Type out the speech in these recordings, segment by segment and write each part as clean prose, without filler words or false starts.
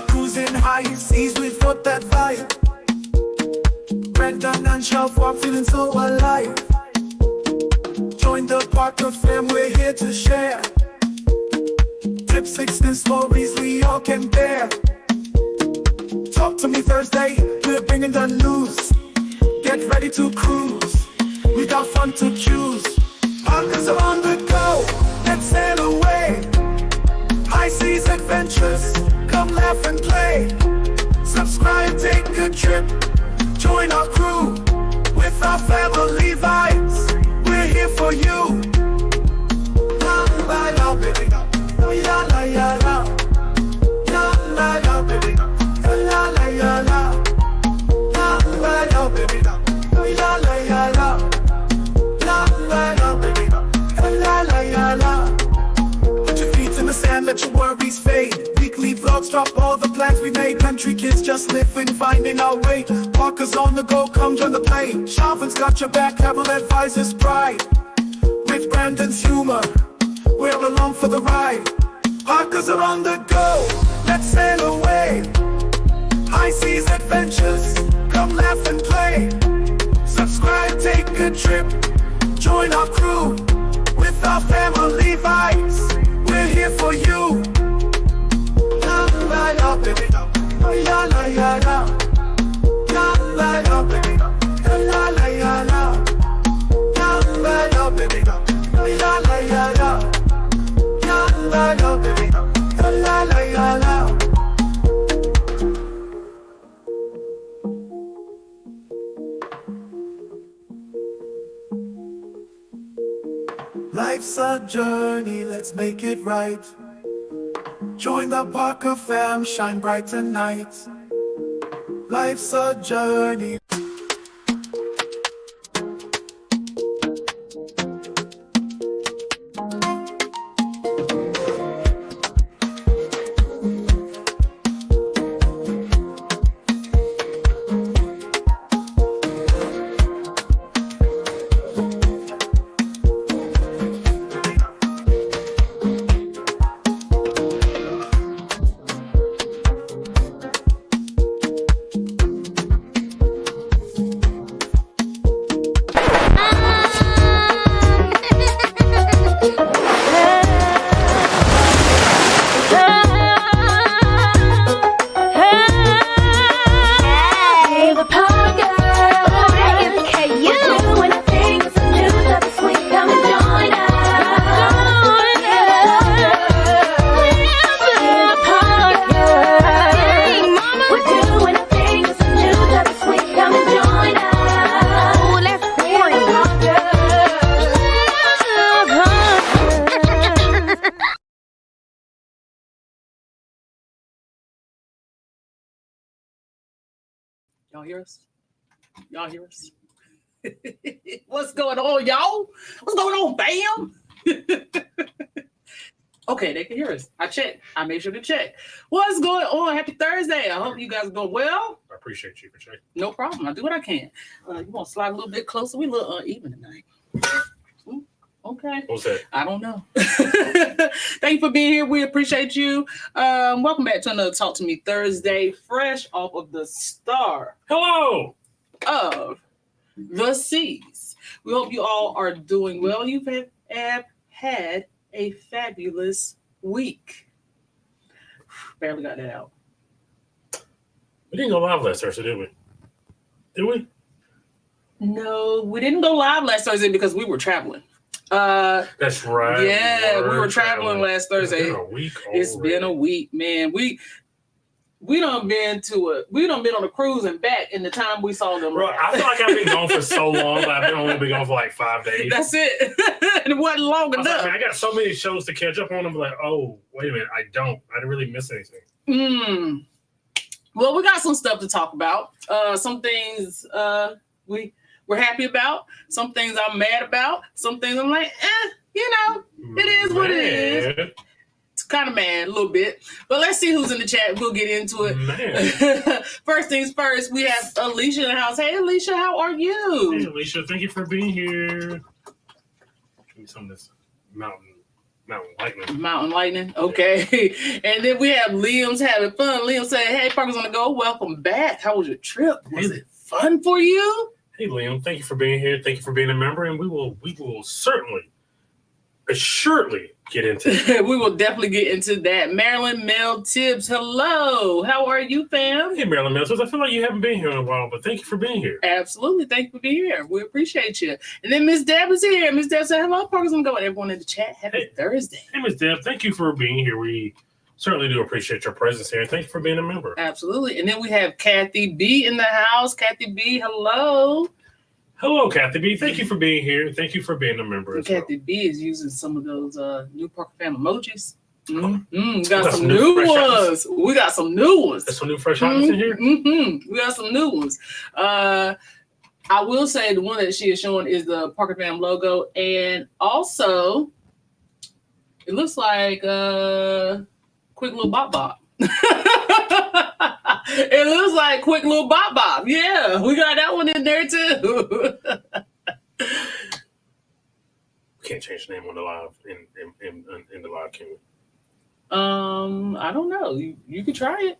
Cruising high seas, we've got that vibe. Brandon and Shelf, I'm feeling so alive. Join the Parker fam, we're here to share. Trip 16 stories we all can bear. Talk to me Thursday, we're bringing the news. Get ready to cruise, we got fun to choose. Parkers are on the go, let's sail away. High seas adventures, come laugh and play. Subscribe, take a trip, join our crew. With our family vibes, we're here for you. La la la, baby, la la la la, la la la, baby, la la la la, la la la, baby, la la la la, la la la, baby, la la la la. Put your feet in the sand, let your worries fade. Weekly vlogs drop all the plans we made. Country kids just living, finding our way. Parkers on the go, come join the play. Sharpen's got your back, Cavill advises pride. With Brandon's humor, we're along for the ride. Parkers are on the go, let's sail away. High seas adventures, come laugh and play. Subscribe, take a trip, join our crew. With our family vibes, we're here for you. La la la, baby, la la la la, la la la, baby, la la la la, la la la, baby, la la la la, la la la, baby, la la la la. Life's a journey, let's make it right. Join the Parker fam, shine bright tonight. Life's a journey. Y'all hear us? Y'all hear us? What's going on, y'all? What's going on, fam? Okay, they can hear us. I checked. I made sure to check. What's going on? Happy Thursday. I hope you guys are doing well. I appreciate you for checking. No problem. I do what I can. You want to slide a little bit closer? We're a little uneven tonight. Okay. What's that? I don't know. Thank you for being here. We appreciate you. Welcome back to another Talk to Me Thursday, fresh off of the star. Hello. Of the seas. We hope you all are doing well. You've have had a fabulous week. Barely got that out. We didn't go live last Thursday, did we? Did we? No, we didn't go live last Thursday because we were traveling. That's right. Yeah, we were traveling last Thursday. It's been a week. It's been a week, man. We done been on a cruise and back in the time we saw them. Bro, I feel like I've been gone for so long, but I've only been gone for like 5 days. That's it. It wasn't long enough. Like, man, I got so many shows to catch up on. I'm like, oh, wait a minute, I didn't really miss anything. Well, we got some stuff to talk about. Some things we're happy about. Some things I'm mad about. Some things I'm like, You know, it is what it is. It's kind of mad a little bit. But let's see who's in the chat. We'll get into it. First things first, we have Alicia in the house. Hey, Alicia, how are you? Hey, Alicia, thank you for being here. Give me some of this mountain lightning. Mountain lightning. Okay. Yeah. And then we have Liam's having fun. Liam said, hey, Parker's on the go. Welcome back. How was your trip? Was it fun for you? Hey, Liam, thank you for being here. Thank you for being a member. And we will certainly, assuredly get into it. We will definitely get into that. Marilyn Mel Tibbs, hello. How are you, fam? Hey, Marilyn Mel Tibbs. I feel like you haven't been here in a while, but thank you for being here. Absolutely. Thank you for being here. We appreciate you. And then Miss Deb is here. Miss Deb said, hello, Parker's on the go. Everyone in the chat, happy Thursday. Hey, Miss Deb, thank you for being here. We certainly do appreciate your presence here. Thank you for being a member. Absolutely. And then we have Kathy B in the house. Kathy B, hello. Hello, Kathy B. Thank you for being here. Thank you for being a member as well. Kathy B is using some of those new Parker Fam emojis. We got some new ones. We got some new ones. There's some new fresh hotness in here? We got some new ones. I will say the one that she is showing is the Parker Fam logo. And also, it looks like quick little bop bop. It looks like quick little bop bop. Yeah, we got that one in there too. We can't change the name on the live in the live, can we? I don't know. You could try it.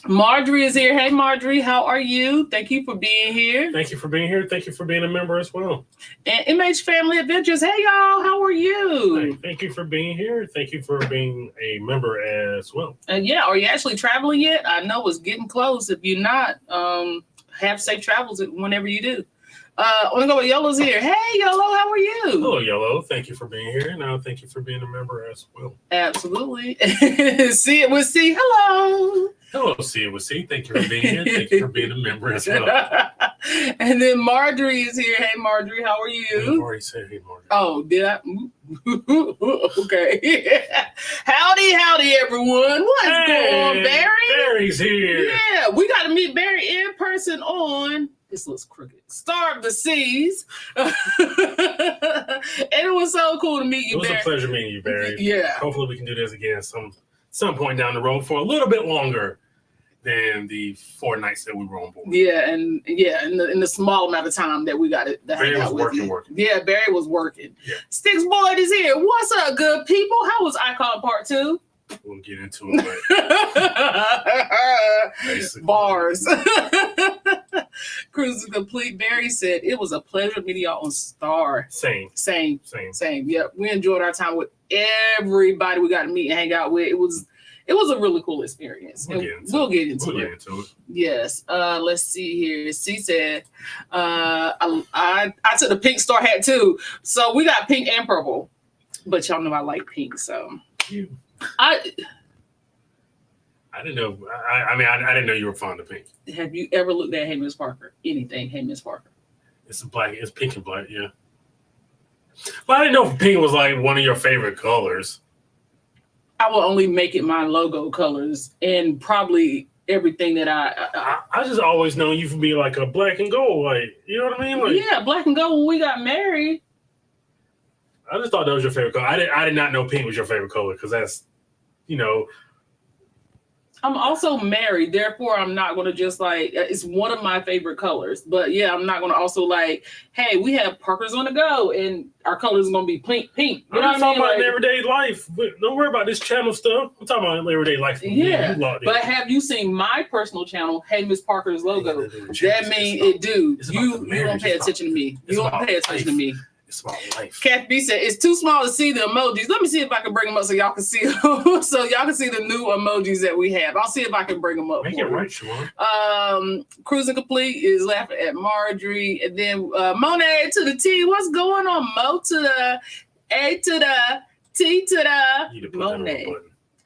Marjorie is here. Hey, Marjorie, how are you? Thank you for being here. Thank you for being here. Thank you for being a member as well. And MH Family Adventures. Hey, y'all. How are you? Hey, thank you for being here. Thank you for being a member as well. Yeah. Are you actually traveling yet? I know it's getting close. If you're not, have safe travels whenever you do. I want to go with Yolo's here. Hey, Yolo, how are you? Hello, Yolo. Thank you for being here. Now, thank you for being a member as well. Absolutely. See it with C. Hello. Hello, see it with C. Thank you for being here. Thank you for being a member as well. And then Marjorie is here. Hey, Marjorie, how are you? I've already said hey, Marjorie. Oh, did I? Okay. Howdy, everyone. What's going on, Barry? Barry's here. Yeah, we got to meet Barry in person on... This looks crooked. Star of the Seas. And it was so cool to meet you, Barry. It was a pleasure meeting you, Barry. Yeah. Hopefully we can do this again some point down the road for a little bit longer than the 4 nights that we were on board. Yeah, in the small amount of time that we got to hang out with you. Working. Yeah, Barry was working. Yeah. Sticks Boyd is here. What's up, good people? How was Icon Part 2? We'll get into it. But Bars. Cruise is complete. Barry said it was a pleasure meeting y'all on Star. Same. Yep. We enjoyed our time with everybody we got to meet and hang out with. It was a really cool experience. We'll get into it. Yes. Let's see here. C said, I took the pink star hat too. So we got pink and purple. But y'all know I like pink, so I didn't know. I didn't know you were fond of pink. Have you ever looked at Hey Miss Parker? Anything, Hey Miss Parker? It's pink and black, yeah. But I didn't know if pink was like one of your favorite colors. I will only make it my logo colors and probably everything that I just always known you for being like a black and gold, like, you know what I mean? Like, yeah, black and gold when we got married. I just thought that was your favorite color. I did not know pink was your favorite color because that's, I'm also married, therefore I'm not going to just like, it's one of my favorite colors. But yeah, I'm not going to also like, hey, we have Parker's on the go and our colors are going to be pink. You know what I mean? About everyday life. Don't worry about this channel stuff. I'm talking about everyday life. Yeah, but have you seen my personal channel, Hey Miss Parker's logo? That means it do. You don't pay attention to me. You don't pay attention to me. It's about life. Kat B said it's too small to see the emojis. Let me see if I can bring them up so y'all can see them. So y'all can see the new emojis that we have. I'll see if I can bring them up. Make it right, Siobhan. Cruising Complete is laughing at Marjorie. And then Monet to the T. What's going on? Mo to the A to the T to the Monet.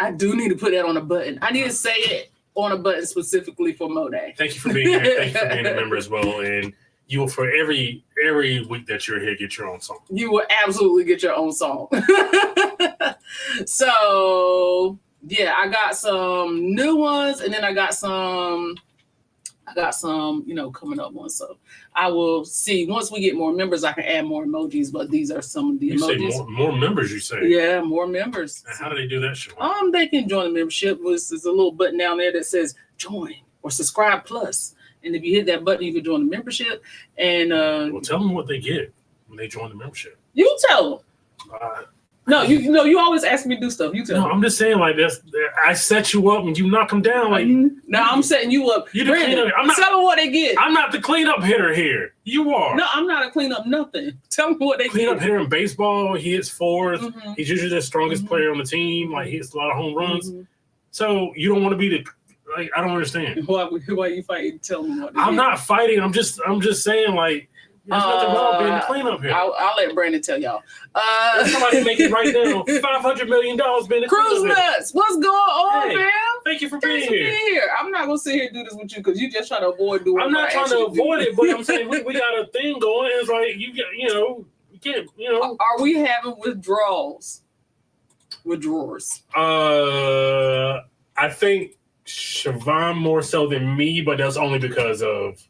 I do need to put that on a button. I need to say it on a button specifically for Monet. Thank you for being here. Thank you for being a member as well. And you will, for every week that you're here, get your own song. You will absolutely get your own song. So, yeah, I got some new ones, and then I got some I got some, coming up on. So I will see. Once we get more members, I can add more emojis. But these are some of the emojis. You say more members, you say? Yeah, more members. And how do they do that, Siobhan? They can join the membership. There's a little button down there that says join or subscribe plus. And if you hit that button, you can join the membership. And well, tell them what they get when they join the membership. You tell them. No, you always ask me to do stuff. You tell me. I'm just saying, like, I set you up and you knock them down. Like, now I'm setting you up. You the cleanup. Tell them what they get. I'm not the cleanup hitter here. You are. No, I'm not a cleanup nothing. Tell them what they cleanup get. hitter in baseball. He hits fourth. Mm-hmm. He's usually the strongest player on the team. Like, he hits a lot of home runs. Mm-hmm. So you don't want to be the. Like, I don't understand. Why are you fighting? Tell them what they I'm get. not fighting. I'm just saying, like. There's nothing wrong being the cleanup here. I'll let Brandon tell y'all. Somebody make it right now. $500 million being the Cruise nuts. What's going on, man? Thank you for being here. I'm not gonna sit here and do this with you because you just trying to avoid doing. I'm not trying to avoid it, but I'm saying we got a thing going. It's like you can't. Are we having withdrawals? Withdrawers. I think Siobhan more so than me, but that's only because of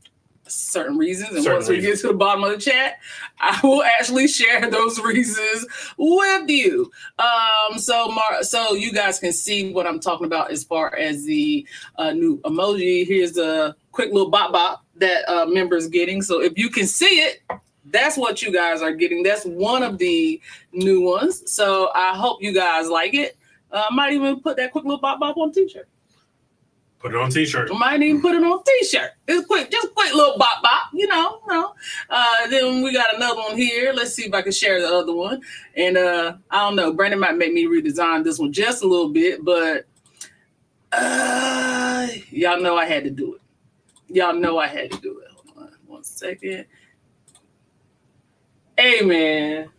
certain reasons, and once we get to the bottom of the chat, I will actually share those reasons with you. So you guys can see what I'm talking about as far as the new emoji. Here's a quick little bop bop that members getting. So if you can see it, that's what you guys are getting. That's one of the new ones. So I hope you guys like it. Might even put that quick little bop bop on t-shirt. Put it on t-shirt. Might even put it on t-shirt. It's quick, just quick little bop bop, Then we got another one here. Let's see if I can share the other one. And I don't know, Brandon might make me redesign this one just a little bit, but y'all know I had to do it. Hold on 1 second. Hey, man.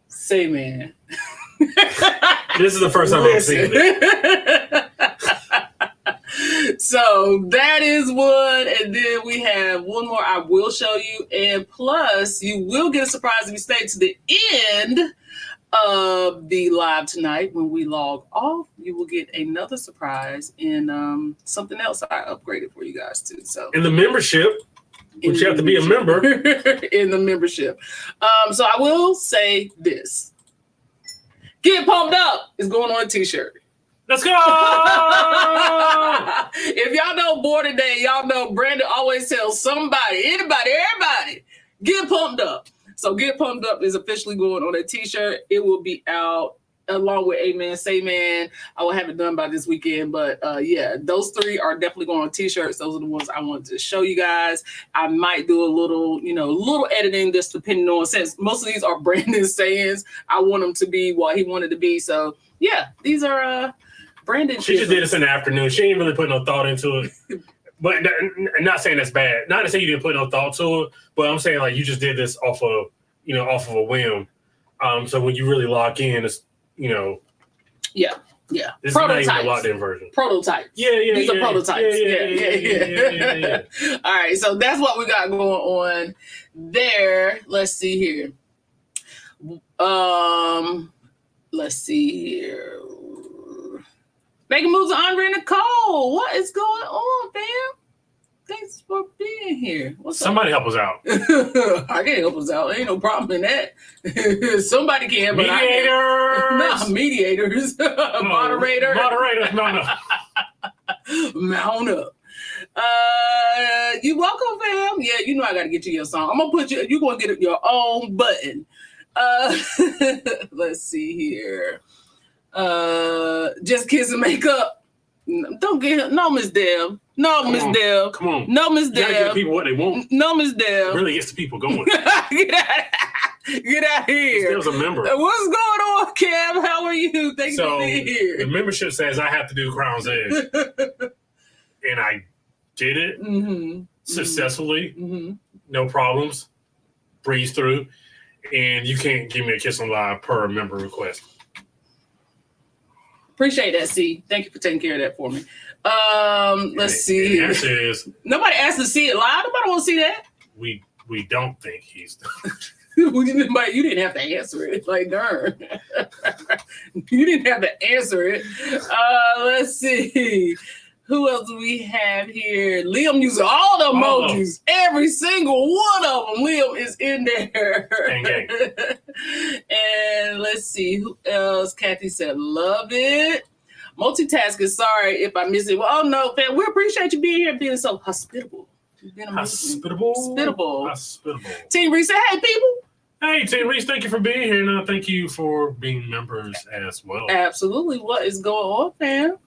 Say, man. This is the first time I've seen it. So that is one, and then we have one more I will show you, and plus you will get a surprise if you stay to the end of the live tonight. When we log off, you will get another surprise and something else I upgraded for you guys too. So in the membership, which you have to be a member. In the membership. So I will say this. Get Pumped Up is going on a t-shirt. Let's go! If y'all know Border Day, y'all know Brandon always tells somebody, anybody, everybody, get pumped up. So Get Pumped Up is officially going on a t-shirt. It will be out along with Amen, Say Man. I will have it done by this weekend, but those three are definitely going on t-shirts. Those are the ones I wanted to show you guys. I might do a little editing just depending on, since most of these are Brandon's sayings, I want them to be what he wanted to be. So yeah, these are Brandon. She just did this in the afternoon. She ain't really put no thought into it. But not saying that's bad. Not to say you didn't put no thought to it, but I'm saying like you just did this off of a whim. So when you really lock in, it's Yeah. This is not even a locked in version. Prototypes. Yeah. These are prototypes. Yeah. All right, so that's what we got going on there. Let's see here. Let's see here. Making moves to Andre Nicole. What is going on, fam? Thanks for being here. What's Somebody help us out. I can't help us out. Ain't no problem in that. Somebody can, but mediators. Mediators. Moderator. Moderators, mount up. Mount up. You welcome, fam. Yeah, I gotta get you your song. I'm gonna put you're gonna get your own button. Let's see here. Just kiss and make up. Don't get no, Miss Deb. No, Miss Deb. Come on. No, Miss Deb. You gotta give people what they want. No, Miss Deb. Really gets the people going. Get out here. Still a member. What's going on, Cam? How are you? Thanks for being here. The membership says I have to do Crown's Edge. And I did it successfully. Mm-hmm. No problems. Breeze through. And you can't give me a kiss on live per member request. Appreciate that, C. Thank you for taking care of that for me. Let's see. The answer is nobody asked to see it live. Nobody want to see that. We don't think he's you didn't have to answer it. Like, darn. You didn't have to answer it. Let's see. Who else do we have here? Liam using all the emojis. Every single one of them. Liam is in there. And let's see. Who else? Kathy said, love it. Multitasking. Sorry if I missed it. Well, oh, no, fam. We appreciate you being here, being so hospitable. Hospitable. Team Reese said, hey, people. Hey, Team Reese, thank you for being here. And thank you for being members as well. Absolutely. What is going on, fam?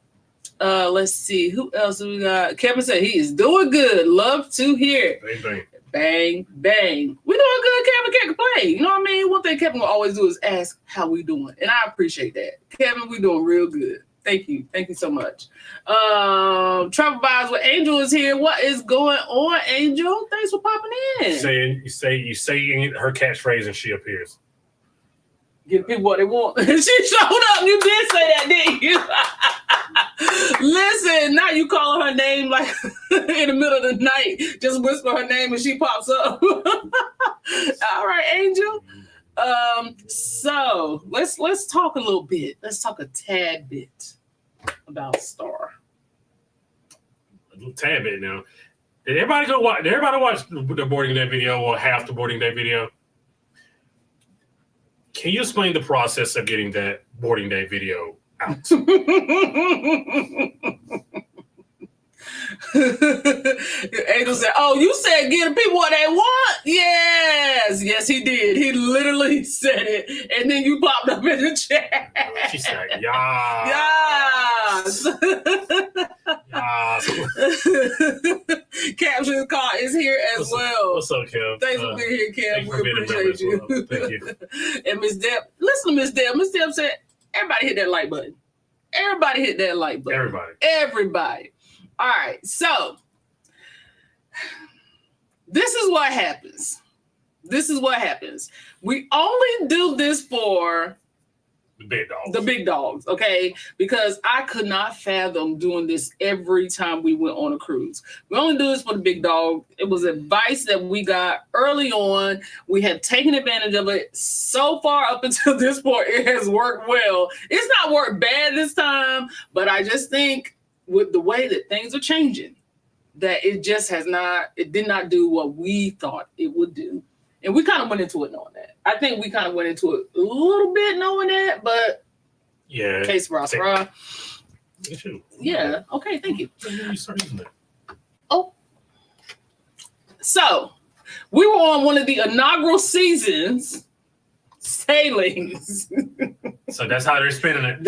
Let's see. Who else do we got? Kevin said he is doing good. Love to hear. Bang, bang. Bang, bang. We doing good. Kevin can't complain. You know what I mean? One thing Kevin will always do is ask how we doing. And I appreciate that. Kevin, we doing real good. Thank you. Thank you so much. Travel Vibes with Angel is here. What is going on, Angel? Thanks for popping in. You say her catchphrase and she appears. Give people what they want. She showed up. You did say that, didn't you? Listen, now you calling her name like in the middle of the night. Just whisper her name and she pops up. All right, Angel. So let's talk a little bit. Let's talk a tad bit about Star. A little tad bit now. Did everybody watch the boarding day video or half the boarding day video? Can you explain the process of getting that boarding day video out? Angel said, oh, you said give people what they want? Yes, he did. He literally said it. And then you popped up in the chat. She said, yeah. Yes. Caption call is here as well. What's up, Kev? Thanks for being here, Kev. We appreciate you. Well. Thank you. And Miss Deb, listen to Miss Deb. Miss Deb said, everybody hit that like button. Everybody hit that like button. Everybody. All right, so this is what happens. We only do this for the big dogs, okay? Because I could not fathom doing this every time we went on a cruise. We only do this for the big dog. It was advice that we got early on. We have taken advantage of it. So far up until this point, it has worked well. It's not worked bad this time, but I just think with the way that things are changing, that it did not do what we thought it would do. And we kind of went into it knowing that. I think we kind of went into it a little bit knowing that, but yeah. Case Ross. Yeah. Okay. Thank you. Oh. So we were on one of the inaugural seasons sailings. So that's how they're spinning it.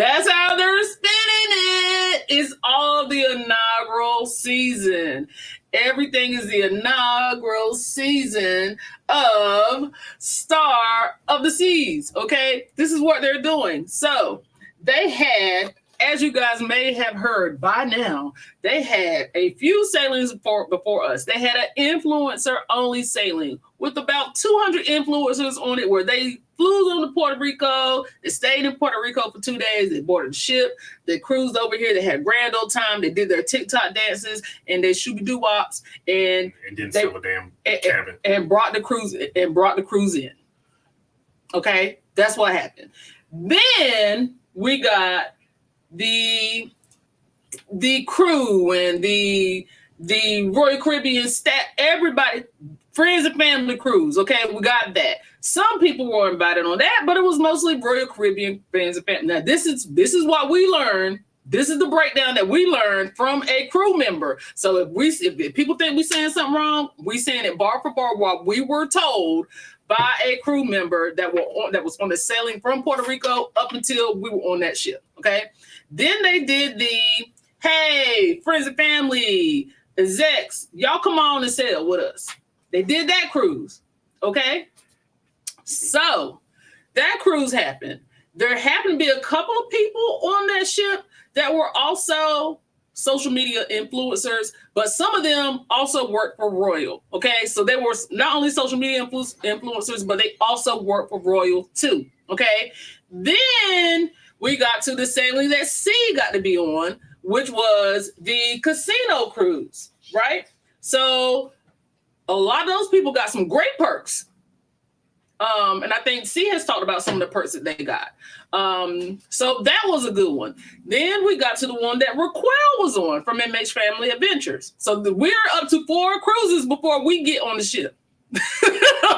It's all the inaugural season. Everything is the inaugural season of Star of the Seas. Okay, this is what they're doing. So they had, as you guys may have heard by now, they had a few sailings before us. They had an influencer-only sailing with about 200 influencers on it, where they flew on to Puerto Rico. They stayed in Puerto Rico for 2 days. They boarded the ship. They cruised over here. They had grand old time. They did their TikTok dances and their shooby-doo-wops, and didn't sell a damn cabin. And brought the cruise in. Okay, that's what happened. Then we got the crew and the Royal Caribbean staff, everybody, friends and family cruise. Okay, we got that. Some people were invited on that, but it was mostly Royal Caribbean friends and family. Now, this is what we learned. This is the breakdown that we learned from a crew member. So if people think we're saying something wrong, we saying it bar for bar what we were told by a crew member that was on the sailing from Puerto Rico up until we were on that ship. Okay. Then they did the, hey, friends and family, execs, y'all come on and sail with us. They did that cruise. Okay. So that cruise happened. There happened to be a couple of people on that ship that were also social media influencers, but some of them also worked for Royal. Okay. So they were not only social media influencers, but they also worked for Royal too. Okay. Then we got to the sailing that C got to be on, which was the casino cruise, right? So a lot of those people got some great perks. And I think C has talked about some of the perks that they got. So that was a good one. Then we got to the one that Raquel was on from MH Family Adventures. So we're up to 4 cruises before we get on the ship.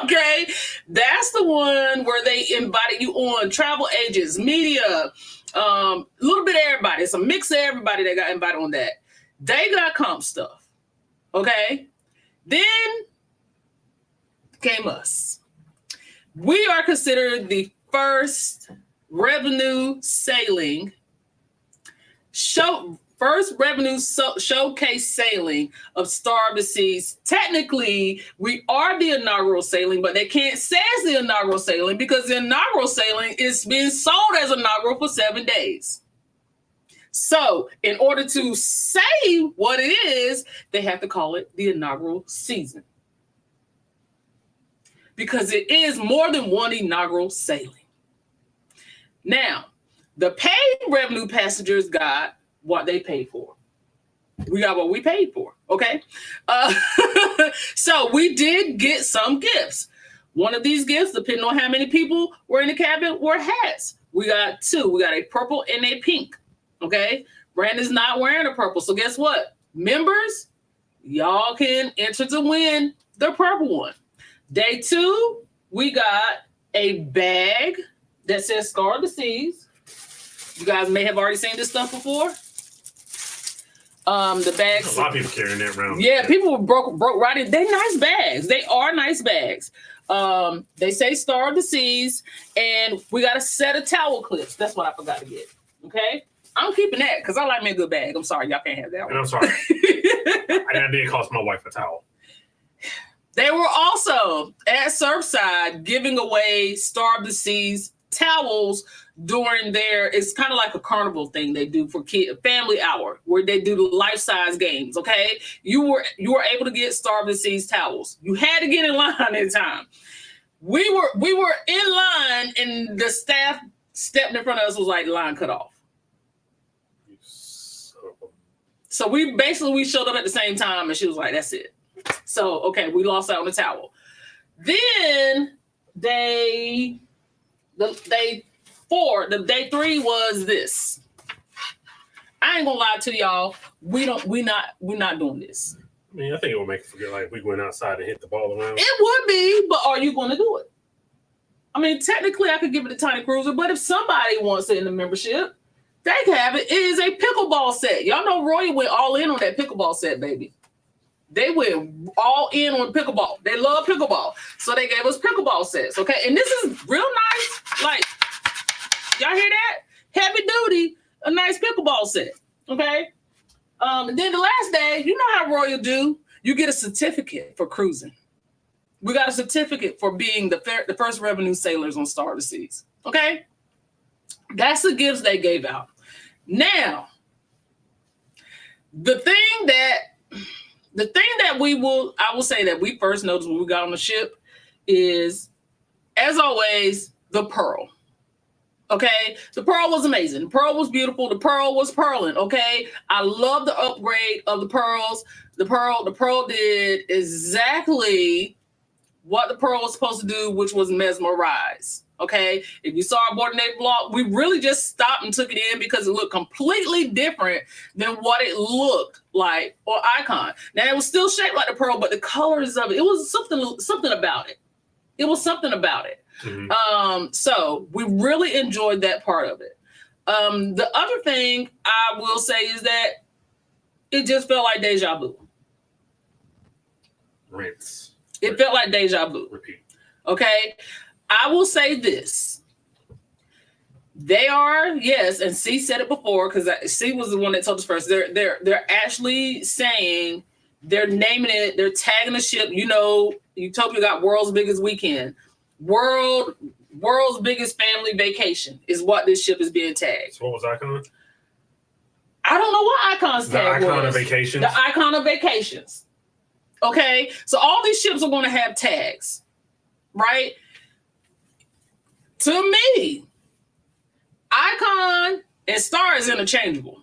Okay, that's the one where they invited you on, travel agents, media, a little bit of everybody. It's a mix of everybody that got invited on that. They got comp stuff. Okay, then came us. We are considered the first revenue sailing showcase sailing of Star of the Seas. Technically, we are the inaugural sailing, but they can't say it's the inaugural sailing because the inaugural sailing is being sold as inaugural for 7 days. So in order to say what it is, they have to call it the inaugural season, because it is more than one inaugural sailing. Now, the paid revenue passengers got what they paid for. We got what we paid for, okay? So we did get some gifts. One of these gifts, depending on how many people were in the cabin, were hats. We got 2. We got a purple and a pink, okay? Brandon's not wearing a purple, so guess what? Members, y'all can enter to win the purple one. Day 2, we got a bag that says Star of the Seas. You guys may have already seen this stuff before. The bags. A lot of people carrying that around. Yeah, people broke right in. They're nice bags. They are nice bags. They say Star of the Seas, and we got a set of towel clips. That's what I forgot to get. Okay, I'm keeping that because I like me a good bag. I'm sorry, y'all can't have that one. And I'm sorry. I did cost my wife a towel. They were also at Surfside giving away Star of the Seas towels during it's kind of like a carnival thing they do for family hour where they do the life-size games. Okay, you were able to get Star of the Seas towels. You had to get in line in time. We were in line, and the staff stepped in front of us, was like, line cut off. So we showed up at the same time, and she was like, that's it. So okay, we lost out on the towel. Then day 3 was this. I ain't gonna lie to y'all. We're not doing this. I mean, I think it would make it forget like we went outside and hit the ball around. It would be, but are you gonna do it? I mean, technically I could give it a tiny cruiser, but if somebody wants it in the membership, they can have it. It is a pickleball set. Y'all know Roy went all in on that pickleball set, baby. They went all in on pickleball. They love pickleball. So they gave us pickleball sets, okay? And this is real nice. Like, y'all hear that? Heavy duty, a nice pickleball set, okay? And then the last day, you know how Royal do. You get a certificate for cruising. We got a certificate for being the first revenue sailors on Star of the Seas, okay? That's the gifts they gave out. Now, the thing that I will say that we first noticed when we got on the ship is, as always, the pearl. Okay, the pearl was amazing. The pearl was beautiful. The pearl was pearling. Okay, I love the upgrade of the pearls. The pearl did exactly what the pearl was supposed to do, which was mesmerize. Okay, if you saw our boarding day vlog, we really just stopped and took it in because it looked completely different than what it looked like on Icon. Now it was still shaped like the pearl, but the colors of it was something about it. It was something about it. Mm-hmm. So we really enjoyed that part of it. The other thing I will say is that it just felt like deja vu. Rinse. It felt like deja vu. Repeat. Okay. I will say this. They are, yes, and C said it before because C was the one that told us first. They're actually saying, they're naming it, they're tagging the ship. You know, Utopia got World's Biggest Weekend. World's Biggest Family Vacation is what this ship is being tagged. So what was Icon? I don't know what Icon's tag was. The Icon of Vacations? The Icon of Vacations. Okay, so all these ships are going to have tags, right? To me, Icon and Star is interchangeable.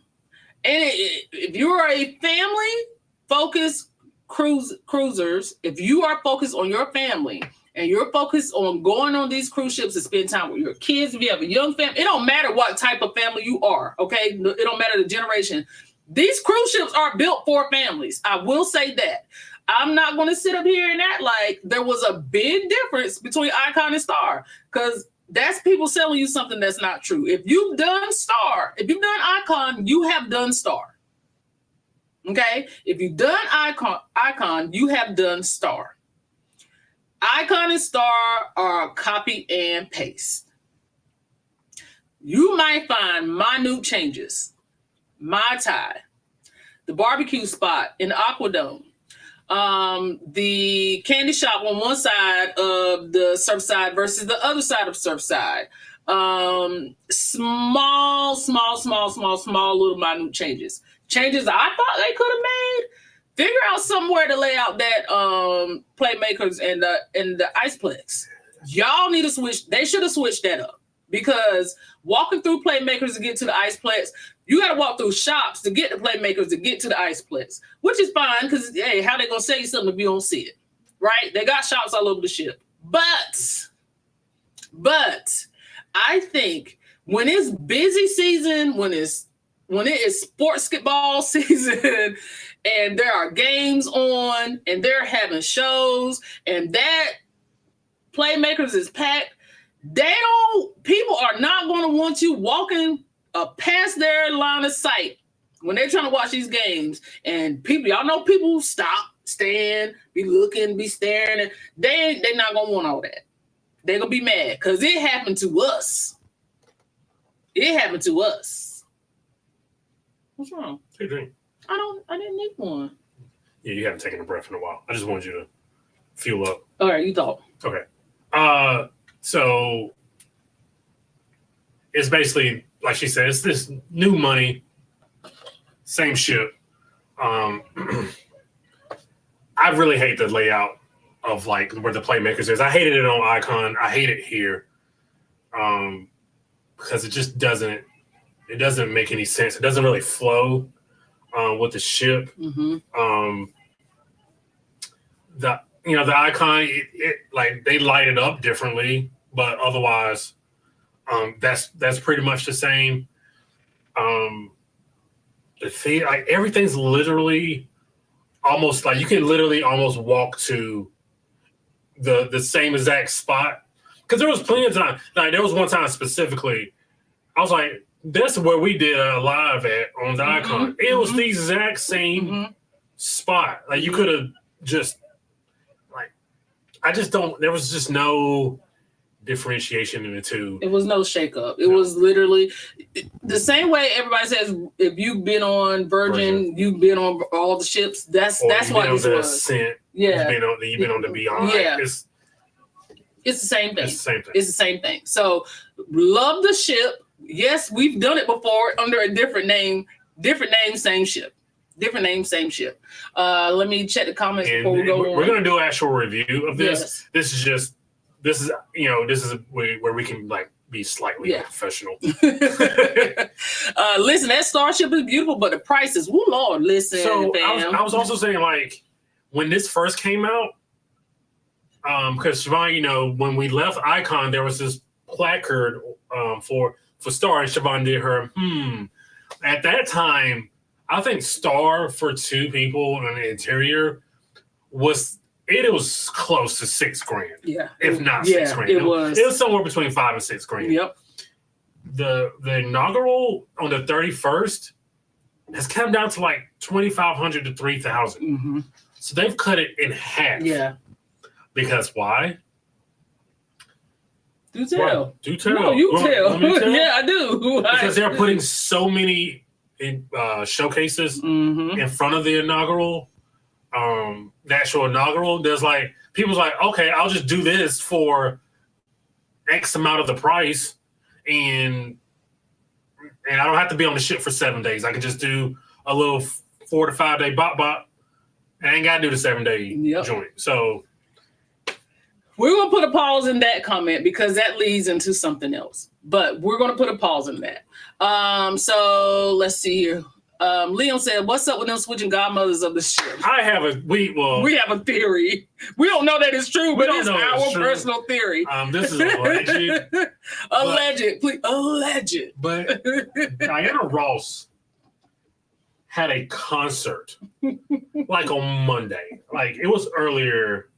And if you are a family-focused cruisers, if you are focused on your family and you're focused on going on these cruise ships to spend time with your kids, if you have a young family, it don't matter what type of family you are, okay? It don't matter the generation. These cruise ships are built for families. I will say that. I'm not going to sit up here and act like there was a big difference between Icon and Star, because that's people selling you something that's not true. If you've done Star, if you've done Icon, you have done Star. Okay? If you've done Icon, you have done Star. Icon and Star are copy and paste. You might find minute changes. Mai Tai, the barbecue spot in the Aquadome, the candy shop on one side of the Surfside versus the other side of Surfside. Small little minute changes. Changes I thought they could have made. Figure out somewhere to lay out that Playmakers and the Iceplex. Y'all need to switch. They should have switched that up, because walking through Playmakers to get to the Iceplex, you got to walk through shops to get the Playmakers to get to the Iceplex, which is fine, because, hey, how they going to sell you something if you don't see it, right? They got shops all over the ship. But I think when it's busy season, when it is sports ball season, and there are games on, and they're having shows, and that Playmakers is packed, people are not going to want you walking past their line of sight when they're trying to watch these games. And y'all know people stop, stand, be looking, be staring. And they're not going to want all that. They're going to be mad because it happened to us. It happened to us. What's wrong? Take a drink. I didn't need one. Yeah, you haven't taken a breath in a while. I just wanted you to fuel up. All right, you talk. Okay. So it's basically, like she said, it's this new money, same ship. I really hate the layout of like where the Playmakers is. I hated it on Icon. I hate it here. Because it just doesn't make any sense. It doesn't really flow with the ship. Mm-hmm. The Icon, it like they light it up differently, but otherwise, that's pretty much the same. Like everything's literally almost like you can literally almost walk to the same exact spot. Because there was plenty of time. Like there was one time specifically, I was like, "That's where we did a live at on the Icon." It was the exact same spot. Like you could have just. I just don't. There was just no differentiation in the two. It was no shakeup. It was literally the same way everybody says. If you've been on Virgin, you've been on all the ships. That's what this was. Ascent, yeah, you've been on the Beyond. Yeah, it's the same thing. It's the same thing. It's the same thing. So love the ship. Yes, we've done it before under a different name, same ship. Different name, same ship. Let me check the comments before we go on. We're going to do an actual review of this. Yes. This is where we can like be slightly professional. Listen, that Starship is beautiful, but the prices, woo Lord, listen. So fam. I was also saying, like, when this first came out, because Siobhan, when we left Icon, there was this placard for Star, and Siobhan did her At that time, I think Star for two people in the interior was close to $6,000. Yeah. If not $6,000. It was. It was somewhere between $5,000 and $6,000. Yep. The inaugural on the 31st has come down to like $2,500 to $3,000. Mm-hmm. So they've cut it in half. Yeah. Because why? Do tell. Why? Do tell. No, you tell. Tell? Yeah, I do. Because they're putting so many showcases in front of the inaugural, the actual inaugural. There's like people's like, okay, I'll just do this for X amount of the price, and I don't have to be on the ship for 7 days. I can just do a little 4 to 5 day bop. I ain't gotta do the 7 day joint. So we're gonna put a pause in that comment because that leads into something else. But we're gonna put a pause in that. So let's see here. Liam said, "What's up with them switching godmothers of the ship?" I have we have a theory. We don't know that it's true, but it's our personal theory. This is alleged. Alleged. But Diana Ross had a concert like on Monday. Like it was earlier.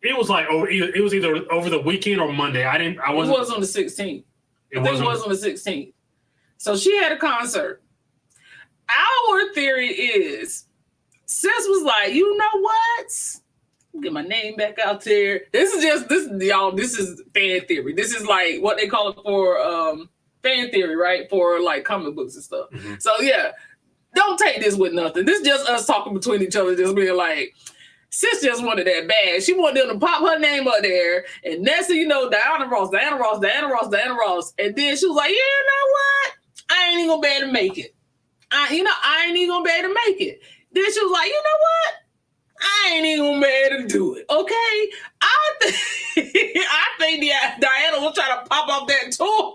It was like it was either over the weekend or Monday. It was on the 16th. It was on the 16th. So she had a concert. Our theory is, sis was like, you know what? Get my name back out there. This is fan theory. This is like what they call it for fan theory, right? For like comic books and stuff. Mm-hmm. So yeah, don't take this with nothing. This is just us talking between each other, just being like, sis just wanted that bad. She wanted them to pop her name up there. And next thing you know, Diana Ross. And then she was like, you know what? I ain't even gonna be able to make it. I ain't even gonna be able to make it. Then she was like, you know what? I ain't even gonna be able to do it. Okay? I think Diana will try to pop up that tour.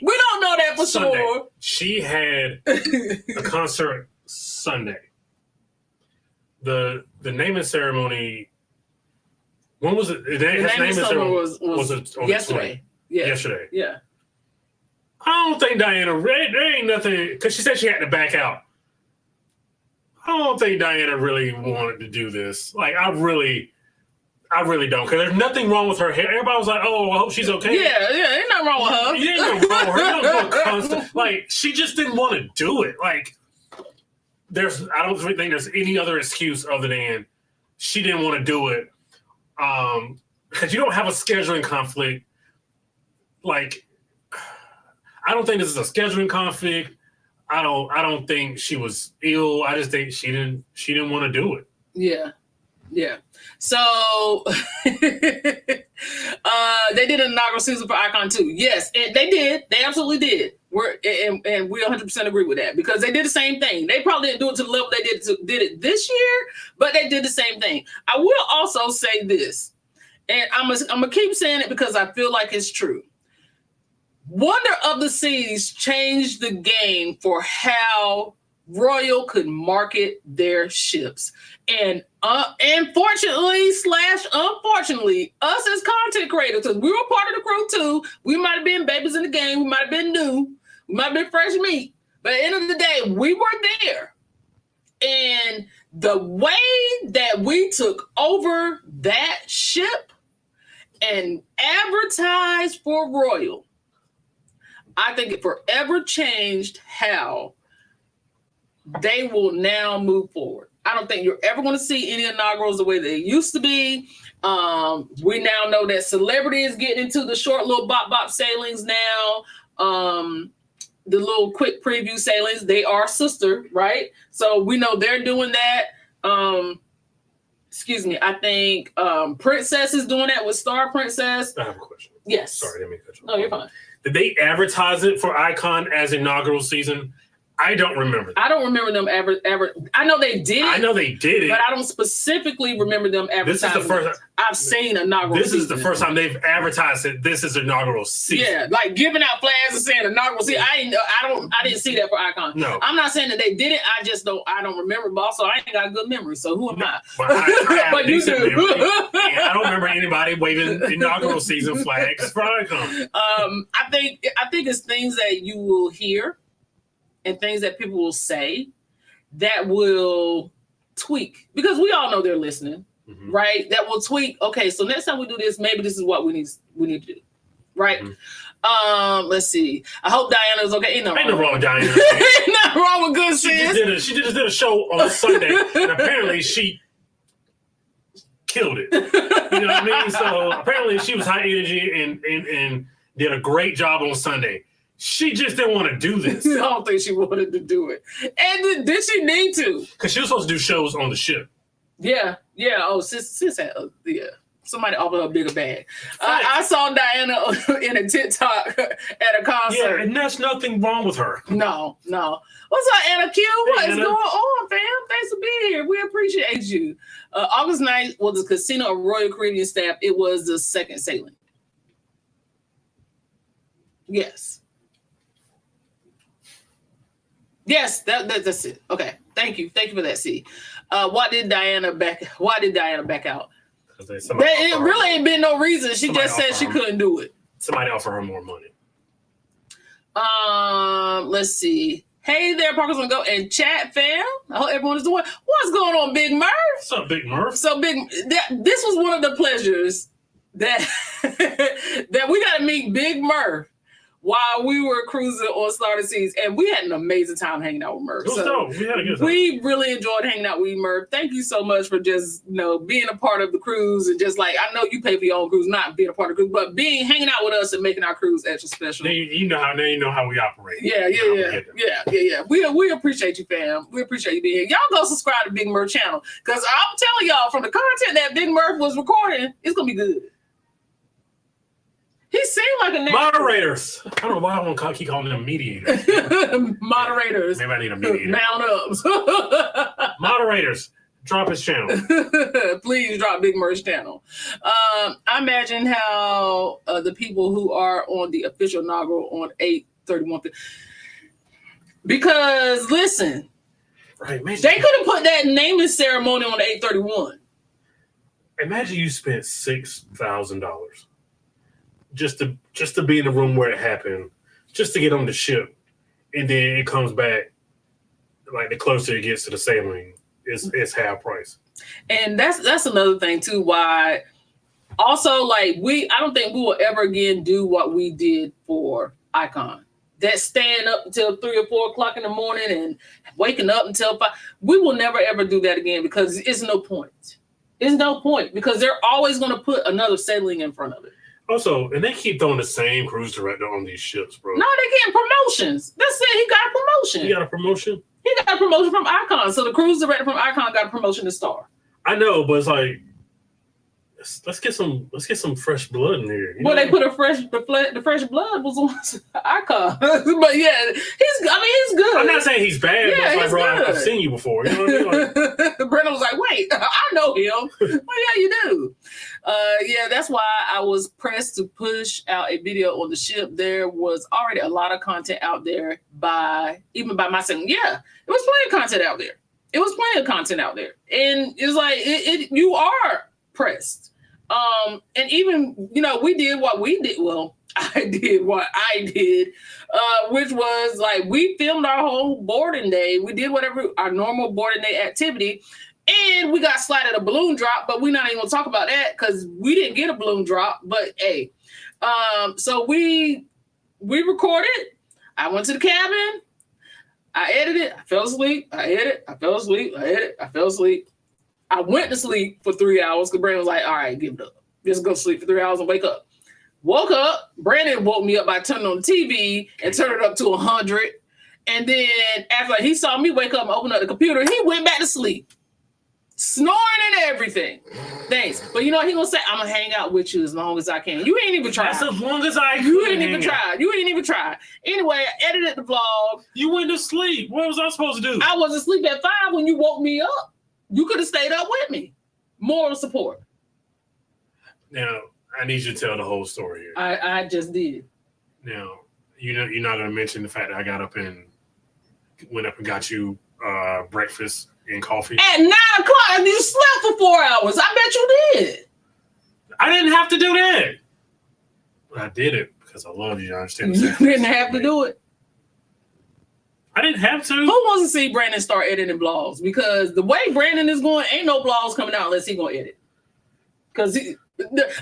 We don't know that for Sunday. Sure. She had a concert Sunday. The naming ceremony. When was it? The naming ceremony was yesterday. Yeah. Yesterday. Yeah. I don't think Diana. There ain't nothing because she said she had to back out. I don't think Diana really wanted to do this. Like I really don't. Because there's nothing wrong with her hair. Everybody was like, "Oh, I hope she's okay." Yeah, ain't nothing wrong with her. Ain't nothing wrong with her. You don't go constant. Like she just didn't want to do it. Like. I don't think there's any other excuse other than she didn't want to do it. Because you don't have a scheduling conflict. Like, I don't think this is a scheduling conflict. I don't think she was ill. I just think she didn't want to do it. Yeah. So they did an inaugural season for Icon too. Yes, and they did. They absolutely did. And we 100% agree with that because they did the same thing. They probably didn't do it to the level they did it this year, but they did the same thing. I will also say this, and I'm gonna keep saying it because I feel like it's true. Wonder of the Seas changed the game for how Royal could market their ships. And unfortunately, us as content creators, because we were part of the crew too, we might have been babies in the game, we might have been new, we might have been fresh meat, but at the end of the day, we were there. And the way that we took over that ship and advertised for Royal, I think it forever changed how they will now move forward. I don't think you're ever going to see any inaugurals the way they used to be. We now know that celebrity is getting into the short little bop sailings now. The little quick preview sailings, they are sister, right? So we know they're doing that. Excuse me. I think Princess is doing that with Star Princess. I have a question. Yes. Sorry, let me cut you off. No, you're fine. Did they advertise it for Icon as inaugural season? I don't remember that. I don't remember them ever. I know they did it. But I don't specifically remember them advertising. This is the first I've seen inaugural season. This is the first time they've advertised it. This is inaugural season. Yeah, like giving out flags and saying inaugural season. I didn't see that for Icon. No. I'm not saying that they did it. I don't remember, but also I ain't got a good memory, so who am I? But I but you do. I don't remember anybody waving inaugural season flags for Icon. I think it's things that you will hear and things that people will say that will tweak, because we all know they're listening, right? That will tweak. Okay, so next time we do this, maybe this is what we need to do, right? Mm-hmm. Let's see. I hope Diana's okay. Ain't nothing wrong with Diana. Ain't nothing wrong with good sis. She just did a show on Sunday, and apparently she killed it. You know what I mean? So apparently she was high energy and did a great job on Sunday. She just didn't want to do this. I don't think she wanted to do it. And did she need to? Because she was supposed to do shows on the ship. Yeah. Oh, sis had, somebody offered her a bigger bag. I saw Diana in a TikTok at a concert. Yeah, and there's nothing wrong with her. No. What's up, Anna Q? What is going on, fam? Thanks for being here. We appreciate you. August 9th was the Casino of Royal Caribbean staff. It was the second sailing. Yes. Yes, that's it. Okay, thank you for that. C. Why did Diana back out? It really ain't been no reason. She just said she couldn't do it. Somebody offer her more money. Let's see. Hey there, Parker's gonna go and chat fam. I hope everyone is doing. What's going on, Big Murph? What's up, Big Murph? So this was one of the pleasures that that we got to meet Big Murph while we were cruising on Starter Seas, and we had an amazing time hanging out with Murph. We had a good time. We really enjoyed hanging out with Murph. Thank you so much for just being a part of the cruise, and just like I know you pay for your own cruise, not being a part of the cruise, but hanging out with us and making our cruise extra special. Now you know how we operate. Yeah. We appreciate you, fam. We appreciate you being here. Y'all go subscribe to Big Murph channel, because I'm telling y'all, from the content that Big Murph was recording, it's gonna be good. He seemed like a moderators. I don't know why I want to keep calling them mediators. Moderators. Maybe I need a mediator. Mount ups. Moderators, drop his channel. Please drop Big Murph's channel. I imagine how the people who are on the official inaugural on 8/31, because listen, right, they could have put that naming ceremony on 8/31. Imagine you spent $6,000. Just to be in the room where it happened, just to get on the ship, and then it comes back. Like the closer it gets to the sailing, it's half price. And that's another thing too. Why? Also, like I don't think we will ever again do what we did for Icon. That staying up until 3 or 4 o'clock in the morning and waking up until 5. We will never ever do that again, because it's no point. It's no point, because they're always going to put another sailing in front of it. Also, and they keep throwing the same cruise director on these ships, bro. No, they getting promotions. That's it. He got a promotion. He got a promotion? He got a promotion from Icon. So the cruise director from Icon got a promotion to star. I know, but it's like, let's get some fresh blood in here. They put the fresh blood was on Icon. But yeah, he's good. I'm not saying he's bad, yeah, but it's like, bro, good. I've seen you before. You know what I mean? Like, Brennan was like, wait, I know him. Well, yeah, you do. Yeah, that's why I was pressed to push out a video on the ship. There was already a lot of content out there even by my saying, yeah, it was plenty of content out there. And it's like, you are pressed. And even, we did what we did. Well, I did what I did, which was like, we filmed our whole boarding day. We did whatever our normal boarding day activity, and we got slided a balloon drop, but we're not even gonna talk about that because we didn't get a balloon drop. But hey, so we recorded. I went to the cabin. I edited. I fell asleep. I edit. I fell asleep. I edit. I fell asleep. I went to sleep for 3 hours because Brandon was like, all right, give it up. Just go sleep for 3 hours and wake up. Woke up. Brandon woke me up by turning on the TV and turned it up to 100. And then after he saw me wake up and open up the computer, he went back to sleep. Snoring and everything. Thanks. But you know what he gonna say? I'm gonna hang out with you as long as I can. You ain't even tried. That's as long as I can. You ain't even tried. Anyway, I edited the vlog. You went to sleep. What was I supposed to do? I was asleep at 5 when you woke me up. You could have stayed up with me. Moral support. Now, I need you to tell the whole story here. I just did. Now, you're not going to mention the fact that I went up and got you breakfast and coffee. At 9 o'clock, and you slept for 4 hours. I bet you did. I didn't have to do that. But I did it because I love you. I understand. You didn't have to do it. I didn't have to. Who wants to see Brandon start editing vlogs? Because the way Brandon is going, ain't no vlogs coming out unless he gonna edit. Because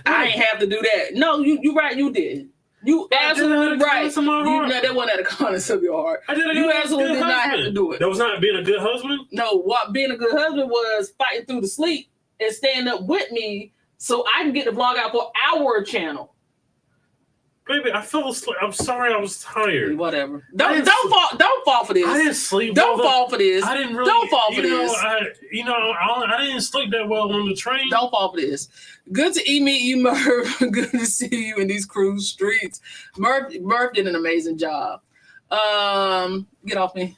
I ain't have to do that. No, you right, you did. You absolutely right. That wasn't at the corners of your heart. You absolutely did not have to do it. That was not being a good husband? No, what being a good husband was fighting through the sleep and staying up with me so I can get the vlog out for our channel. Baby, I fell asleep. I'm sorry, I was tired. Whatever. Don't fall for this. I didn't sleep. Don't fall for this. I didn't really. Don't fall for this. I didn't sleep that well on the train. Don't fall for this. Good to meet you, Murph. Good to see you in these cruise streets. Murph did an amazing job. Get off me.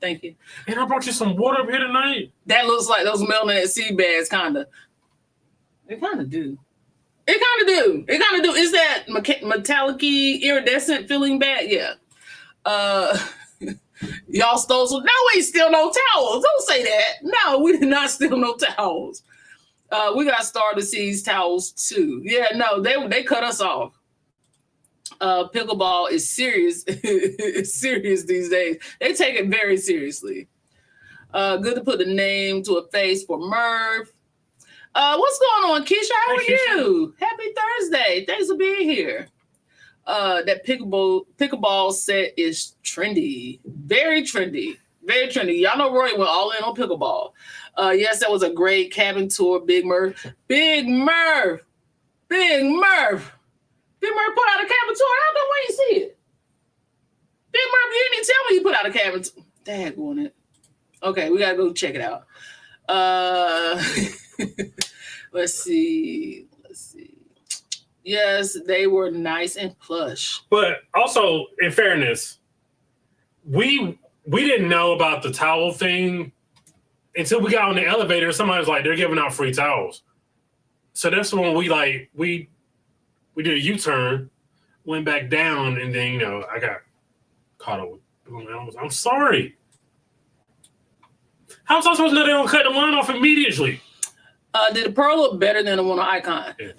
Thank you. And I brought you some water up here tonight. That looks like those melting at sea bags, kinda. They kinda do. It kind of do. Is that metallic-y, iridescent feeling bad? Yeah. Y'all stole some. No, we ain't steal no towels. Don't say that. No, we did not steal no towels. We got Star to Seas towels too. Yeah, no, they cut us off. Pickleball is serious. It's serious these days. They take it very seriously. Good to put the name to a face for Murph. What's going on, Keisha? How are you? Happy Thursday. Thanks for being here. That pickleball set is trendy. Very trendy. Very trendy. Y'all know Roy went all in on pickleball. Yes, that was a great cabin tour. Big Murph. Big Murph. Big Murph. Big Murph put out a cabin tour. How come we ain't see it? Big Murph, you didn't even tell me you put out a cabin tour. Daggone it. Okay, we gotta go check it out. Let's see. Yes, they were nice and plush. But also, in fairness, we didn't know about the towel thing until we got on the elevator. Somebody was like, they're giving out free towels. So that's when we did a U-turn, went back down, and then, I got caught up with I'm sorry. How was I supposed to let them cut the line off immediately? Did the pearl look better than the one on Icon? Yeah.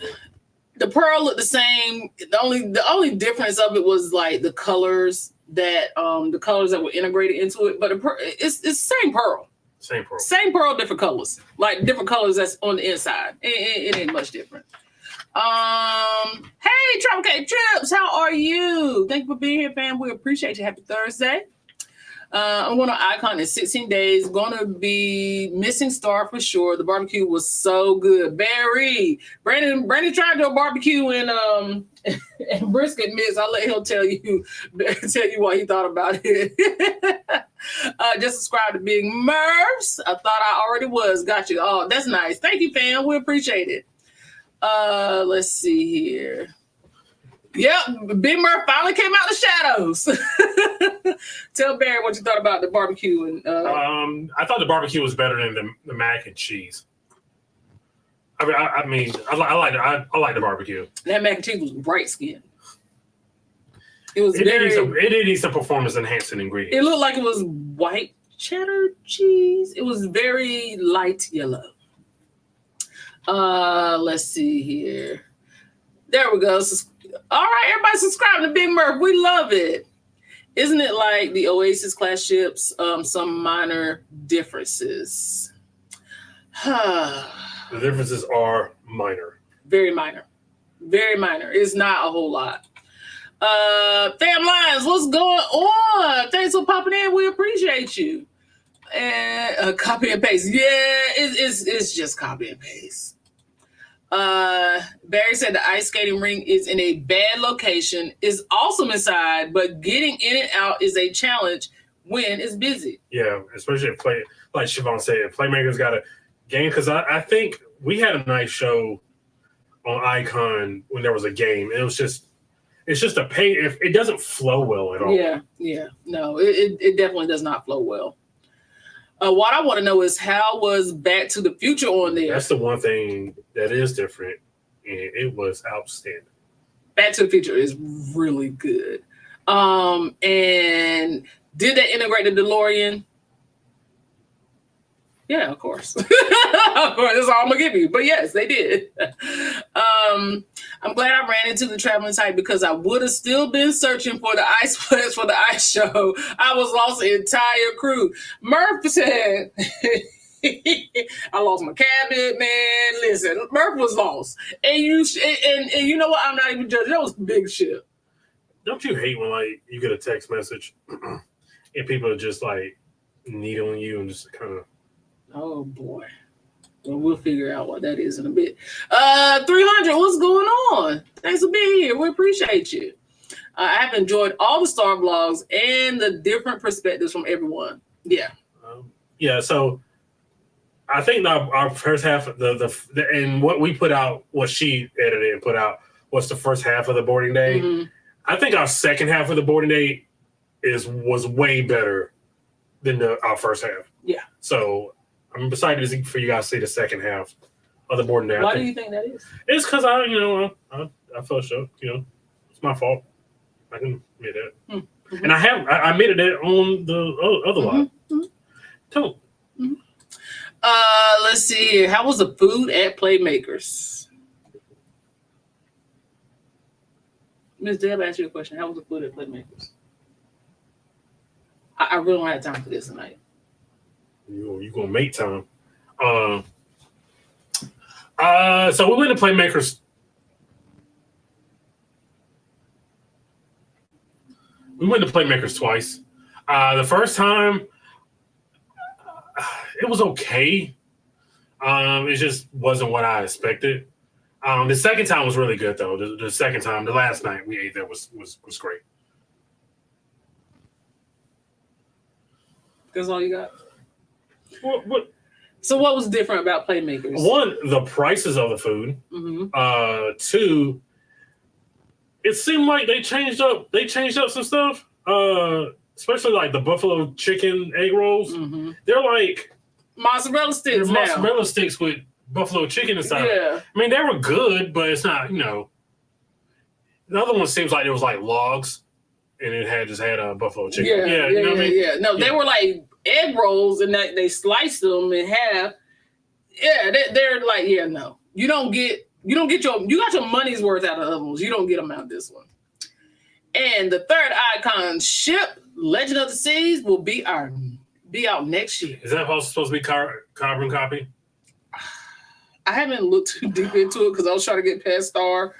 The pearl looked the same. The only difference of it was like the colors that were integrated into it. But it's the same pearl. Same pearl. Same pearl, different colors. Like different colors that's on the inside. It ain't much different. Hey, Travel K Trips, how are you? Thank you for being here, fam. We appreciate you. Happy Thursday. I'm going to Icon in 16 days. Going to be missing Star for sure. The barbecue was so good. Barry, Brandon tried to do a barbecue and brisket mix. I'll let him tell you what he thought about it. Just subscribe to Big Murphs. I thought I already was. Got you. Oh, that's nice. Thank you, fam. We appreciate it. Let's see here. Yep, Big Murph finally came out of the shadows. Tell Barry what you thought about the barbecue. And I thought the barbecue was better than the mac and cheese. I like the barbecue. That mac and cheese was bright skinned. It was. It did need some performance enhancing ingredients. It looked like it was white cheddar cheese. It was very light yellow. Let's see here. There we go. All right, everybody subscribe to Big Murph. We love it. Isn't it like the Oasis class ships? Some minor differences. The differences are minor. Very minor. Very minor. It's not a whole lot. Fam Lions, what's going on? Thanks for popping in. We appreciate you. And copy and paste. Yeah, it's just copy and paste. Barry said the ice skating rink is in a bad location. It's awesome inside, but getting in and out is a challenge when it's busy. Yeah, especially if like Siobhan said, playmakers got to game. Because I think we had a nice show on Icon when there was a game. It's just a pay. If it doesn't flow well at all. Yeah. No, it definitely does not flow well. What I want to know is how was Back to the Future on there? That's the one thing that is different, and it was outstanding. Back to the Future is really good. And did they integrate the DeLorean? Yeah, of course. Of course, that's all I'm gonna give you. But yes, they did. I'm glad I ran into the traveling type because I would have still been searching for the ice pledge for the ice show. I was lost the entire crew. Murph said, I lost my cabinet, man. Listen, Murph was lost. And you know what? I'm not even judging. That was big shit. Don't you hate when like you get a text message and people are just like needling you and just kind of. Oh boy. Well, we'll figure out what that is in a bit. 300, what's going on? Thanks for being here. We appreciate you. I have enjoyed all the Star vlogs and the different perspectives from everyone. Yeah. So I think our first half, and what we put out, what she edited and put out, was the first half of the boarding day. Mm-hmm. I think our second half of the boarding day was way better than our first half. Yeah. So I'm excited for you guys to see the second half of the boarding day. Why do you think that is? It's because I fell short. It's my fault. I can admit that. Mm-hmm. And I made it on the other line. Mm-hmm. Tell mm-hmm. Let's see here. How was the food at Playmakers? Ms. Deb asked you a question. How was the food at Playmakers? I really don't have time for this tonight. You're going to make time. So we went to Playmakers. We went to Playmakers twice. The first time, it was okay. It just wasn't what I expected. The second time was really good, though. The second time, the last night we ate there was great. That's all you got? What? So what was different about Playmakers? One, the prices of the food. Mm-hmm. Two, it seemed like they changed up some stuff. Especially like the buffalo chicken egg rolls. Mm-hmm. They're like mozzarella sticks now. Mozzarella sticks with buffalo chicken inside. Yeah. I mean, they were good, but it's not, The other one seems like it was like logs, and it just had a buffalo chicken. Yeah. You know what I mean? Yeah. No, they were like egg rolls, and they sliced them in half. Yeah, they're like, no. You got your money's worth out of the other ones. You don't get them out of this one. And the third icon ship, Legend of the Seas, will be out next year. Is that supposed to be carbon copy? I haven't looked too deep into it because I was trying to get past Star.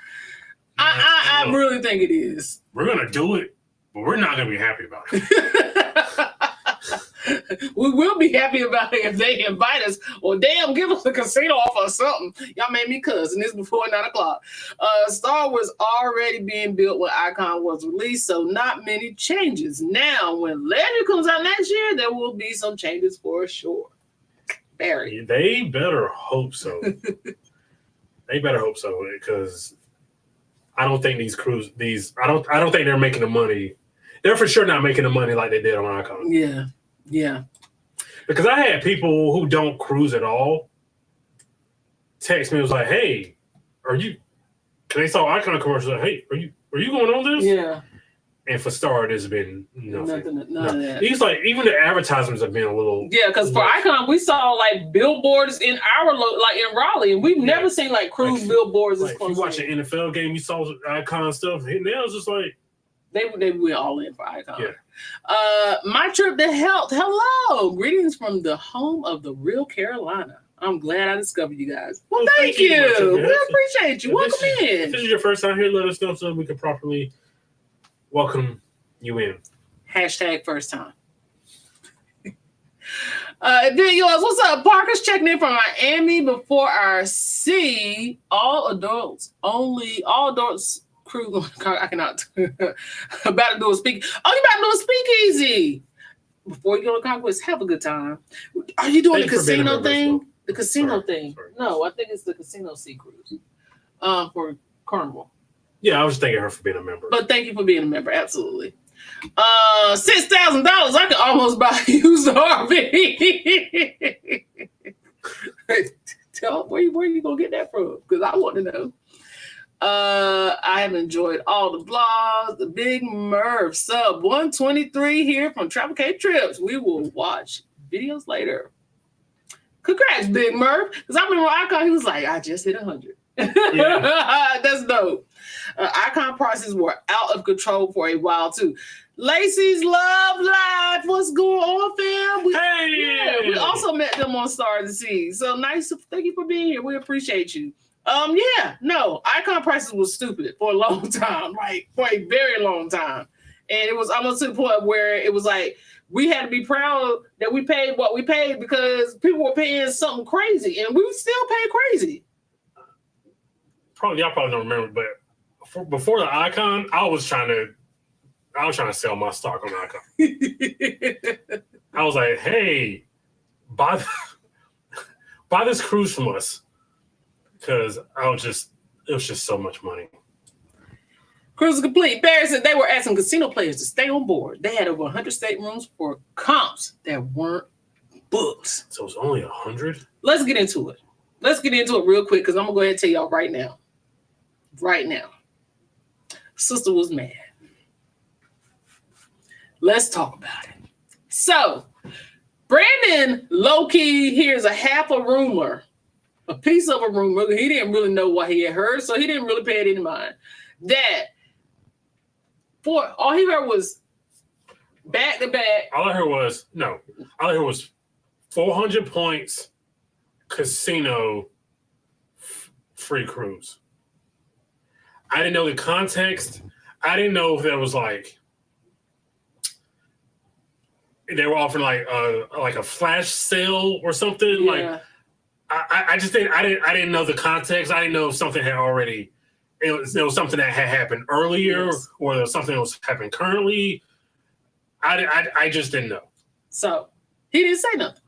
I really think it is. We're gonna do it, but we're not gonna be happy about it. We will be happy about it if they invite us, or damn, give us a casino offer or something. Y'all made me cuss, and this before 9:00. Star Wars already being built when Icon was released, so not many changes. Now, when Legend comes out next year, there will be some changes for sure. Barry. They better hope so. They better hope so, because I don't think I don't think they're making the money. They're for sure not making the money like they did on Icon. Yeah. Because I had people who don't cruise at all text me, was like, "Hey, they saw Icon commercials, like, hey, are you going on this?" Yeah. And for Star, there's been nothing. None of that. He's like, even the advertisements have been a little. Yeah, because for Icon, we saw like billboards in like in Raleigh, and we've never seen like cruise billboards. Like, if you watch an NFL game, you saw Icon stuff, and now it's just like they went all in for Icon. Yeah. My trip to health. Hello, greetings from the home of the real Carolina. I'm glad I discovered you guys. Well, thank you. We appreciate you. Welcome in. If this is your first time here, let us know so we can properly welcome you in. # first time. Then yours, what's up? Parker's checking in from Miami before our C. All adults crew. I cannot. About to do a speak. Oh, you about to do a speakeasy. Before you go to Conquest, have a good time. Are you doing the casino thing? The casino thing. Sorry. No, I think it's the casino sea cruise. For Carnival. Yeah, I was thanking her for being a member. But thank you for being a member, absolutely. $6,000. I could almost buy a used RV. Tell where you gonna get that from? Because I want to know. I have enjoyed all the blogs. The Big Merv sub 123 here from Travel K Trips. We will watch videos later. Congrats, Big Merv. Because I remember Icon, he was like, I just hit 100. Yeah. That's dope. Icon prices were out of control for a while too. Lacey's Love Life. What's going on, fam? We also met them on Star to See. So nice. Thank you for being here. We appreciate you. Icon prices was stupid for a long time, like for a very long time. And it was almost to the point where it was like we had to be proud that we paid what we paid because people were paying something crazy and we still pay crazy. Y'all probably don't remember, but before the Icon, I was trying to sell my stock on Icon. I was like, hey, buy this cruise from us. Because it was just so much money. Cruise is complete. Barry said they were asking casino players to stay on board. They had over 100 staterooms for comps that weren't booked. So it's only 100? Let's get into it. Real quick because I'm going to go ahead and tell y'all right now. Right now. Sister was mad. Let's talk about it. So, Brandon low-key hears a half a rumor, a piece of a rumor. He didn't really know what he had heard, so he didn't really pay it any mind. That all he heard was back-to-back. All I heard was 400 points casino free cruise. I didn't know the context. I didn't know if there was like they were offering like a flash sale or something. Yeah. Like I just didn't. I didn't know the context. I didn't know if something had already. There was something that had happened earlier, Yes. or there was something that was happening currently. I just didn't know. So he didn't say nothing.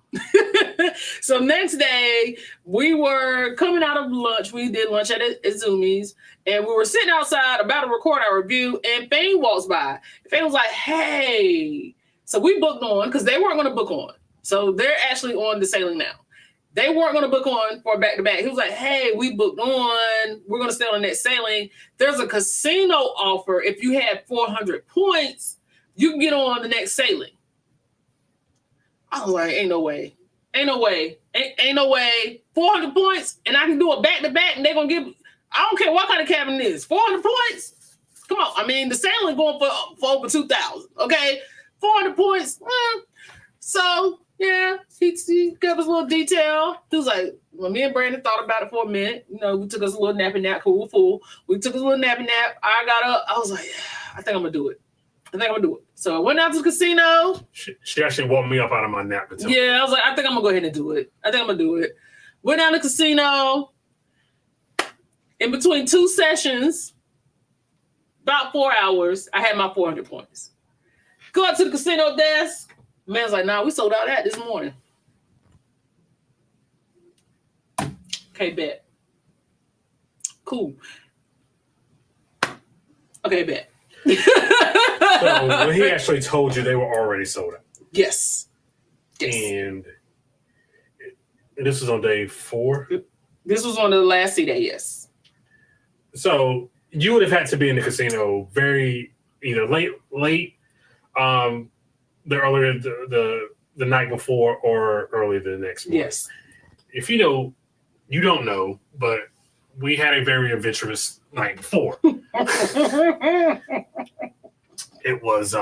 So next day, we were coming out of lunch. We did lunch at Izumi's, and we were sitting outside about to record our review, and Fane walks by. Fane was like, hey. So we booked on, because they weren't going to book on. So they're actually on the sailing now. They weren't going to book on for back-to-back. He was like, hey, we booked on. We're going to stay on the next sailing. There's a casino offer. If you have 400 points, you can get on the next sailing. I was like, ain't no way. Ain't no way. Ain't no way. 400 points, and I can do a back-to-back, and they're going to give, I don't care what kind of cabin it is. 400 points? Come on. I mean, the sailing going for over 2,000, okay? 400 points. So, yeah, he gave us a little detail. He was like, well, me and Brandon thought about it for a minute. You know, we took us a little nappy nap. Cool, full. We took us a little nappy nap. I got up. I was like, yeah, I think I'm going to do it. So I went out to the casino. She actually woke me up out of my nap. Yeah, I was like, I think I'm going to go ahead and do it. Went down to the casino. In between two sessions, about 4 hours, I had my 400 points. Go up to the casino desk. Man's like, nah, we sold out that this morning. Okay, bet. Cool. Okay, bet. So when he actually told you they were already sold out. Yes. And this was on day 4? This was on the last day, yes. So you would have had to be in the casino very either late, the earlier the night before or early the next morning. Yes. If you know, you don't know, but we had a very adventurous night before. It was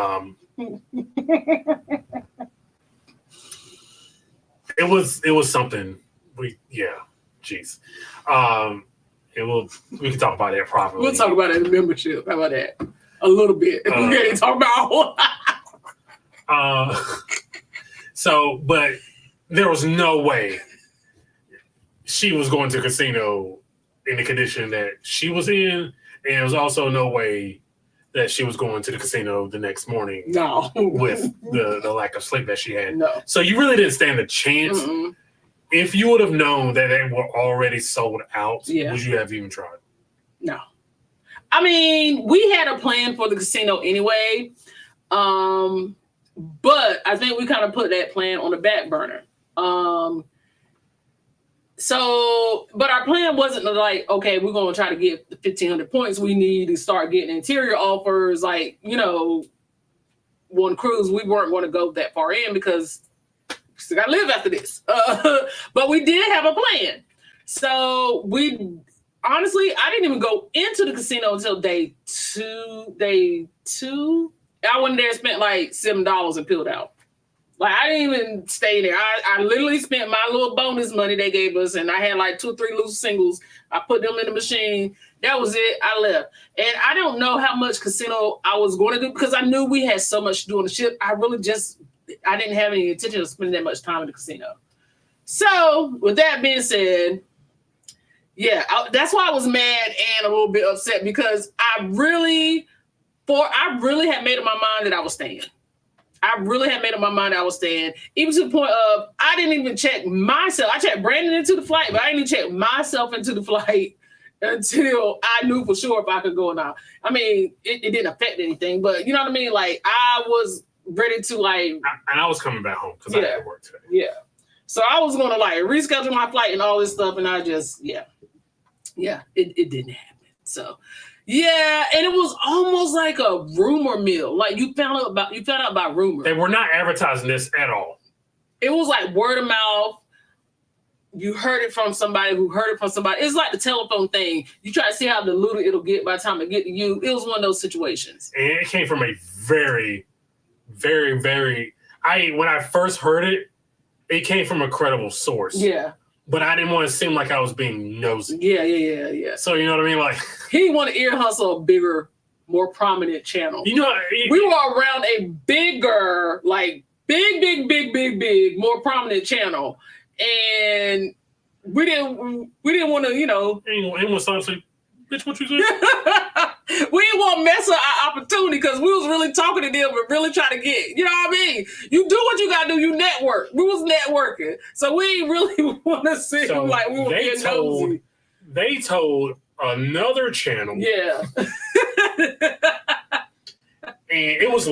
it was something. We can talk about that properly. We'll talk about it in the membership. How about that? A little bit. We can't talk about but there was no way she was going to the casino in the condition that she was in, and there was also no way that she was going to the casino the next morning. No. With the lack of sleep that she had. No. So you really didn't stand a chance. Mm-mm. If you would have known that they were already sold out, Yeah. would you have even tried? No. I mean, we had a plan for the casino anyway. But I think we kind of put that plan on the back burner. But our plan wasn't like, okay, we're going to try to get the 1,500 points. We need to start getting interior offers, like, one cruise. We weren't going to go that far in because we still got to live after this. But we did have a plan. So honestly, I didn't even go into the casino until day two. I went there and spent like $7 and peeled out. Like, I didn't even stay there. I literally spent my little bonus money they gave us, and I had like 2 or 3 loose singles. I put them in the machine. That was it. I left. And I don't know how much casino I was going to do because I knew we had so much to do on the ship. I didn't have any intention of spending that much time in the casino. So, with that being said, yeah, that's why I was mad and a little bit upset because I really had made up my mind that I was staying. Even to the point of I didn't even check myself. I checked Brandon into the flight, but I didn't even check myself into the flight until I knew for sure if I could go or not. I mean, it didn't affect anything, but you know what I mean? Like, I was ready to And I was coming back home because I had to work today. Yeah. So I was going to like reschedule my flight and all this stuff, and I just, it didn't happen. So Yeah, and it was almost like a rumor mill. Like you found out about rumor. They were not advertising this at all. It was like word of mouth. You heard it from somebody who heard it from somebody. It's like the telephone thing. You try to see how diluted it'll get by the time it get to you. It was one of those situations. And it came from a very, very, very. When I first heard it, it came from a credible source. Yeah. But I didn't want to seem like I was being nosy. Yeah. So you know what I mean? Like he wanted to ear hustle a bigger, more prominent channel. You know, we were around a bigger, like big, more prominent channel. And we didn't want to, anyone started saying, bitch, what you say? We didn't want to mess up our opportunity because we was really talking to them but really trying to get, you know what I mean? You do what you got to do, you network. We was networking. So we didn't really want to seem like we were being nosy. They told another channel. Yeah. And it was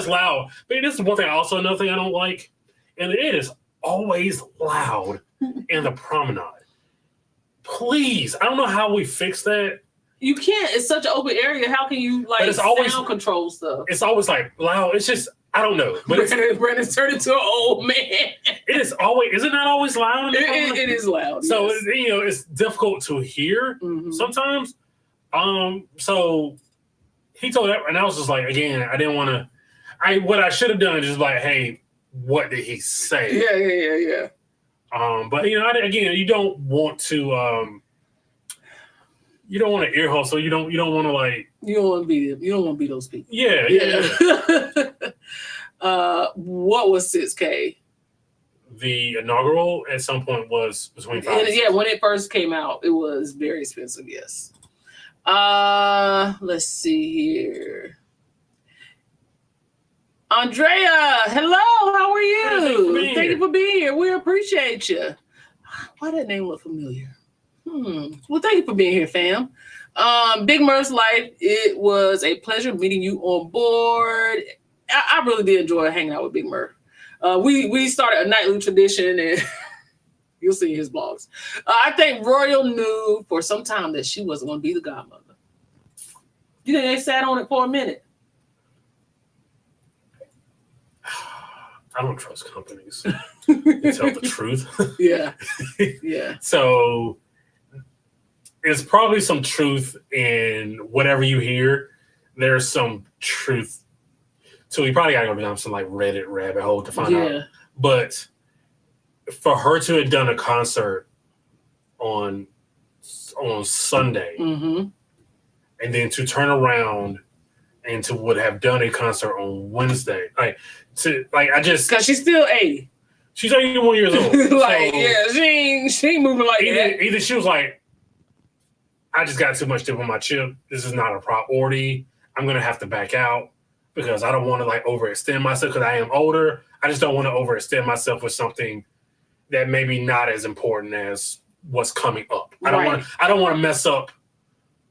loud. But this is one thing, another thing I don't like. And it is always loud in the promenade. Please, I don't know how we fix that. You can't. It's such an open area. How can you sound control stuff? It's always like loud. It's just I don't know. But Brandon's turned into an old man. It is always. Is it not always loud? It is loud. So yes. It's difficult to hear sometimes. So he told that, and I was just like, again, I didn't want to. What I should have done is just like, hey. What did he say? Yeah. But again, you don't want to ear hustle. You don't want to like. You don't want to be them. You don't want to be those people. Yeah. What was 6K? The inaugural at some point was between $5. Yeah, when it first came out, it was very expensive. Yes. Let's see here. Andrea, hello. How are you? Thank you for being here. We appreciate you. Why that name look familiar? Well, thank you for being here, fam. Big Murph's Life. It was a pleasure meeting you on board. I really did enjoy hanging out with Big Murph. We started a nightly tradition, and you'll see his blogs. I think Royal knew for some time that she wasn't going to be the godmother. You think they sat on it for a minute? I don't trust companies to tell the truth. Yeah. So there's probably some truth in whatever you hear. There's some truth. So you probably gotta go down some like Reddit rabbit hole to find out. But for her to have done a concert on Sunday and then to turn around and to would have done a concert on Wednesday, because she's still 80. She's 81 years old. She ain't moving like that. Either she was like, I just got too much dip on my chip. This is not a priority. I'm gonna have to back out because I don't want to like overextend myself because I am older. I just don't want to overextend myself with something that maybe not as important as what's coming up. I don't want to mess up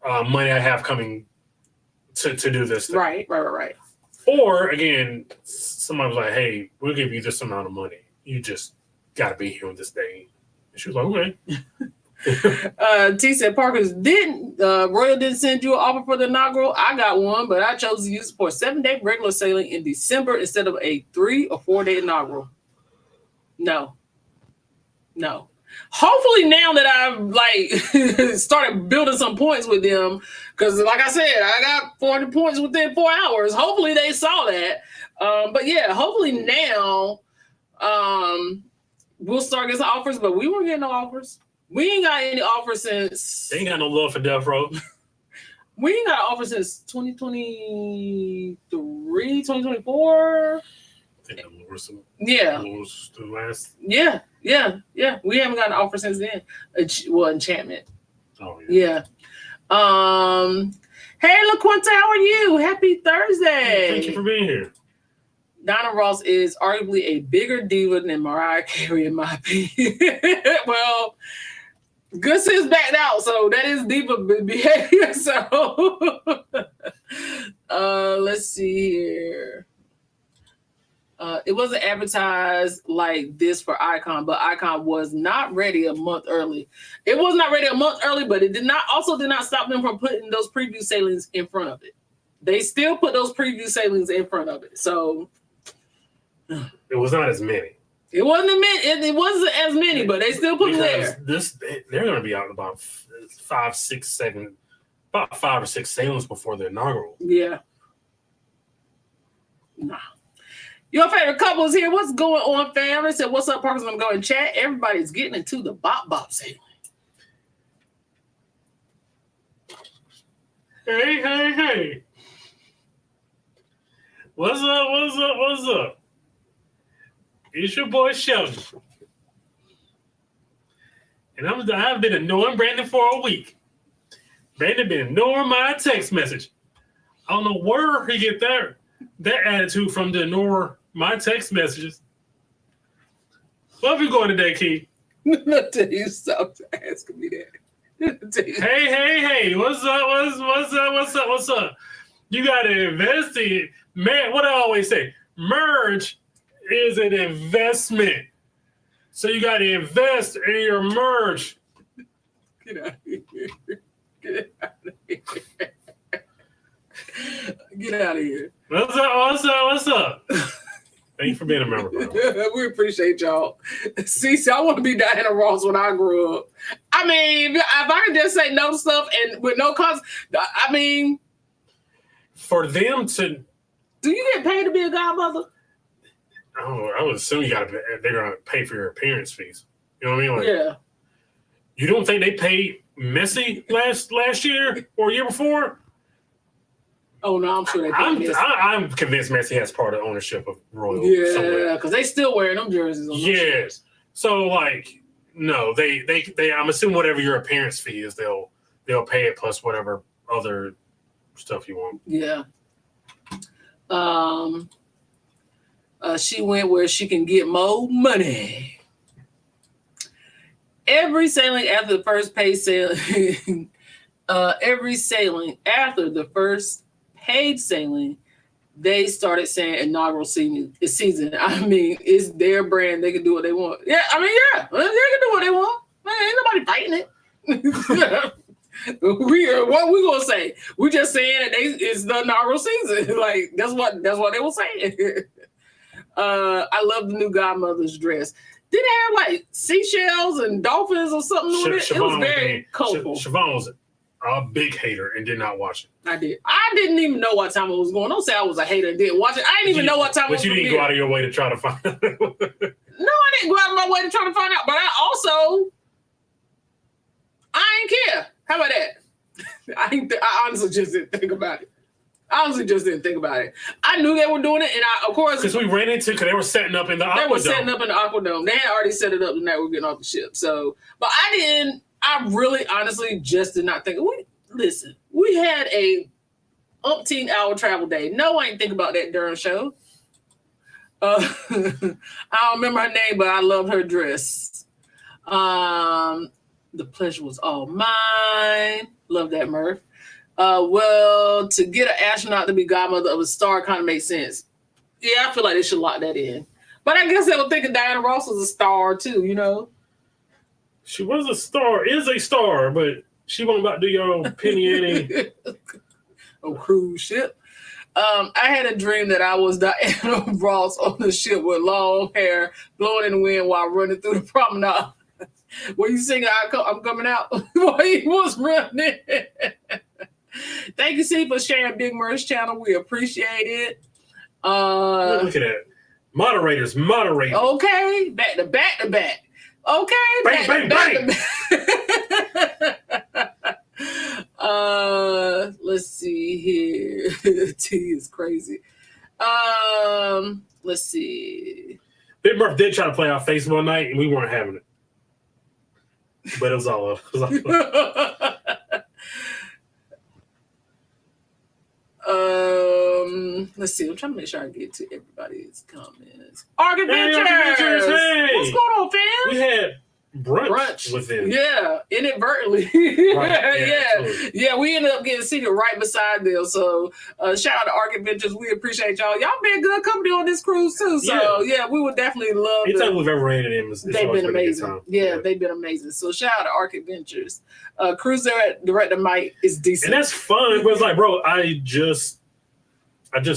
money I have coming to do this thing. Right. Or again, somebody was like, "Hey, we'll give you this amount of money. You just got to be here on this day." And she was like, "Okay." T said, "Parker's Royal didn't send you an offer for the inaugural. I got one, but I chose to use it for a 7-day regular sailing in December instead of a 3 or 4 day inaugural." No. Hopefully now that I've started building some points with them, because like I said, I got 400 points within 4 hours. Hopefully they saw that. But yeah, hopefully now we'll start getting some offers, but we weren't getting no offers. We ain't got any offers since... They ain't got no love for Death Row. We ain't got an offer since 2023, 2024. I think that was the last. Yeah. We haven't got an offer since then. Enchantment. Oh, yeah. Hey, LaQuinta, how are you? Happy Thursday. Thank you for being here. Donna Ross is arguably a bigger diva than Mariah Carey, in my opinion. Well, good sis backed out, so that is diva behavior. So, let's see here. It wasn't advertised like this for Icon, but Icon was not ready a month early. It was not ready a month early, but it did not stop them from putting those preview sailings in front of it. They still put those preview sailings in front of it. So it was not as many. It wasn't as many, but they still put them there. They're going to be out about 5, 6, 7, about 5 or 6 sailings before the inaugural. Yeah. Nah. Your favorite couple is here. What's going on, fam? They said, what's up, Parkers? I'm going to chat. Everybody's getting into the bop sailing. Hey. What's up? It's your boy Sheldon. And I've been ignoring Brandon for a week. Brandon been ignoring my text message. I don't know where he get that attitude from to ignore my text messages. Where you going today, Key? I'll tell you something. Asking me that. Hey. What's up? You got to invest in, man, what I always say, merge is an investment. So you got to invest in your merge. Get out of here. Get out of here. What's up? Thank you for being a member. We appreciate y'all. See, I want to be Diana Ross when I grew up. I mean, if I can just say no stuff and with no cost, I mean. For them to. Do you get paid to be a godmother? Oh, I would assume they're going to pay for your appearance fees. You know what I mean? Like, yeah. You don't think they paid Messi last year or year before? Oh, no, I'm sure they paid Messi. I'm convinced Messi has part of ownership of Royal. Yeah, because they still wearing them jerseys. Yes. So, like, no, they I'm assuming whatever your appearance fee is, they'll pay it plus whatever other stuff you want. Yeah. She went where she can get more money. Every sailing after the first paid sailing, paid sailing, they started saying inaugural season. I mean, it's their brand. They can do what they want. Yeah, I mean, yeah. They can do what they want. Man, ain't nobody fighting it. What we gonna say? We just saying that it's the inaugural season. Like that's what they were saying. I love the new godmother's dress. Did it have like seashells and dolphins or something on it? It was very colorful. Siobhan was a big hater and did not watch it. I did. I didn't even know what time it was going. Don't say I was a hater and didn't watch it. I didn't even know what time it was. But you didn't go out of your way to try to find out. No, I didn't go out of my way to try to find out. But I ain't care. How about that? I honestly just didn't think about it. I knew they were doing it, and of course, because we ran into because they were setting up in the Aquadome. They were setting up in the Aquadome. They had already set it up, and they were getting off the ship. So, but I didn't. I really, honestly, just did not think. Listen, we had a umpteen-hour travel day. No, I ain't think about that during the show. I don't remember her name, but I loved her dress. The pleasure was all mine. Love that, Murph. Well, to get an astronaut to be godmother of a star kind of makes sense. Yeah, I feel like they should lock that in. But I guess they were thinking Diana Ross was a star too, you know? She was a star, is a star, but she won't about to do your own penny ante. A cruise ship. I had a dream that I was Diana Ross on the ship with long hair, blowing in the wind while running through the promenade. Were you singing I'm coming out? While he was running. Thank you, C, for sharing Big Merch channel. We appreciate it. Look at that. Moderators, moderate. Okay, back to back. Okay, bang, bang. Let's see here. T is crazy. Let's see. Big Murph did try to play our face one night, and we weren't having it. But it was all up. Let's see. I'm trying to make sure I get to everybody's comments. Arc Adventures! Hey! What's going on, fam? brunch with them. Yeah, inadvertently. Right. Yeah. We ended up getting seated right beside them. So shout out to Arc Adventures. We appreciate y'all. Y'all been good company on this cruise too. So yeah, we would definitely love. Anytime we've ever ran into them, they've been amazing. Yeah, they've been amazing. So shout out to Arc Adventures. Cruise Director Mike is decent, and that's fun. But it's like, bro, I just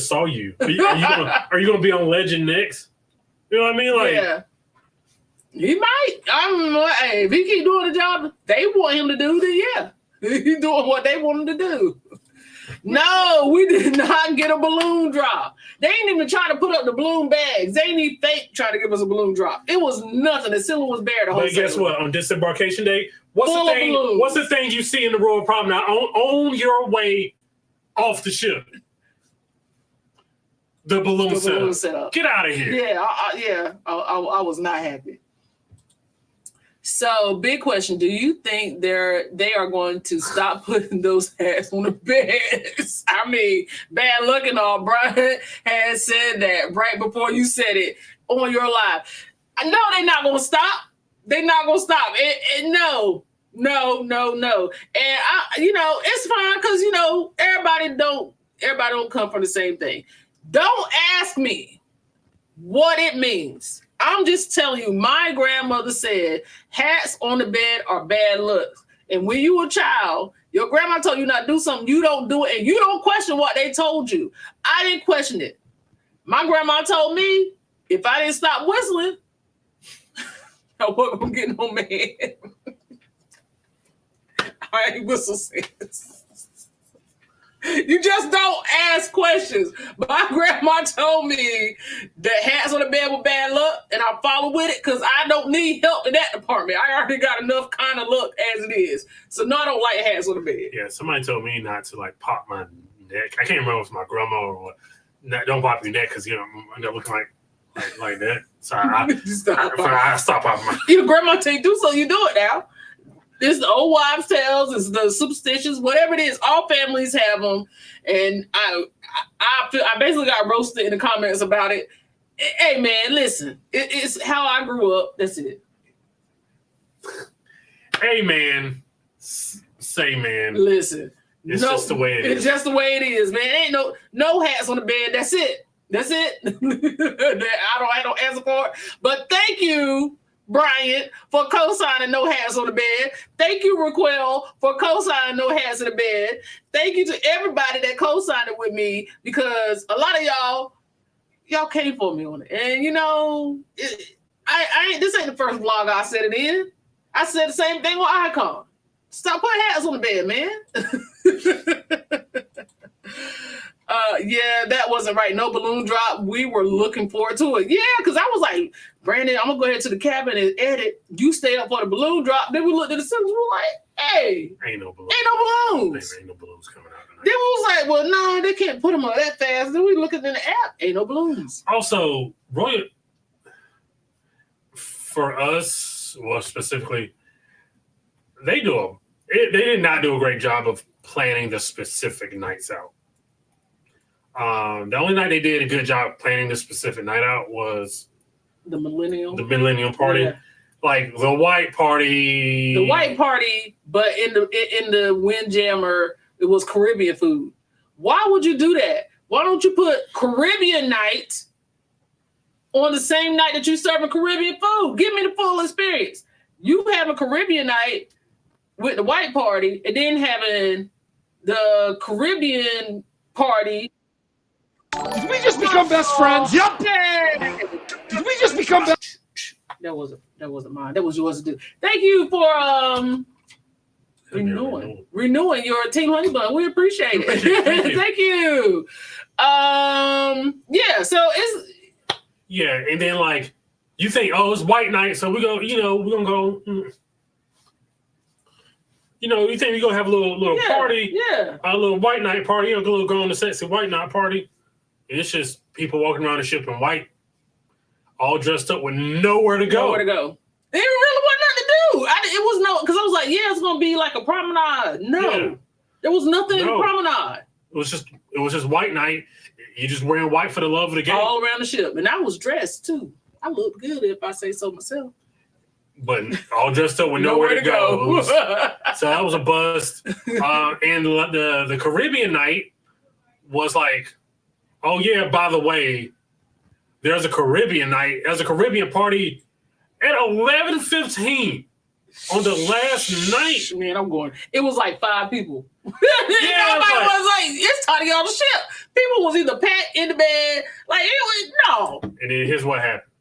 saw you. Are you gonna be on Legend next? You know what I mean? Like, yeah. He might. Hey, if he keep doing the job they want him to do, then yeah. He's doing what they want him to do. No, we did not get a balloon drop. They ain't even trying to put up the balloon bags. They ain't even fake trying to give us a balloon drop. It was nothing. The ceiling was bare the whole time. But guess what? On disembarkation day, what's the thing you see in the Royal Promenade on your way off the ship? The balloon setup. Get out of here. Yeah, I was not happy. So, big question. Do you think they are going to stop putting those hats on the beds? I mean, bad luck and all. Brian had said that right before you said it on your live. I know they're not going to stop. They're not going to stop. No. And it's fine because, everybody don't come from the same thing. Don't ask me what it means. I'm just telling you, my grandmother said hats on the bed are bad luck. And when you were a child, your grandma told you not to do something, you don't do it, and you don't question what they told you. I didn't question it. My grandma told me if I didn't stop whistling, I wasn't going to get no man. I ain't whistle sense. You just don't ask questions. My grandma told me that hats on the bed were bad luck, and I follow with it because I don't need help in that department. I already got enough kind of luck as it is. So no, I don't like hats on the bed. Yeah, somebody told me not to like pop my neck. I can't remember if it was my grandma or what. Don't pop your neck because you end up looking like that. So I stop popping my. Your grandma tell you do so, you do it now. It's the old wives' tales, it's the superstitions, whatever it is. All families have them, and I basically got roasted in the comments about it. Hey man, listen, it's how I grew up. That's it. Hey man, say man. Listen, it's just the way it is. It's just the way it is, man. Ain't no hats on the bed. That's it. I don't answer for it. But thank you, Brian, for co-signing no hats on the bed. Thank you, Raquel, for co-signing no hats on the bed. Thank you to everybody that co-signed it with me because a lot of y'all came for me on it. And this ain't the first vlog I said it in. I said the same thing with Icon. Stop putting hats on the bed, man. Yeah, that wasn't right. No balloon drop. We were looking forward to it. Yeah, because I was like, Brandon, I'm going to go ahead to the cabin and edit. You stay up for the balloon drop. Then we looked at the ceiling. We were like, hey. Ain't no balloons. Ain't no balloons coming out tonight. Then we was like, well, no, they can't put them on that fast. Then we looked in the app. Ain't no balloons. Also, Royal, for us, well, specifically, they did not do a great job of planning the specific nights out. The only night they did a good job planning the specific night out was the Millennium Party. Yeah. Like the white party. The white party, but in the Windjammer, it was Caribbean food. Why would you do that? Why don't you put Caribbean night on the same night that you serving Caribbean food? Give me the full experience. You have a Caribbean night with the white party and then having the Caribbean party. Did we just become best friends? Yep. Did we just become best? That wasn't mine. That was yours to do. Thank you for renewing your Team Honey Bun. We appreciate it. Thank you. Yeah. So it's and then like you think, oh, it's white night, so we're gonna go. You think we're gonna have a little party, a little white night party, a little go on the sexy white night party. It's just people walking around the ship in white, all dressed up with nowhere to go. Nowhere to go. There really wasn't nothing to do. Because I was like, it's going to be like a promenade. No, there was nothing in the promenade. It was just white night. You're just wearing white for the love of the game. All around the ship. And I was dressed too. I looked good if I say so myself. but all dressed up with nowhere to go. So that was a bust. And the Caribbean night was like, oh yeah, by the way, there's a Caribbean night. There's a Caribbean party at 11:15 on the last night. Man, I'm going. It was like 5 people. Yeah, Nobody was like, it's time to get on the ship. People was either pat in the bed, like it was no. And then here's what happened.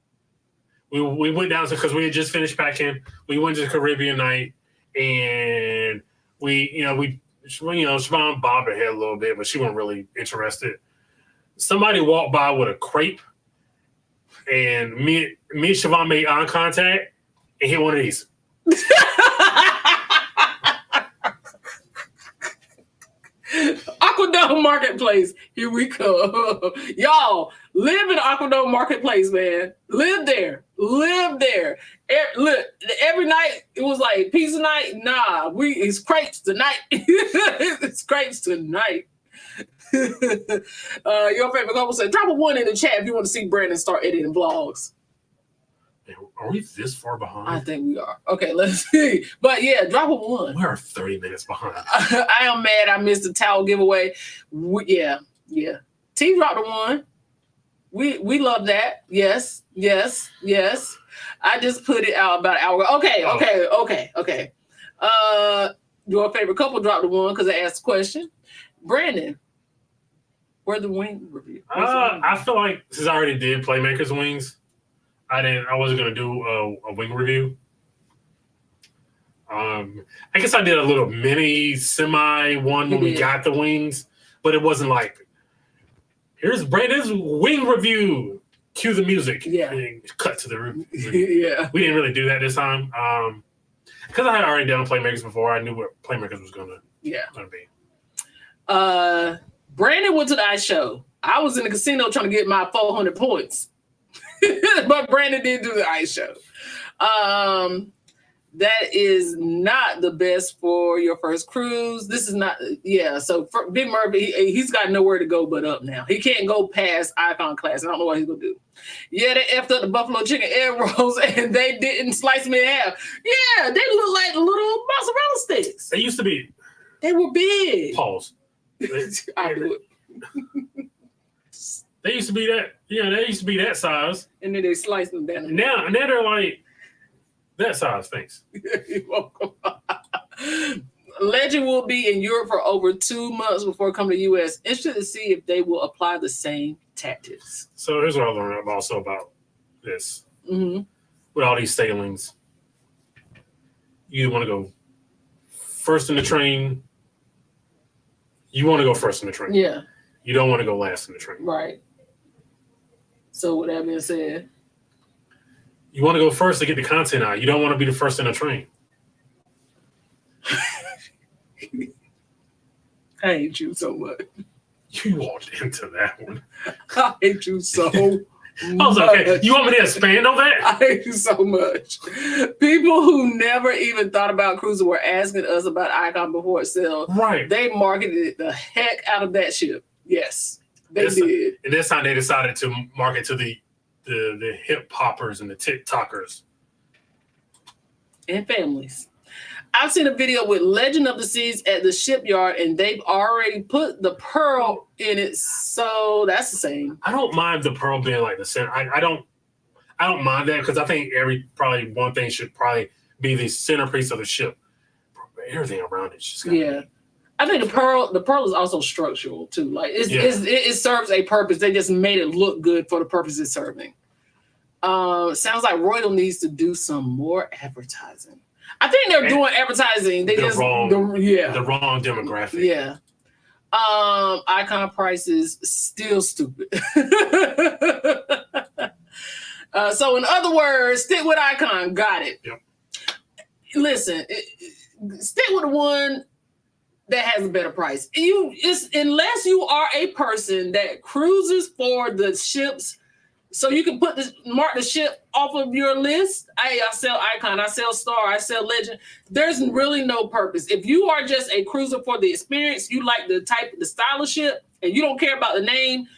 We went down because we had just finished packing. We went to the Caribbean night, and Siobhan bobbed her head a little bit, but she wasn't really interested. Somebody walked by with a crepe, and me and Siobhan made eye contact and hit one of these. Aquadome Marketplace, here we come. Y'all, live in Aquadome Marketplace, man. Live there. Look, every night it was like pizza night. Nah, it's crepes tonight. It's crepes tonight. Your favorite couple said, drop a 1 in the chat if you want to see Brandon start editing vlogs. Are we this far behind? I think we are. Okay, let's see. But yeah, drop a 1. We are 30 minutes behind. I am mad I missed the towel giveaway. Yeah. T dropped a 1. We love that. Yes. I just put it out about an hour ago. Okay. Your favorite couple dropped a 1 because I asked the question. Brandon, where's the wing review? I feel like since I already did Playmakers Wings, I wasn't gonna do a wing review. I guess I did a little mini semi one when we got the wings, but it wasn't like, here's Brandon's wing review. Cue the music. Yeah. And cut to the review. Yeah. We didn't really do that this time. Because I had already done Playmakers before, I knew what Playmakers was gonna be. Brandon went to the ice show. I was in the casino trying to get my 400 points. But Brandon did do the ice show. That is not the best for your first cruise. This is not, so for Big Murphy, he's got nowhere to go but up now. He can't go past Icon class. I don't know what he's going to do. Yeah, they effed up the buffalo chicken egg rolls and they didn't slice them in half. Yeah, they look like little mozzarella sticks. They used to be. They were big. Pause. I do it. They used to be that. Yeah, they used to be that size. And then they sliced them down. Now they're like that size. Thanks. You're welcome. Legend will be in Europe for over 2 months before coming to the U.S. Interested to see if they will apply the same tactics. So here's what I learned also about this. Mm-hmm. With all these sailings, you want to go first in the train. You want to go first in the train. Yeah. You don't want to go last in the train. Right. So with that being said, you want to go first to get the content out. You don't want to be the first in the train. I hate you so much. You walked into that one. I hate you so much. I was like, okay, you want me to expand on that? I hate you so much. People who never even thought about cruising were asking us about Icon before it sailed. Right. They marketed the heck out of that ship. Yes, they did. And this time they decided to market to the hip hoppers and the TikTokers. And families. I've seen a video with Legend of the Seas at the shipyard, and they've already put the pearl in it, so that's the same. I don't mind the pearl being like the center. I don't mind that because I think probably one thing should probably be the centerpiece of the ship. Everything around it just I think the pearl is also structural too. Like it serves a purpose. They just made it look good for the purpose it's serving. Sounds like Royal needs to do some more advertising. I think they're doing advertising. The wrong demographic. Yeah. Icon prices still stupid. So in other words, stick with Icon. Got it. Yep. Listen, stick with the one that has a better price. Unless you are a person that cruises for the ships, so you can mark the ship off of your list. I sell Icon, I sell Star, I sell Legend. There's really no purpose. If you are just a cruiser for the experience, you like the style of ship, and you don't care about the name,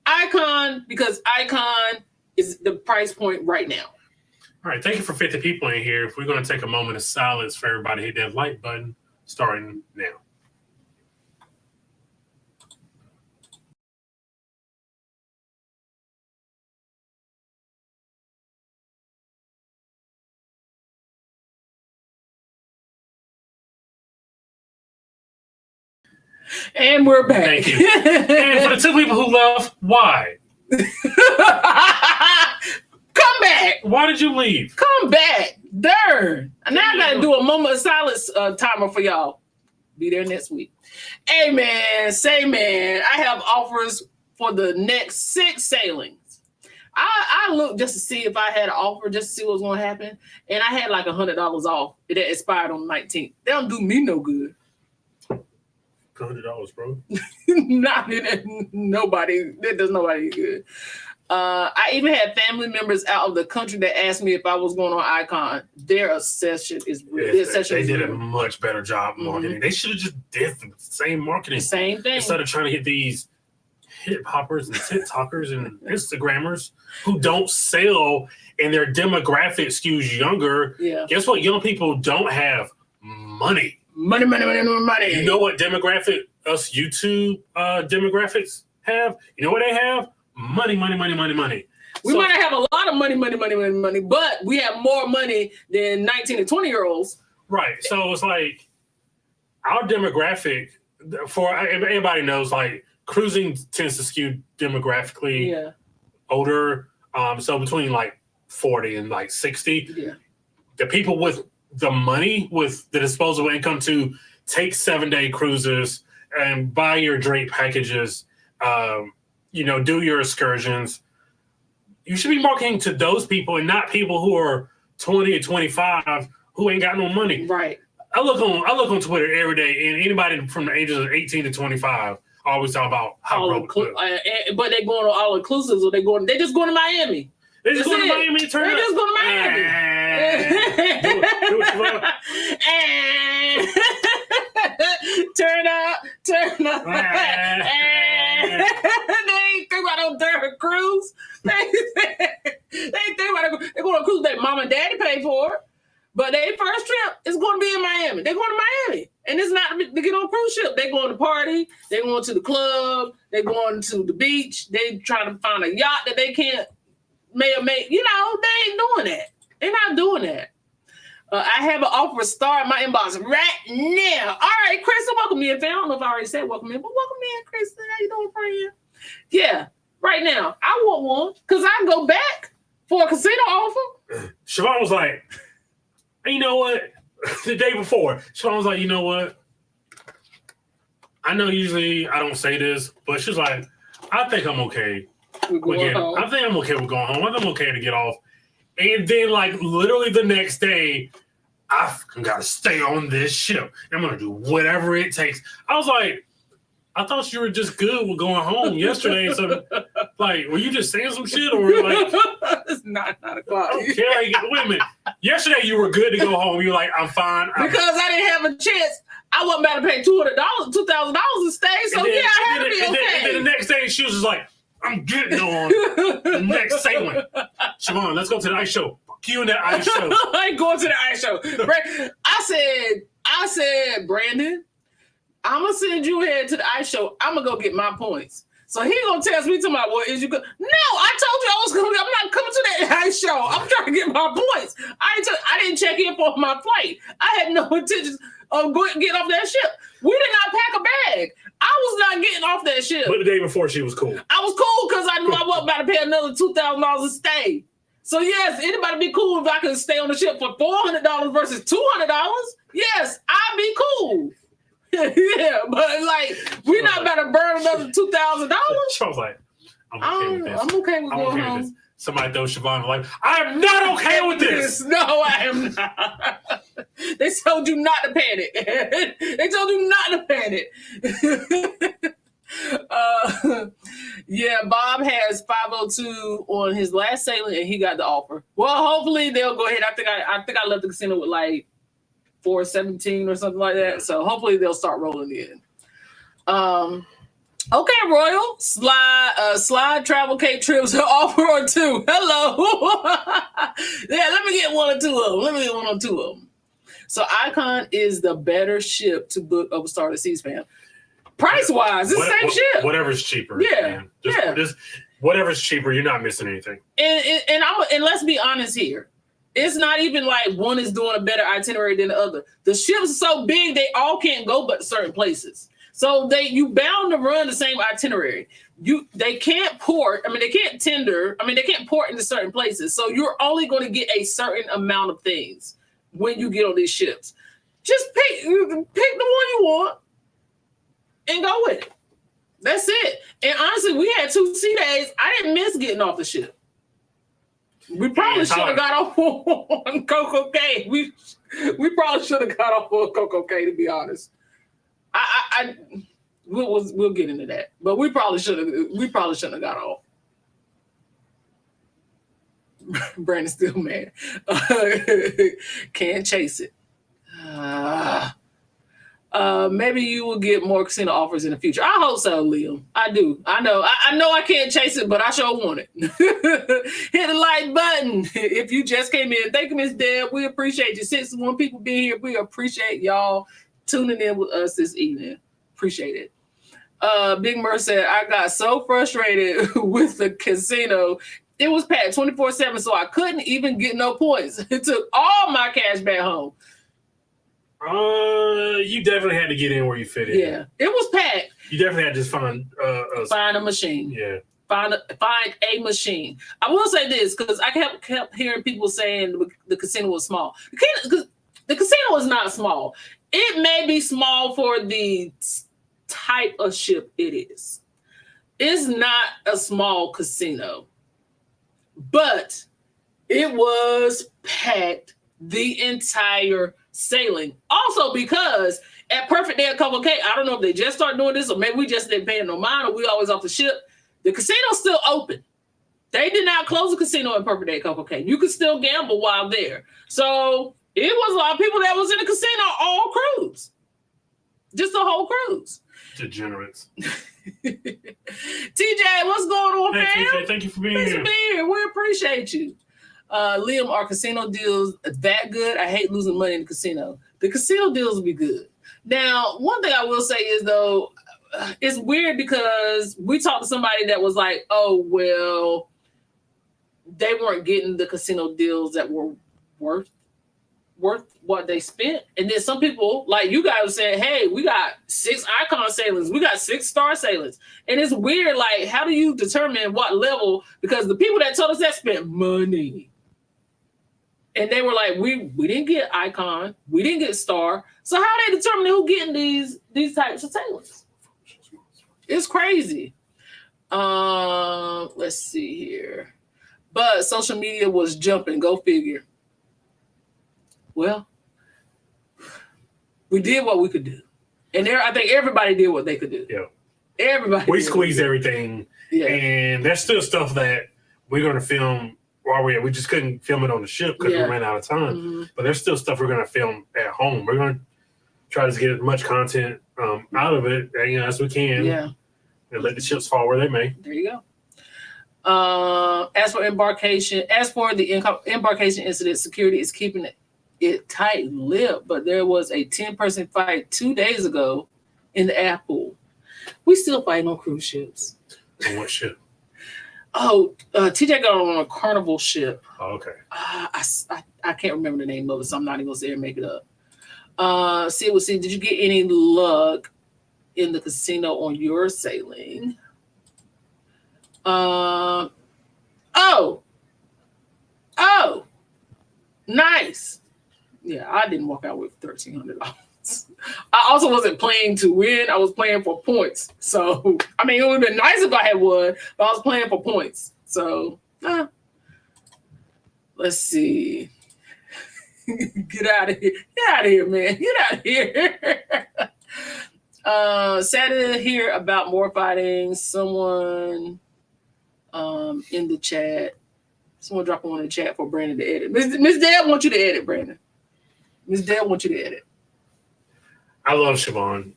Icon, because Icon is the price point right now. All right, thank you for 50 people in here. If we're going to take a moment of silence for everybody, hit that like button starting now. And we're back. Thank you. And for the 2 people who left, why? Come back. Why did you leave? Come back. Darn. Now I got to do a moment of silence timer for y'all. Be there next week. Hey, man. Say, man. I have offers for the next 6 sailings. I looked just to see if I had an offer, just to see what was going to happen. And I had like $100 off. It expired on the 19th. They don't do me no good. $100, bro. Nobody. That does nobody good. I even had family members out of the country that asked me if I was going on Icon. Their session is real. They did a much better job marketing. They should have just did the same marketing. The same thing. Instead of trying to hit these hip hoppers and TikTokers and Instagrammers who don't sell and their demographic skews younger. Yeah. Guess what? Young people don't have money. Money. You know what demographic us YouTube demographics have? You know what they have? Money. We might have a lot of money, but we have more money than 19 and 20-year-olds. Right. So it's like our demographic, for everybody knows, like cruising tends to skew demographically older. So between like 40 and like 60. Yeah. The people with the money, with the disposable income to take 7-day cruises and buy your drink packages, do your excursions. You should be marketing to those people and not people who are 20 or 25 who ain't got no money. Right. I look on Twitter every day, and anybody from the ages of 18 to 25 always talk about how broke. But they going on all inclusives, or they just going to Miami. They just going to Miami. They just going to Miami. Do what you want. Turn up. They ain't think about their cruise. They ain't think about it. They're going on a cruise that mom and daddy pay for. But their first trip is going to be in Miami. They're going to Miami. And it's not to get on a cruise ship. They're going to party. They're going to the club. They're going to the beach. They're trying to find a yacht that they can't they ain't doing that. They're not doing that. I have an offer to start my inbox right now. All right, Kristen, welcome in, fam. I don't know if I already said welcome in, but welcome in, Kristen. How you doing, friend? Yeah, right now. I want one because I can go back for a casino offer. Siobhan was like, you know what? The day before, Siobhan was like, you know what? I know usually I don't say this, but she's like, I think I'm okay. I think I'm okay with going home. I think I'm okay to get off. And then, like, literally the next day, I gotta stay on this ship. I'm gonna do whatever it takes. I was like, I thought you were just good with going home yesterday. So, like, were you just saying some shit, or like, it's not o'clock. I don't care. Like, wait a minute. Yesterday you were good to go home. You're like, I'm fine. Because I didn't have a chance. I wasn't about to pay $200, $2,000 to stay. So then, I had to be okay. And then the next day she was just like, I'm getting on the next sailing. Siobhan, let's go to the ice show. Cue in that ice show. I ain't going to the ice show. I said, Brandon, I'm gonna send you ahead to the ice show. I'm gonna go get my points. So he gonna test me to my what is you go? No, I told you I was gonna. I'm not coming to that ice show. I'm trying to get my points. I didn't check in for my flight. I had no intentions of getting off that ship. We did not pack a bag. I was not getting off that ship. But the day before, she was cool. I was cool because I knew I wasn't about to pay another $2,000 to stay. So yes, anybody be cool if I could stay on the ship for $400 versus $200? Yes, I'd be cool. Yeah, but like we're not about to burn another $2,000. I was like, I'm okay with this. I'm okay with going home. With this. Somebody throws Siobhan like, I am not okay with this. No, I am not. They told you not to panic. They told you not to panic. Yeah, Bob has 502 on his last sailing, and he got the offer. Well, hopefully they'll go ahead. I think I left the casino with like 417 or something like that. So hopefully they'll start rolling in. Okay, Royal. Slide travel cake trips offer or two. Hello. Yeah, let me get one or two of them. So Icon is the better ship to book over Star to Seas, fam. Price wise, it's the same ship. Whatever's cheaper. Yeah. Man. Just whatever's cheaper, you're not missing anything. And let's be honest here. It's not even like one is doing a better itinerary than the other. The ships are so big, they all can't go but certain places. So you bound to run the same itinerary. They can't port. I mean, they can't tender. I mean, they can't port into certain places. So you're only going to get a certain amount of things when you get on these ships. Just pick the one you want and go with it. That's it. And honestly, we had 2 sea days. I didn't miss getting off the ship. We probably should have got off on Coco Cay. We probably should have got off on Coco Cay, to be honest. We'll get into that, but we probably shouldn't have got off. Brandon's still mad. Can't chase it. Maybe you will get more casino offers in the future. I hope so, Liam. I do. I know I can't chase it, but I sure want it. Hit the like button if you just came in. Thank you, Miss Deb. We appreciate you. 61 people being here. We appreciate y'all tuning in with us this evening. Appreciate it. Big Mer said, I got so frustrated with the casino. It was packed 24/7, so I couldn't even get no points. It took all my cash back home. You definitely had to get in where you fit in. Yeah, it was packed. You definitely had to just find a machine. Yeah. Find a machine. I will say this, because I kept hearing people saying the casino was small. The casino is not small. It may be small for the type of ship it is. It's not a small casino, but it was packed the entire sailing. Also, because at Perfect Day at Coco Cay, I don't know if they just started doing this, or maybe we just didn't pay no mind, or we always off the ship. The casino's still open. They did not close the casino at Perfect Day at Coco Cay. You could still gamble while there. So it was a lot of people that was in the casino all cruise. Just the whole cruise. Degenerates. TJ, what's going on, hey, fam? TJ, thank you for being here. We appreciate you. Liam, are casino deals that good? I hate losing money in the casino. The casino deals will be good. Now, one thing I will say is, though, it's weird because we talked to somebody that was like, oh, well, they weren't getting the casino deals that were worth what they spent. And then some people, like you guys, were saying, hey, we got 6 Icon sailings. We got 6 star sailings. And it's weird, like, how do you determine what level? Because the people that told us that spent money. And they were like, we didn't get Icon. We didn't get Star. So how are they determining who getting these types of sailings? It's crazy. Let's see here. But social media was jumping. Go figure. Well, we did what we could do. And I think everybody did what they could do. Yeah. Everybody. We squeezed everything. Yeah. And there's still stuff that we're going to film while we just couldn't film it on the ship because we ran out of time. Mm-hmm. But there's still stuff we're going to film at home. We're going to try to get as much content out of it as we can. Yeah. And let the chips fall where they may. There you go. As for the embarkation incident, security is keeping it tight-lipped, but there was a 10-person fight 2 days ago in the air pool. We still fighting on cruise ships. On what ship? Oh, TJ got on a Carnival ship. Oh, okay. I can't remember the name of it, so I'm not even going to say it and make it up. See, did you get any luck in the casino on your sailing? Oh, nice. Yeah, I didn't walk out with $1,300. I also wasn't playing to win. I was playing for points. So, I mean, it would have been nice if I had won, but I was playing for points. So, let's see. Get out of here. Get out of here, man. Get out of here. Sad to hear about more fighting. Someone in the chat. Someone drop one in the chat for Brandon to edit. Miss Dad wants you to edit, Brandon. Miss Dad wants you to edit. I love Siobhan.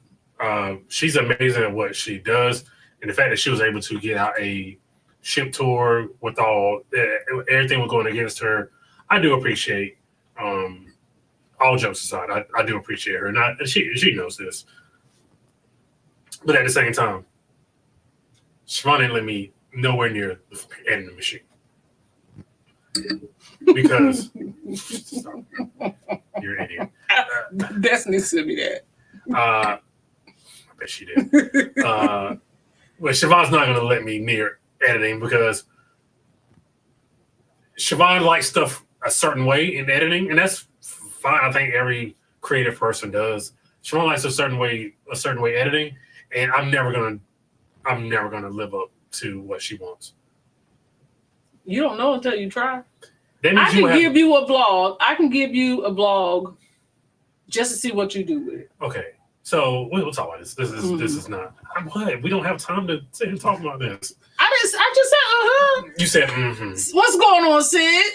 She's amazing at what she does. And the fact that she was able to get out a ship tour with everything was going against her, I do appreciate. All jokes aside, I do appreciate her, and she knows this. But at the same time, Siobhan didn't let me nowhere near the editing machine because you're an idiot. Destiny sent me that. I bet she did. Well, Siobhan's not going to let me near editing because Siobhan likes stuff a certain way in editing, and that's fine. I think every creative person does. Siobhan likes a certain way editing, and I'm never gonna live up to what she wants. You don't know until you try. I can give you a vlog. I can give you a vlog just to see what you do with it. Okay, so we'll talk about this. This is not. What? We don't have time to sit and talk about this. I just said You said mm-hmm. What's going on, Sid?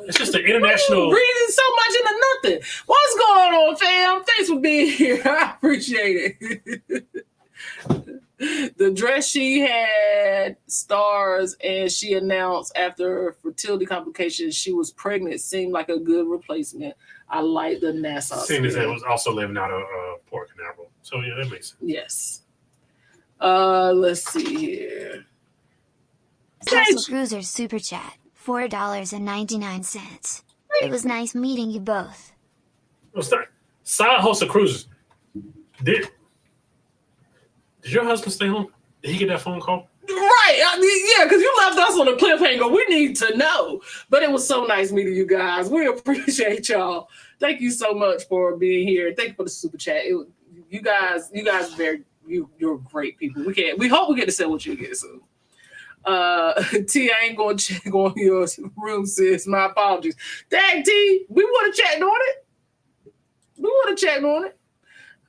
It's just an international. Reading so much into nothing. What's going on, fam? Thanks for being here. I appreciate it. The dress she had stars, and she announced after fertility complications she was pregnant. Seemed like a good replacement. I like the Nassau. Seeing as it was also living out of Port Canaveral, so yeah, that makes sense. Yes. Let's see here. Hustle Cruiser's super chat, $4.99. It was nice meeting you both. Side hustle cruises. Did your husband stay home? Did he get that phone call? Right. I mean, yeah, because you left us on a cliffhanger. We need to know. But it was so nice meeting you guys. We appreciate y'all. Thank you so much for being here. Thank you for the super chat. You guys you're great people. We hope we get to say what you get soon. T, I ain't gonna check on your room, sis. My apologies. Dang, T, we would have checked on it.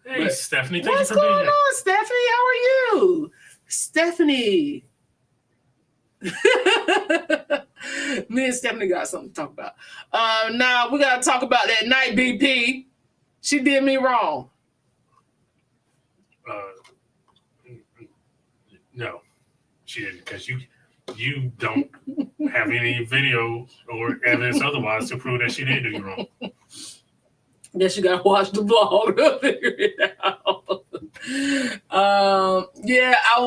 Hey, But Stephanie, thank what's you for being going here. on, Stephanie? How are you? Stephanie. Me and Stephanie got something to talk about. Now we gotta talk about that night BP. She did me wrong. No, she didn't, because you don't have any video or evidence otherwise to prove that she did do you wrong. Guess you gotta watch the vlog to figure it out. Yeah, I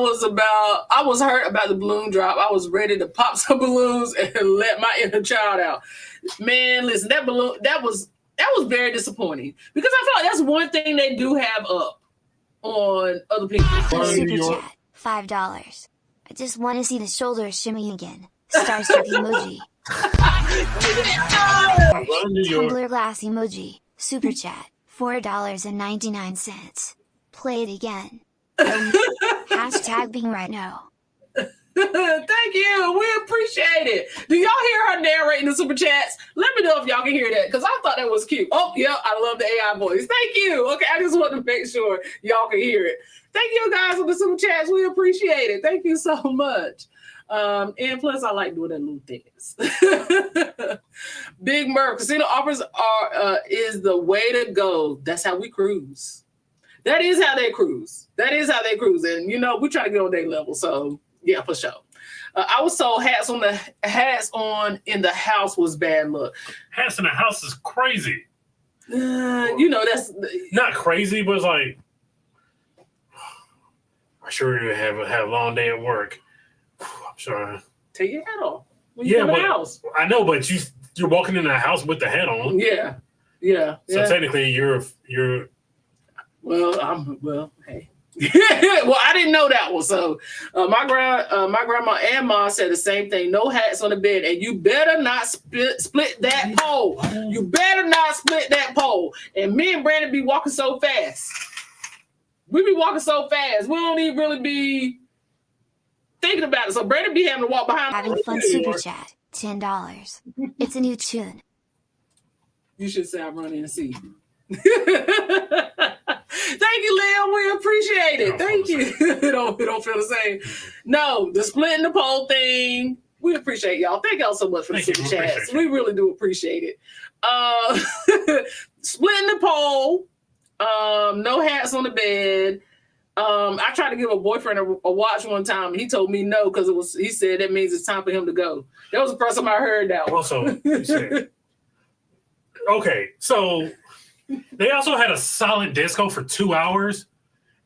was hurt about the balloon drop. I was ready to pop some balloons and let my inner child out. Man, listen, that was very disappointing because I feel like that's one thing they do have up on other people. Super chat, $5. I just want to see the shoulders shimmy again. Starstruck emoji. Tumbler glass emoji. Super chat, $4.99. Play it again. Hashtag being right now. Thank you. We appreciate it. Do y'all hear her narrating the super chats? Let me know if y'all can hear that because I thought that was cute. Oh, yeah, I love the AI voice. Thank you. Okay, I just wanted to make sure y'all can hear it. Thank you guys for the super chats. We appreciate it. Thank you so much. And plus, I like doing that little dance. Big Merc, casino offers is the way to go. That's how we cruise. That is how they cruise. And, we try to get on their level. So, yeah, for sure. I was told hats on in the house was bad luck. Hats in the house is crazy. That's not crazy, but it's like, I'm sure you have a long day at work. I'm sure. Take your hat off. When you come in the house. I know, but you're walking in the house with the hat on. Yeah. So technically, you're. Well, hey. Well, I didn't know that one. So my grandma and mom said the same thing. No hats on the bed, and you better not split that pole. You better not split that pole. And me and Brandon be walking so fast. We be walking so fast. We don't even really be thinking about it. So Brandon be having to walk behind. Having fun super chat, $10. It's a new tune. You should say I'm running and see. Thank you, Liam. We appreciate it. Thank you. It don't feel the same. No, the splitting the pole thing. We appreciate y'all. Thank y'all so much for the super chats. We really do appreciate it. Splitting the pole. No hats on the bed. I tried to give a boyfriend a watch one time. He told me no because he said that means it's time for him to go. That was the first time I heard that one. Also, okay, so they also had a silent disco for 2 hours,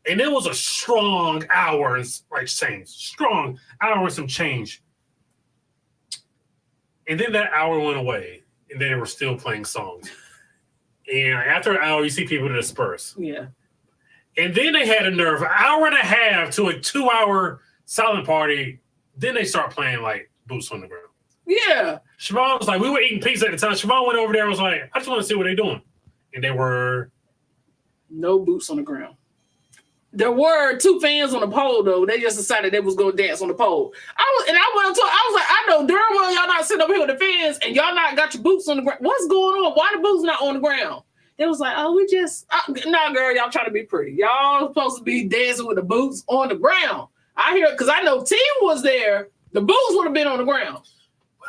and it was a strong hour and like change, strong hour and some change. And then that hour went away, and they were still playing songs. And after an hour, you see people disperse. Yeah. And then they had a nerve, an hour and a half to a 2 hour silent party. Then they start playing like Boots on the Ground. Yeah. Siobhan was like, we were eating pizza at the time. Siobhan went over there and was like, I just want to see what they're doing. And they were... No boots on the ground. There were 2 fans on the pole, though. They just decided they was going to dance on the pole. I was like, I know darn well y'all not sitting over here with the fans and y'all not got your boots on the ground. What's going on? Why the boots not on the ground? They was like, oh, we just... nah, girl, y'all trying to be pretty. Y'all supposed to be dancing with the boots on the ground. I hear... Because I know T was there. The boots would have been on the ground.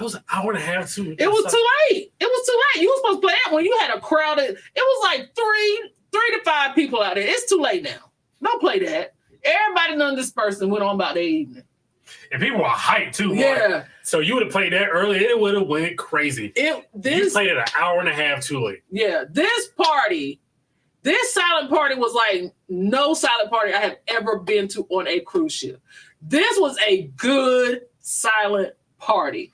It was an hour and a half, too. It was too late. It was too late. You were supposed to play out when you had a crowded... It was like 3 to 5 people out there. It's too late now. Don't play that. Everybody done dispersed and went on about their evening. And people were hyped too. Yeah. Like, so you would have played that early, it would have went crazy. You played it an hour and a half too late. Yeah. This silent party was like no silent party I have ever been to on a cruise ship. This was a good silent party.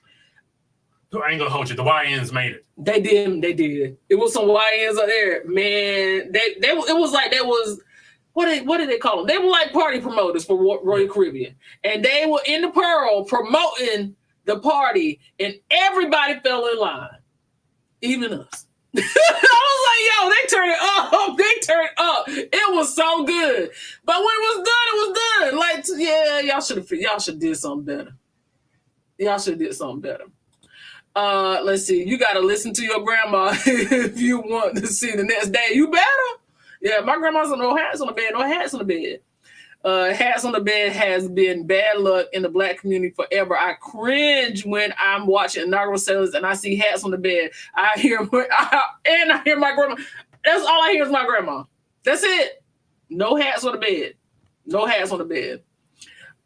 I ain't gonna hold you. The YNs made it. They did. It was some YNs up there. Man, it was like that was... What did they call them? They were like party promoters for Royal Caribbean. And they were in the Pearl promoting the party, and everybody fell in line, even us. I was like, yo, they turned it up. They turned it up. It was so good. But when it was done. Like, yeah, y'all should have did something better. Y'all should have did something better. Let's see. You got to listen to your grandma if you want to see the next day. You better. Yeah, my grandma's no hats on the bed. No hats on the bed. Hats on the bed has been bad luck in the Black community forever. I cringe when I'm watching inaugural sales and I see hats on the bed. I hear my grandma. That's all I hear is my grandma. That's it. No hats on the bed. No hats on the bed.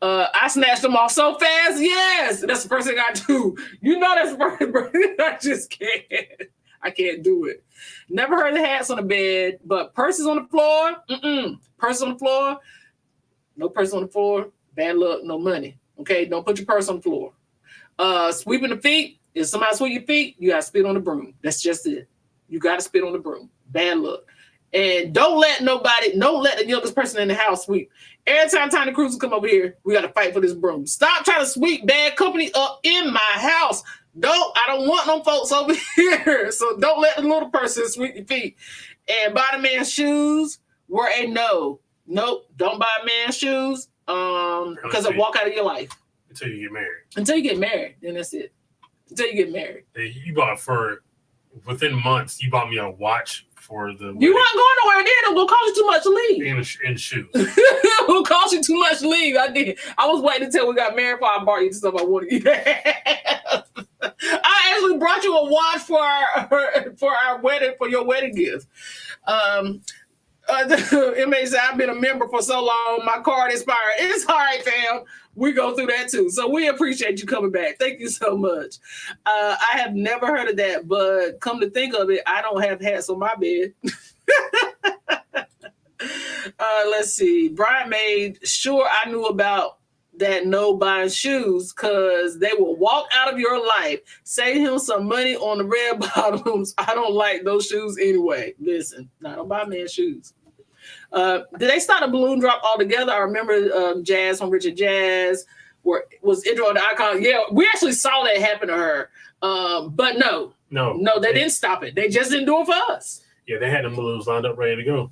I snatched them off so fast. Yes, that's the first thing I do. You know that's the first thing. I just can't. I can't do it. Never heard of hats on the bed, but purses on the floor. Purse on the floor. No purse on the floor. Bad luck. No money. Okay, don't put your purse on the floor. Sweeping the feet. If somebody sweep your feet, you got to spit on the broom. That's just it. You got to spit on the broom. Bad luck. And don't let the youngest person in the house sweep. Every time Tiny Cruiser come over here, we got to fight for this broom. Stop trying to sweep bad company up in my house. I don't want no folks over here. So don't let the little person sweep your feet. And buy the man's shoes were a no. Nope, don't buy a man's shoes because it'll walk out of your life. Until you get married. Until you get married, then that's it. Until you get married. You bought within months, you bought me a watch for the... You weren't going nowhere then. It will cost you too much to leave. And shoes. It will cost you too much to leave. I did. I was waiting until we got married before I bought you stuff I wanted you to have. I actually brought you a watch for our wedding, for your wedding gift. It may say I've been a member for so long, my card expired. It's all right, fam. We go through that too. So we appreciate you coming back. Thank you so much. I have never heard of that, but come to think of it, I don't have hats on my bed. Let's see. Brian made sure I knew about that no buying shoes because they will walk out of your life. Save him some money on the red bottoms. I don't like those shoes anyway. Listen, I don't buy men's shoes. Did they start a balloon drop altogether? I remember Jazz from Richard Jazz was intro the icon. Yeah, we actually saw that happen to her. But no, they didn't stop it. They just didn't do it for us. Yeah, they had them balloons lined up ready to go.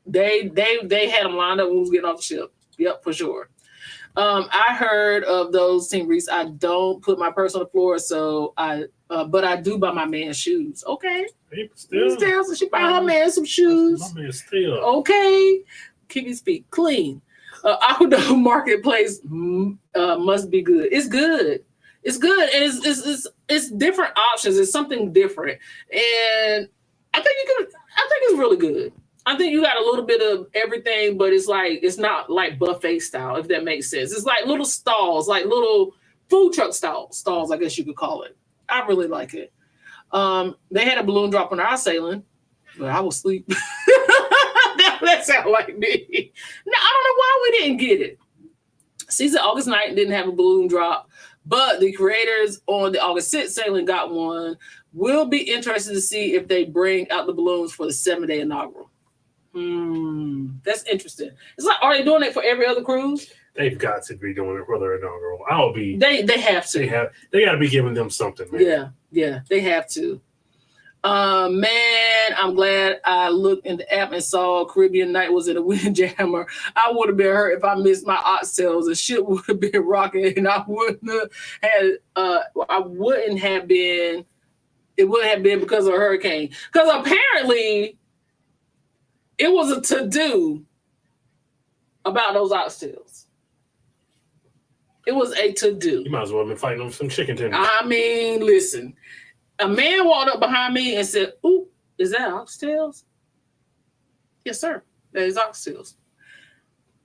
They had them lined up when we was getting off the ship. Yep, for sure. I heard of those, Team Reese. I don't put my purse on the floor, so but I do buy my man shoes. Okay. Still, so she buy her man some shoes. My man still. Okay. Keep his feet clean. Aqueduct Marketplace must be good. It's good. It's good, and it's different options. It's something different, and I think it's really good. I think you got a little bit of everything, but it's not like buffet style, if that makes sense. It's like little stalls, like little food truck stalls, I guess you could call it. I really like it. They had a balloon drop when I was sailing, but I was asleep. That sounds like me. No, I don't know why we didn't get it. Season August 9th didn't have a balloon drop, but the creators on the August 6th sailing got one. We'll be interested to see if they bring out the balloons for the 7-day inaugural. That's interesting. It's like, are they doing it for every other cruise? They've got to be doing it for their inaugural. I'll be. They have to. They got to be giving them something, man. Yeah, they have to. Man, I'm glad I looked in the app and saw Caribbean Night was in a Windjammer. I would have been hurt if I missed my oxtails. The ship would have been rocking, and I wouldn't have had. I wouldn't have been. It wouldn't have been because of a hurricane. Because apparently, it was a to-do about those oxtails. It was a to-do. You might as well have been fighting over some chicken tenders. I mean, listen. A man walked up behind me and said, "Ooh, is that oxtails?" Yes, sir. That is oxtails.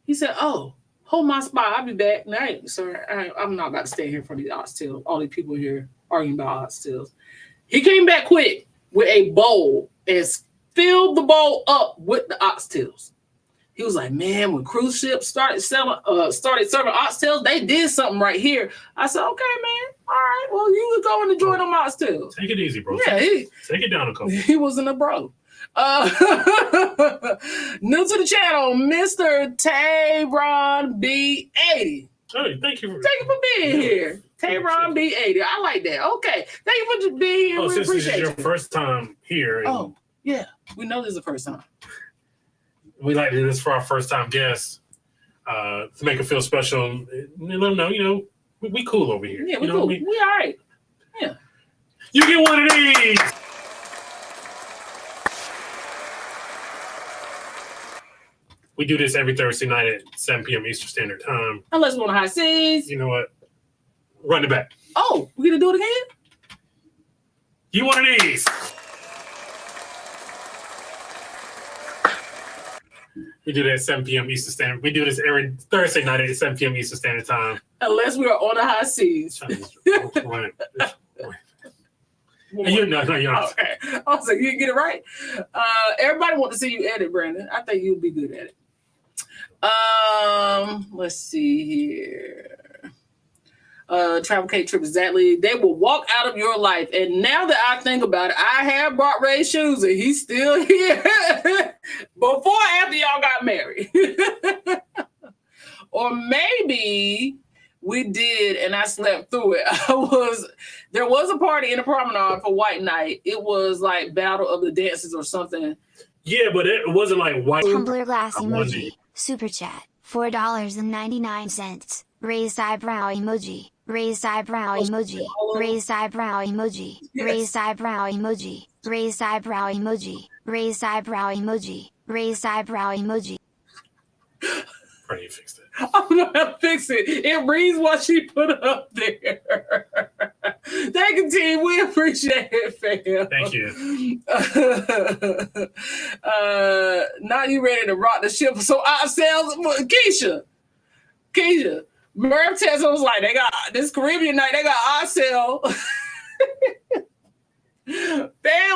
He said, "Oh, hold my spot. I'll be back." No, sir, I'm not about to stay here for these oxtails. All these people here arguing about oxtails. He came back quick with a bowl and filled the bowl up with the oxtails. He was like, "Man, when cruise ships started serving oxtails, they did something right here." I said, "Okay, man. All right. Well, you go and enjoy them oxtails." Take it easy, bro. Yeah, take it down a couple. He wasn't a bro. New to the channel, Mr. Tayron B80. Hey, thank you for being here. Tayron B80. I like that. Okay. Thank you for being here. Oh, we since this appreciate is your you. first time here. Oh, yeah. We know this is the first time. We like to do this for our first time guests to make it feel special and let them know, we cool over here. Yeah, we cool. We all right. Yeah. You get one of these. We do this every Thursday night at 7 p.m. Eastern Standard Time. Unless we're on the high seas. You know what? Run it back. Oh, we gonna do it again? You one of these. We do that at 7 p.m. Eastern Standard. We do this every Thursday night at 7 p.m. Eastern Standard Time. Unless we are on the high seas. Run it. You're not. Okay. I was like, you get it right. Everybody want to see you edit, Brandon. I think you'll be good at it. Let's see here. Travel K trip exactly. They will walk out of your life. And now that I think about it, I have brought Ray shoes and he's still here before after y'all got married. Or maybe we did and I slept through it. There was a party in the promenade for White Night. It was like Battle of the Dances or something. Yeah, but it wasn't like white. Tumblr glass emoji. Super chat. $4.99. Raised eyebrow emoji. Raised eyebrow emoji. Raised eyebrow emoji. Raised eyebrow emoji. Raised eyebrow emoji. Raised eyebrow emoji. Raised eyebrow emoji. Pray you fix that. I'm gonna fix it. It reads what she put up there. Thank you, team. We appreciate it, fam. Thank you. Now you ready to rock the ship? So ourselves, Keisha. Merv Tessa was like, they got this Caribbean night. They got ourselves. Fan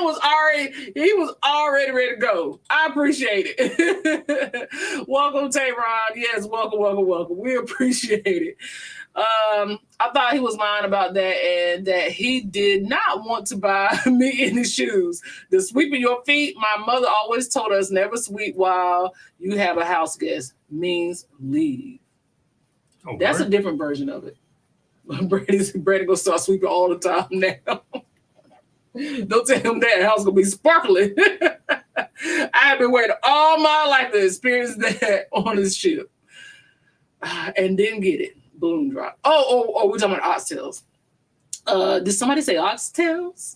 was already ready to go. I appreciate it. Welcome, Tayron. Yes, welcome. We appreciate it. I thought he was lying about that and that he did not want to buy me any shoes. The sweeping your feet, my mother always told us never sweep while you have a house guest. Means leave. Oh, that's a different version of it. Brady gonna start sweeping all the time now. Don't tell him that house gonna be sparkling. I have been waiting all my life to experience that on this ship, and didn't get it. Balloon drop. Oh, we're talking about oxtails. Did somebody say oxtails?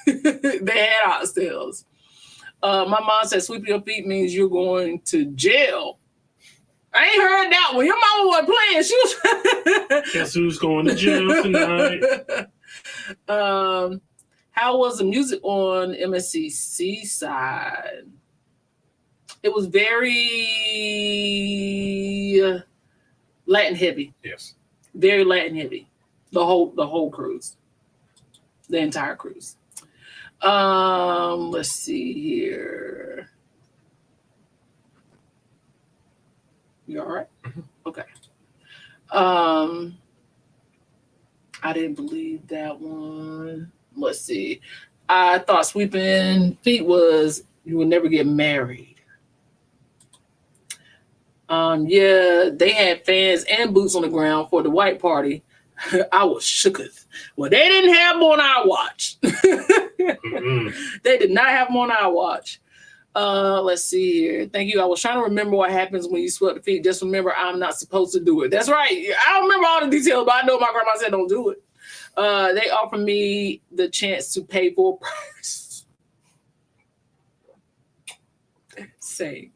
They had oxtails. My mom said sweeping your feet means you're going to jail. I ain't heard that one. Your mama wasn't playing. She was. Guess who's going to jail tonight? How was the music on MSC Seaside? It was very Latin heavy. Yes. Very Latin heavy. The whole cruise. The entire cruise. Let's see here. You all right? Mhm. Okay. I didn't believe that one. Let's see. I thought sweeping feet was you would never get married. Yeah, they had fans and boots on the ground for the white party. I was shooketh. Well, they didn't have them on our watch. They did not have them on our watch. Let's see here. Thank you. I was trying to remember what happens when you sweat the feet. Just remember, I'm not supposed to do it. That's right. I don't remember all the details, but I know my grandma said don't do it. They offered me the chance to pay full price. Same.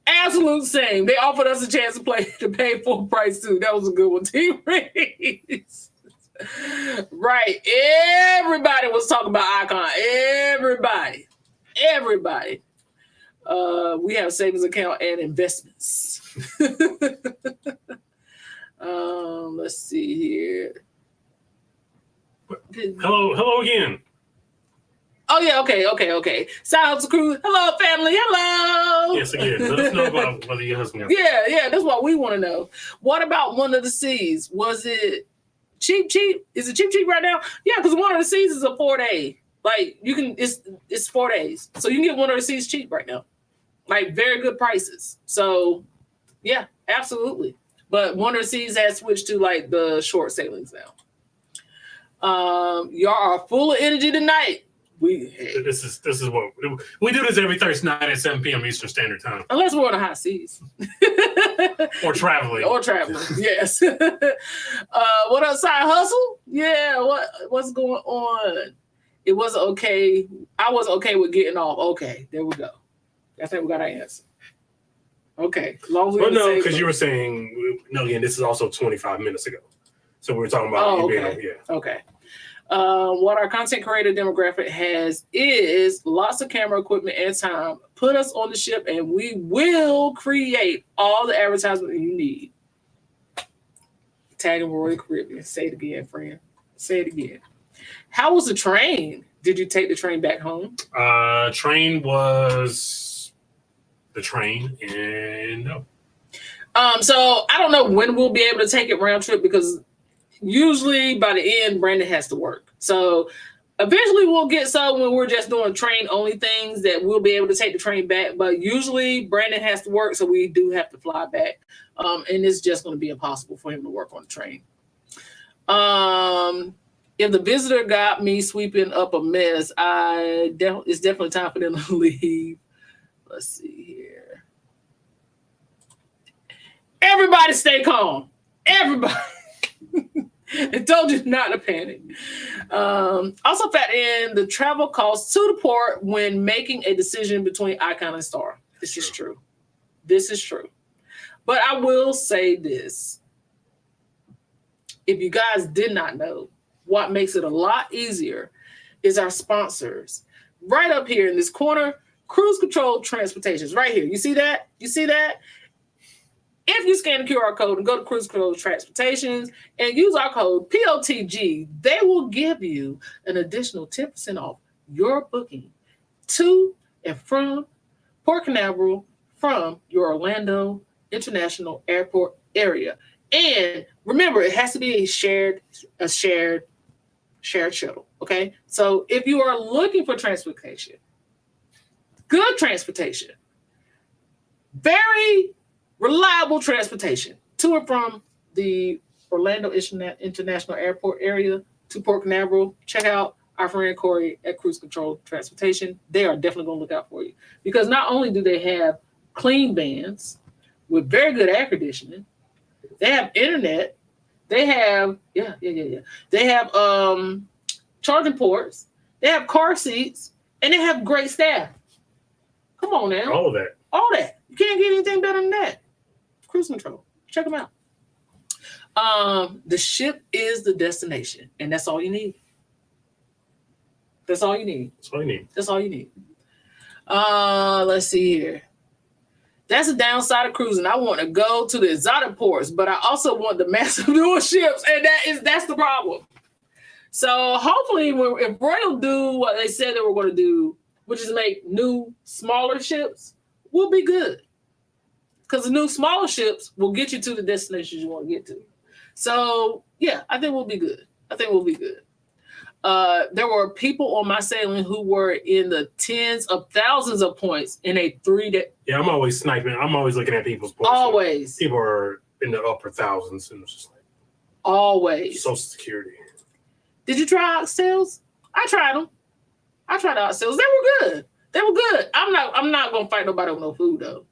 Absolute same. They offered us a chance to pay full price too. That was a good one, T-Rex. Right. Everybody was talking about Icon. Everybody. We have a savings account and investments. Let's see here. Hello again. Oh yeah, okay. Silence crew. Hello, family. Hello. Yes, again. Let us know about whether your husband. Yeah. That's what we want to know. What about One of the Seas? Was it cheap? Is it cheap right now? Yeah, because One of the Seas is a 4-day. Like you can, it's 4 days, so you can get One of the Seas cheap right now. Like very good prices. So yeah, absolutely. But One of the Seas has switched to like the short sailings now. Y'all are full of energy tonight. This is what we do. This every Thursday night at 7 p.m. Eastern Standard Time. Unless we're on the high seas. Or traveling. Yes. What else? Side hustle? Yeah. What's going on? It wasn't okay. I wasn't okay with getting off. Okay, there we go. I think we got our answer. Okay. Long but no, because you were saying no. Again, this is also 25 minutes ago. So we were talking about Okay. What our content creator demographic has is lots of camera equipment and time. Put us on the ship and we will create all the advertisement you need. Tagging Royal Caribbean. Say it again, friend. Say it again. How was the train? Did you take the train back home? Train was the train and no. So I don't know when we'll be able to take it round trip because usually by the end, Brandon has to work. So eventually we'll get some when we're just doing train only things that we'll be able to take the train back. But usually Brandon has to work, so we do have to fly back. And it's just going to be impossible for him to work on the train. If the visitor got me sweeping up a mess, it's definitely time for them to leave. Let's see here. Everybody stay calm. Everybody. I told you not to panic. Also factor in the travel costs to the port when making a decision between Icon and Star. This is true. But I will say this. If you guys did not know, what makes it a lot easier is our sponsors. Right up here in this corner, Cruise Control Transportations. Right here. You see that? If you scan the QR code and go to Cruise Control Transportations and use our code POTG, they will give you an additional 10% off your booking to and from Port Canaveral from your Orlando International Airport area. And remember, it has to be a shared shuttle. Okay. So if you are looking for transportation, good transportation, very reliable transportation to and from the Orlando International Airport area to Port Canaveral, check out our friend Corey at Cruise Control Transportation. They are definitely going to look out for you because not only do they have clean vans with very good air conditioning, they have internet, they have, they have charging ports, they have car seats, and they have great staff. Come on now. All that. You can't get anything better than that. Cruise Control. Check them out. The ship is the destination, and that's all you need. That's all you need. That's all you need. Let's see here. That's the downside of cruising. I want to go to the exotic ports, but I also want the massive newer ships, and that's the problem. So hopefully, if Royal do what they said they were going to do, which is make new, smaller ships, we'll be good. Because the new, smaller ships will get you to the destinations you want to get to. So, yeah, I think we'll be good. There were people on my sailing who were in the tens of thousands of points in a 3-day. Yeah, I'm always sniping. I'm always looking at people's points. Always. People are in the upper thousands, and it's just like always. Social Security. Did you try oxtails? I tried them. I tried oxtails. They were good. I'm not gonna fight nobody with no food though.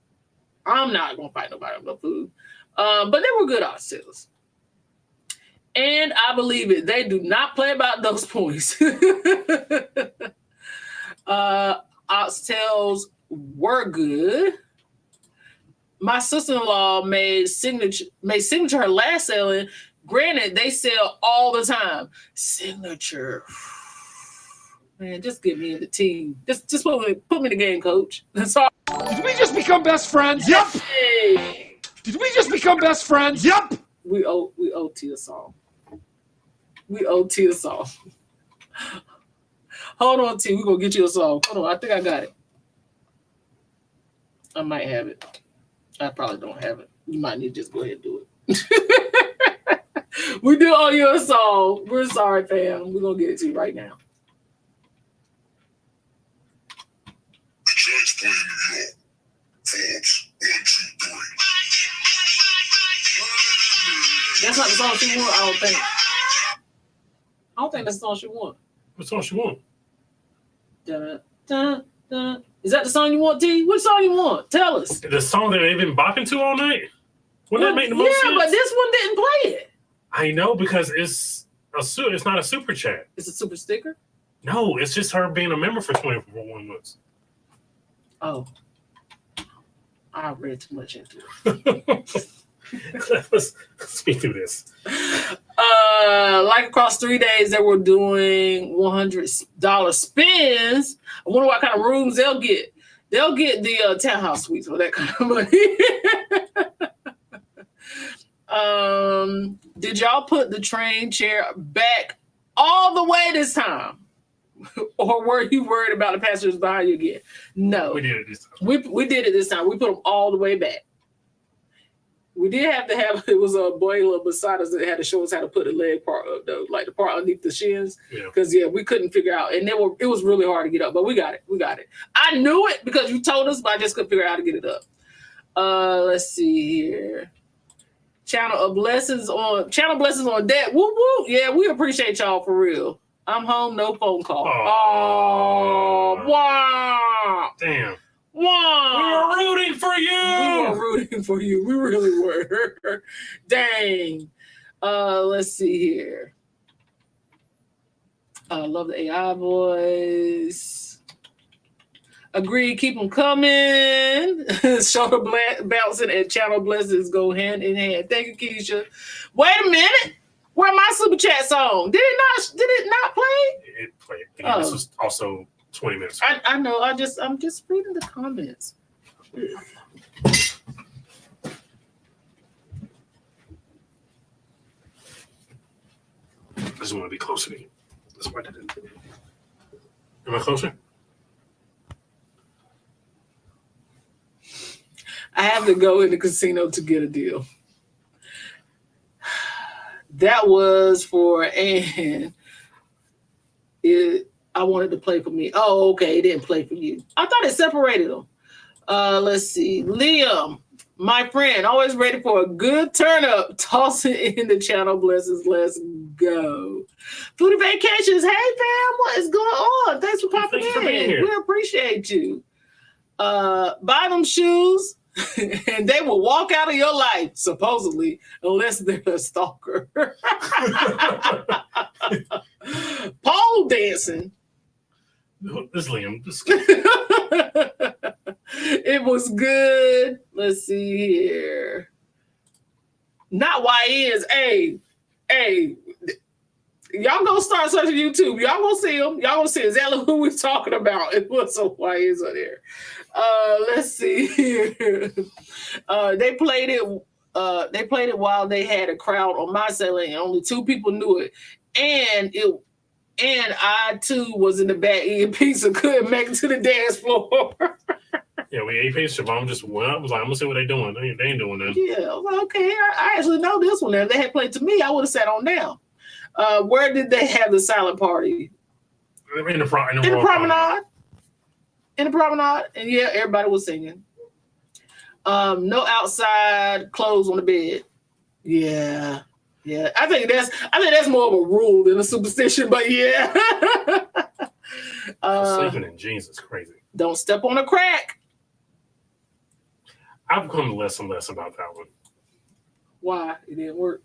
I'm not gonna fight nobody with no food. But they were good oxtails. And I believe it. They do not play about those points. Oxtails were good. My sister-in-law made signature her last sailing. Granted, they sell all the time. Signature. Man, just get me in the team. Just put me in the game, coach. That's all. Did we just become best friends? Yep. Hey. Did we just become best friends? Yep. We owe T a song. We owe T a song. Hold on, T. We're going to get you a song. Hold on. I think I got it. I might have it. I probably don't have it. You might need to just go ahead and do it. We do owe you a song. We're sorry, fam. We're going to get it to you right now. The Giants play in New York. Forbes, 1, 2, 3. That's not the song she want, I don't think. I don't think that's the song she want. What song she want? Dun, dun, dun. Is that the song you want, T? What song you want? Tell us. The song that they've been bopping to all night? Wouldn't that make the most sense? Yeah, but this one didn't play it. I know, because it's not a super chat. It's a super sticker? No, it's just her being a member for 21 months. Oh. I read too much into it. Let's speak through this. Like across 3 days, they were doing $100 spins. I wonder what kind of rooms they'll get. They'll get the townhouse suites for that kind of money. Did y'all put the train chair back all the way this time? Or were you worried about the passengers behind you again? No. We did it this time. We did it this time. We put them all the way back. We did have to have, it was a boiler beside us that had to show us how to put the leg part up, though, like the part underneath the shins. Because, we couldn't figure out. And it was really hard to get up, but we got it. I knew it because you told us, but I just couldn't figure out how to get it up. Let's see here. Channel blessings on deck. Woo woo. Yeah, we appreciate y'all for real. I'm home, no phone call. Oh, wow. Damn. Wow. We were rooting for you. We really were. Dang. Let's see here. I love the AI voice. Agree, keep them coming. Shoulder bouncing and channel blessings go hand in hand. Thank you, Keisha. Wait a minute. Where my super chat song? Did it not play? It played. Again, This was also 20 minutes. I know. I'm just reading the comments. I just want to be closer to you. That's why I did it. Am I closer? I have to go in the casino to get a deal. That was for Ann. I wanted to play for me. Oh, okay. It didn't play for you. I thought it separated them. Let's see. Liam, my friend, always ready for a good turn up. Toss it in the channel blessings. Let's go. Foodie Vacations. Hey, fam. What is going on? Thanks for popping in. Being here. We appreciate you. Buy them shoes. And they will walk out of your life, supposedly, unless they're a stalker. Pole dancing. This Liam. It was good. Let's see here. Not YNs. Hey. Y'all gonna start searching YouTube. Y'all gonna see them. Y'all gonna see exactly who we're talking about. It was so why is on there. Let's see here. They played it. They played it while they had a crowd on my cell, and only 2 people knew it. And I too was in the back eating pizza, couldn't make it to the dance floor. Yeah, we ate pizza. Mom just went up. I was like, I'm gonna see what they're doing. They ain't doing that. Yeah, I was like, okay, I actually know this one. If they had played to me, I would have sat on down. Where did they have the silent party? In the promenade. In the promenade, and yeah, everybody was singing. No outside clothes on the bed. Yeah. I think that's more of a rule than a superstition, but yeah. Sleeping in jeans is crazy. Don't step on a crack. I've become less and less about that one. Why? It didn't work.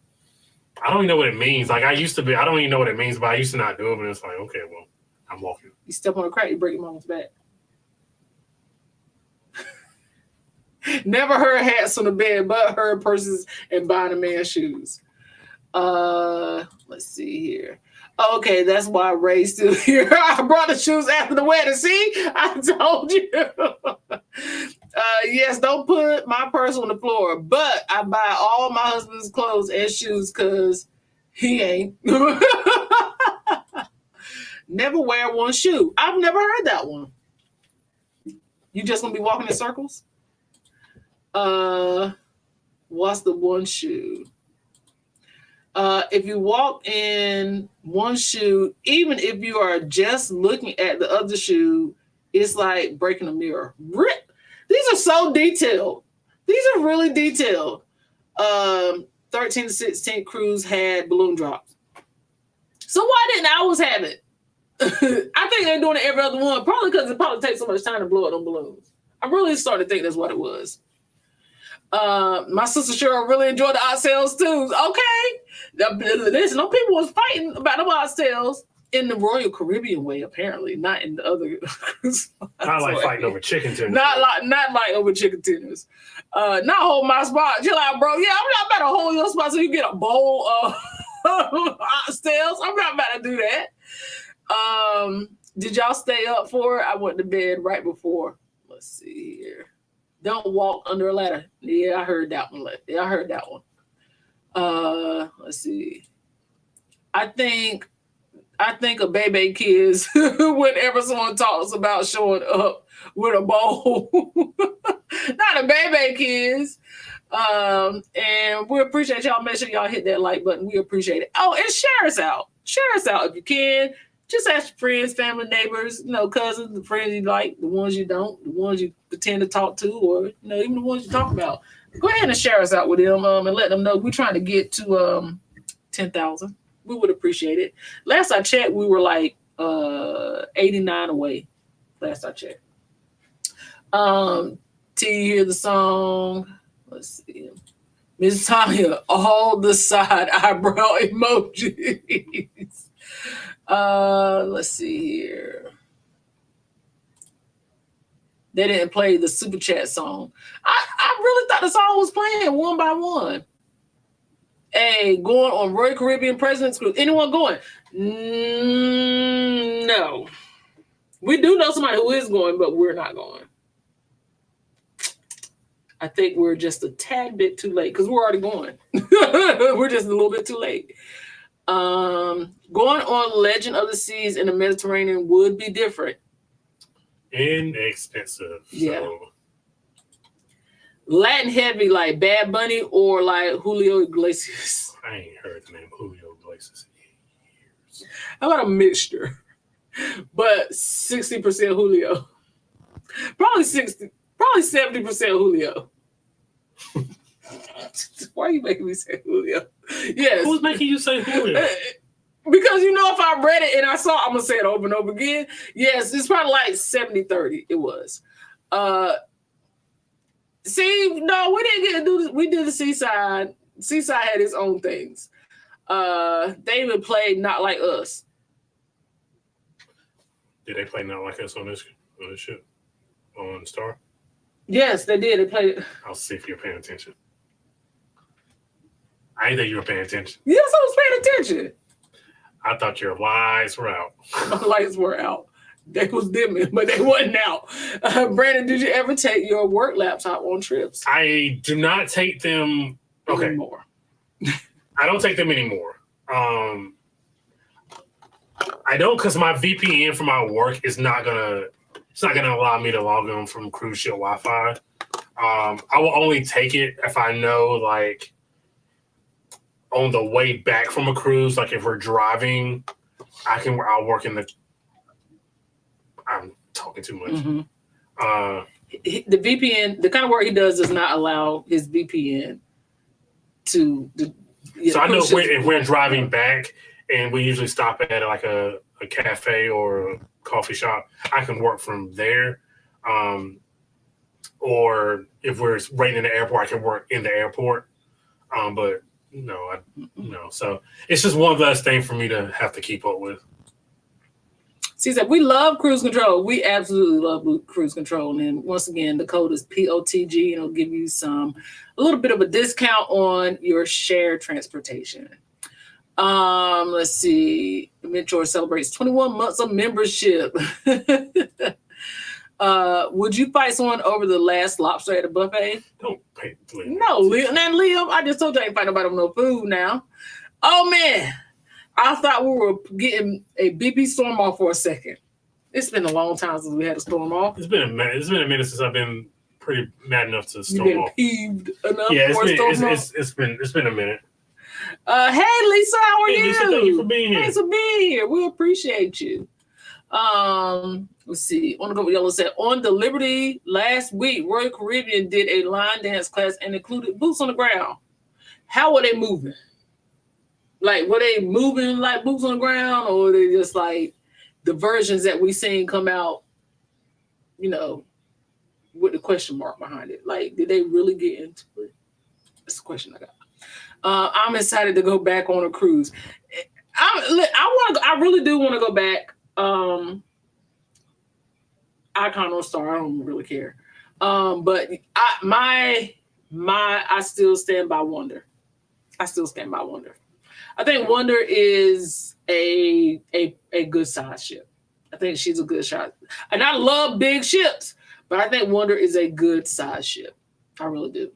I don't even know what it means. Like I used to be, I don't even know what it means, but I used to not do it. But it's like, okay, well, I'm walking. You step on a crack, you break your mama's back. Never heard hats on the bed, but heard purses and buying a man's shoes. Let's see here. Okay, that's why Ray's still here. I brought the shoes after the wedding. See, I told you. Yes, don't put my purse on the floor, but I buy all my husband's clothes and shoes because he ain't. Never wear one shoe. I've never heard that one. You just gonna be walking in circles? What's the one shoe? If you walk in one shoe, even if you are just looking at the other shoe, it's like breaking a mirror. These are so detailed. These are really detailed. 13 to 16 crews had balloon drops. So why didn't ours have it? I think they're doing it every other one, probably because it probably takes so much time to blow up them balloons. I really started to think that's what it was. My sister Cheryl really enjoyed the oxtails too. Okay. Listen, no people was fighting about the oxtails in the Royal Caribbean way, apparently, not in the other. Not like fighting over chicken tenders. Not like over chicken tenders. Not hold my spot. You're like, bro, yeah, I'm not about to hold your spot so you get a bowl of oxtails. I'm not about to do that. Did y'all stay up for it? I went to bed right before. Let's see here. Don't walk under a ladder. Yeah, I heard that one. Let's see. I think of baby kids whenever someone talks about showing up with a bowl. Not a baby kids. And we appreciate y'all. Make sure y'all hit that like button. We appreciate it. Oh, and share us out. Share us out if you can. Just ask your friends, family, neighbors, cousins, the friends you like, the ones you don't, the ones you pretend to talk to, or even the ones you talk about. Go ahead and share us out with them and let them know we're trying to get to 10,000. We would appreciate it. Last I checked, we were like 89 away. Last I checked. Till you hear the song, let's see. Miss Tanya, all the side eyebrow emojis. Let's see here. They didn't play the super chat song. I really thought the song was playing one by one. Hey, going on Royal Caribbean President's Cruise. Anyone going? No. We do know somebody who is going, but we're not going. I think we're just a tad bit too late because we're already going. We're just a little bit too late. Going on Legend of the Seas in the Mediterranean would be different. Inexpensive. Yeah. So. Latin heavy like Bad Bunny or like Julio Iglesias. I ain't heard the name Julio Iglesias in years. How about a mixture? But 60% Julio. Probably 70% Julio. Why are you making me say Julio? Yes. Who's making you say Julio? Because if I read it and I saw, I'm gonna say it over and over again. Yes, it's probably like 70-30. It was. See, no, we didn't get to do this. We did the Seaside. Seaside had its own things. They even played Not Like Us. Did they play Not Like Us on this ship? On Star? Yes, they did. They played it. I'll see if you're paying attention. I didn't think you were paying attention. Yes, I was paying attention. I thought your lights were out. My lights were out. They was dimming, but they wasn't out. Brandon, did you ever take your work laptop on trips? I do not take them. Okay. Anymore. I don't take them anymore. I don't, because my VPN for my work is not gonna allow me to log on from cruise ship Wi-Fi. I will only take it if I know, like, on the way back from a cruise, like if we're driving, I'll work in the. I'm talking too much. The VPN, the kind of work he does not allow his VPN to. So I know if we're driving back and we usually stop at like a cafe or a coffee shop, I can work from there. Or if we're right in the airport, I can work in the airport. But no. So it's just one of those things for me to have to keep up with. She said, we love cruise control. We absolutely love cruise control. And once again, the code is POTG, and it'll give you a little bit of a discount on your shared transportation. Let's see. Mentor celebrates 21 months of membership. Would you fight someone over the last lobster at a buffet? Don't pay. No, Liam, I just told you I ain't fighting nobody over no food now. Oh, man. I thought we were getting a BP storm off for a second. It's been a long time since we had a storm off. It's been a minute since I've been pretty mad enough to storm You've been off. peeved enough Yeah, for a storm off? it's been a minute. Hey, Lisa, how are you? Lisa, thank you for being here. Thanks for being here. We appreciate you. Let's see. On the go Yellow said, on the Liberty last week, Royal Caribbean did a line dance class and included boots on the ground. How were they moving? Like, were they moving like boots on the ground, or were they just like the versions that we seen come out, with the question mark behind it? Like, did they really get into it? That's the question I got. I'm excited to go back on a cruise. I really do want to go back. Icon or Star, I don't really care. But I still stand by Wonder. I think Wonder is a good size ship. I think she's a good shot. And I love big ships, but I think Wonder is a good size ship. I really do.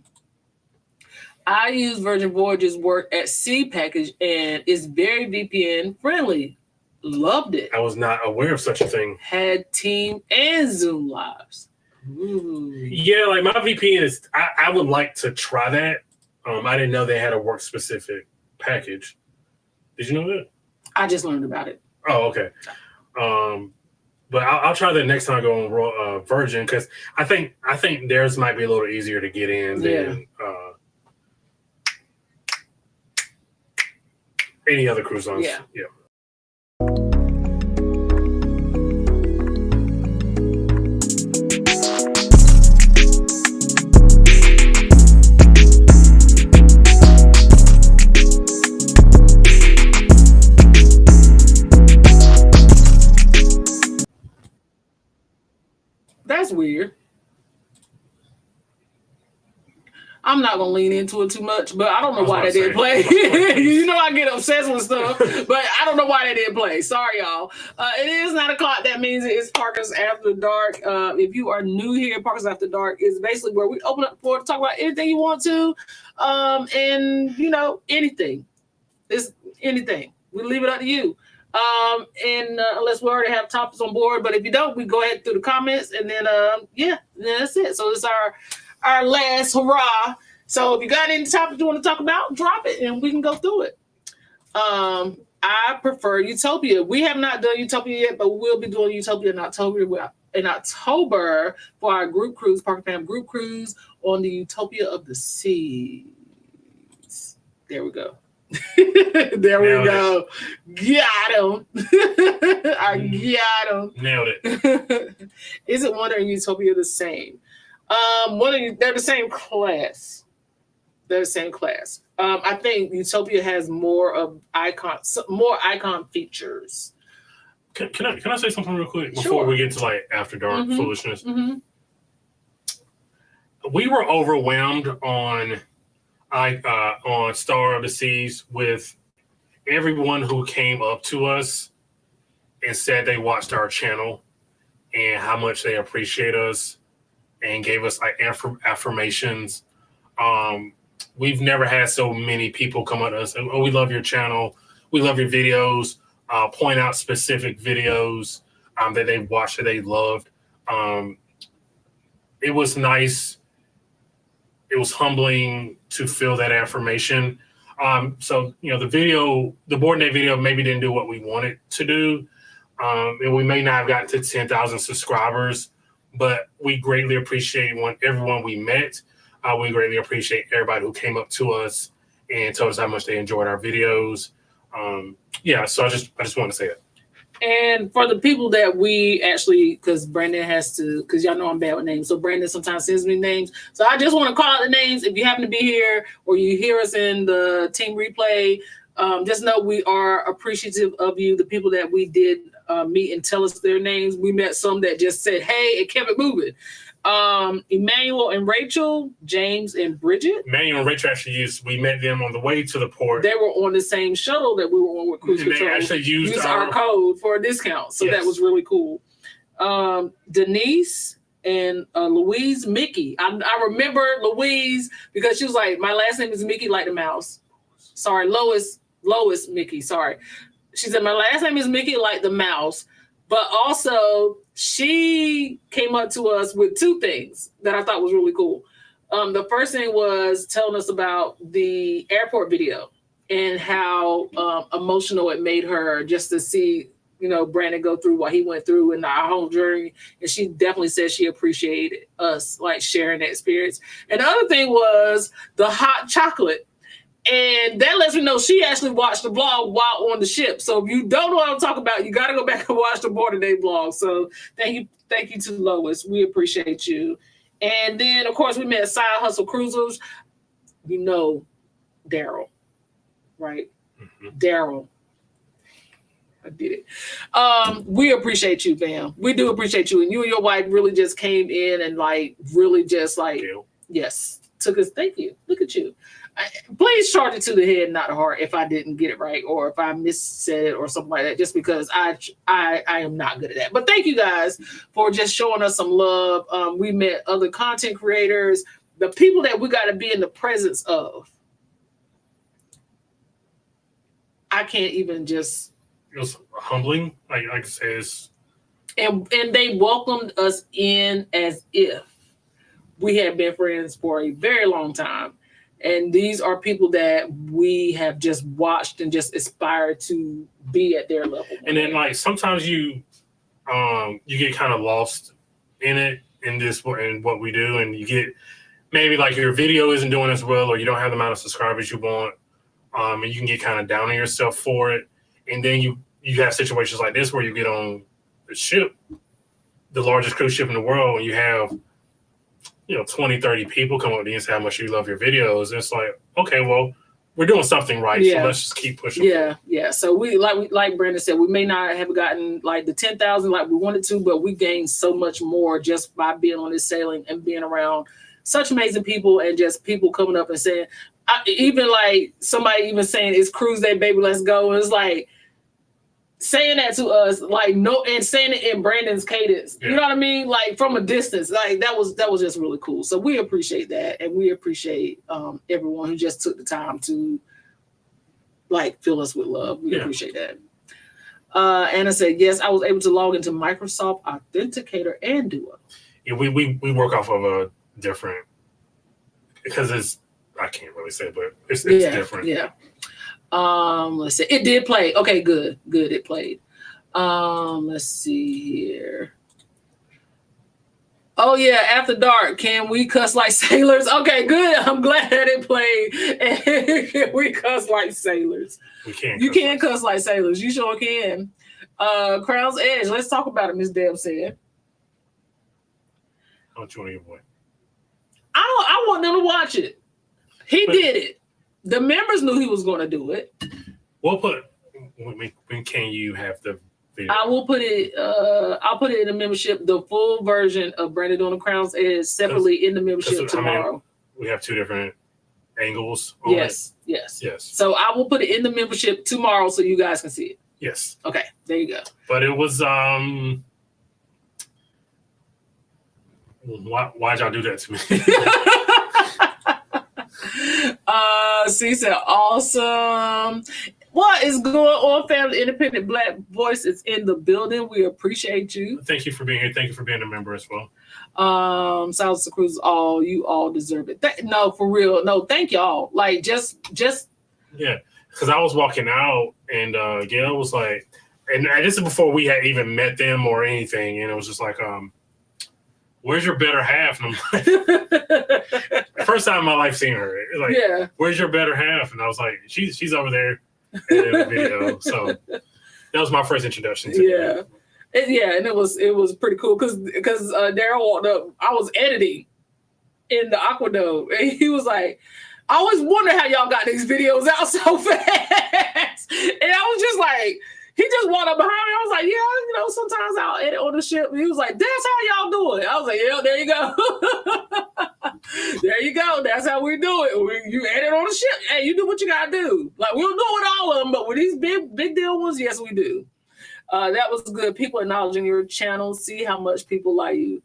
I use Virgin Voyages work at Sea Package, and it's very VPN friendly. Loved it. I was not aware of such a thing. Had Team and Zoom lives. Ooh. Yeah, like my VPN is. I would like to try that. I didn't know they had a work specific package. Did you know that? I just learned about it. Oh, okay. But I'll try that next time I go on Virgin, because I think theirs might be a little easier to get in than any other cruise lines. Yeah. That's weird. I'm not gonna lean into it too much, but I don't know why they didn't play. I get obsessed with stuff, but I don't know why they didn't play. Sorry, y'all. It is 9:00. That means it's Parker's After Dark. If you are new here, Parker's After Dark is basically where we open up the floor to talk about anything you want to, and anything. It's anything. We leave it up to you. Unless we already have topics on board, but if you don't, we go ahead through the comments, and then that's it. So it's our last hurrah. So if you got any topics you want to talk about, drop it and we can go through it. I prefer Utopia. We have not done Utopia yet, but we'll be doing Utopia in October. For our group cruise, Parker Fam group cruise on the Utopia of the Seas. There we go. There we go. Got him. I got him. Nailed it. Isn't Wonder and Utopia the same? They're the same class. I think Utopia has more icon features. Can I say something real quick before Sure. we get to like After Dark foolishness? Mm-hmm. We were overwhelmed on Star of the Seas with everyone who came up to us and said they watched our channel and how much they appreciate us and gave us like affirmations. We've never had so many people come up to us and, oh, we love your channel. We love your videos. Point out specific videos that they watched that they loved. It was nice. It was humbling to feel that affirmation. So, you know, the board day video maybe didn't do what we wanted to do. And we may not have gotten to 10,000 subscribers, but we greatly appreciate everyone we met. We greatly appreciate everybody who came up to us and told us how much they enjoyed our videos. So I just want to say that. And for the people that we actually, because Brandon has to, because y'all know I'm bad with names, so Brandon sometimes sends me names. So I just want to call out the names. If you happen to be here or you hear us in the team replay, just know we are appreciative of you. The people that we did meet and tell us their names. We met some that just said, hey, and kept it moving. Emmanuel and Rachel, James and Bridget. Emmanuel and Rachel we met them on the way to the port. They were on the same shuttle that we were on with Cruise Control. They actually used our code for a discount. So that was really cool. Denise and Louise Mickey. I remember Louise because she was like, my last name is Mickey like the mouse. Sorry, Lois Mickey. Sorry. She said, my last name is Mickey like the mouse. But also, she came up to us with two things that I thought was really cool. The first thing was telling us about the airport video and how emotional it made her just to see, you know, Brandon go through what he went through in our home journey. And she definitely said she appreciated us like sharing that experience. And the other thing was the hot chocolate. And that lets me know she actually watched the vlog while on the ship. So if you don't know what I'm talking about, you got to go back and watch the Border Day vlog. So thank you to Lois. We appreciate you. And then, of course, we met Side Hustle Cruisers. You know Daryl, right? Mm-hmm. Daryl. I did it. We appreciate you, fam. We do appreciate you. And you and your wife really just came in and like really just like, yes, took us. Thank you. Look at you. Please charge it to the head, not the heart, if I didn't get it right or if I missaid it or something like that, just because I am not good at that. But thank you guys for just showing us some love. We met other content creators, the people that we got to be in the presence of. I can't even just. It was humbling, like I said. And they welcomed us in as if we had been friends for a very long time. And these are people that we have just watched and just aspired to be at their level. And then, like, sometimes you get kind of lost in it, in what we do, and you get maybe like your video isn't doing as well, or you don't have the amount of subscribers you want, and you can get kind of down on yourself for it. And then you have situations like this where you get on the ship, the largest cruise ship in the world, and you have 20, 30 people come up to you and say how much you love your videos. It's like, okay, well, we're doing something right, so let's just keep pushing. Yeah. So we like Brandon said, we may not have gotten like the 10,000 like we wanted to, but we gained so much more just by being on this sailing and being around such amazing people and just people coming up and saying, even like somebody even saying it's cruise day, baby, let's go. And it's like saying that to us, like no, and saying it in Brandon's cadence. You know what I mean? Like from a distance, like that was just really cool. So we appreciate that, and we appreciate everyone who just took the time to like fill us with love. We appreciate that. Anna said, yes, I was able to log into Microsoft Authenticator and Duo. Yeah, we work off of a different, because it's, I can't really say, but it's different. Yeah. Let's see. It did play. Okay, good. It played. Let's see here. Oh yeah, after dark. Can we cuss like sailors? Okay, good. I'm glad that it played. Can we cuss like sailors? We can. You can cuss like sailors. You sure can. Crown's Edge. Let's talk about it, Miss Deb said. How much you want to give away? I want them to watch it. He did it. The members knew he was going to do it. When can you have the video? I will put it. I'll put it in the membership. The full version of Brandon on the Crown's Edge separately in the membership tomorrow. We have two different angles. On Yes. Yes. So I will put it in the membership tomorrow so you guys can see it. Yes. Okay, there you go. But it was why'd y'all do that to me? C said awesome. What is going on, family? Independent Black Voice is in the building. We appreciate you. Thank you for being here. Thank you for being a member as well. South Cruz, you all deserve it. No, for real. No, thank y'all. Like just yeah, because I was walking out and Gail was like, and this is before we had even met them or anything, and it was just like, where's your better half? And I'm like, first time in my life seeing her, like, yeah. Where's your better half? And I was like, she's over there in the video. So that was my first introduction to her. And it was pretty cool because Daryl walked up. I was editing in the Aquadome, and he was like, I always wonder how y'all got these videos out so fast. And I was just like, he just walked up behind me. I was like, yeah, sometimes I'll edit on the ship. And he was like, that's how y'all do it. I was like, yeah, there you go. There you go. That's how we do it. You edit on the ship. Hey, you do what you gotta do. Like, we'll do it with all of them, but with these big deal ones, yes, we do. That was good. People acknowledging your channel, see how much people like you.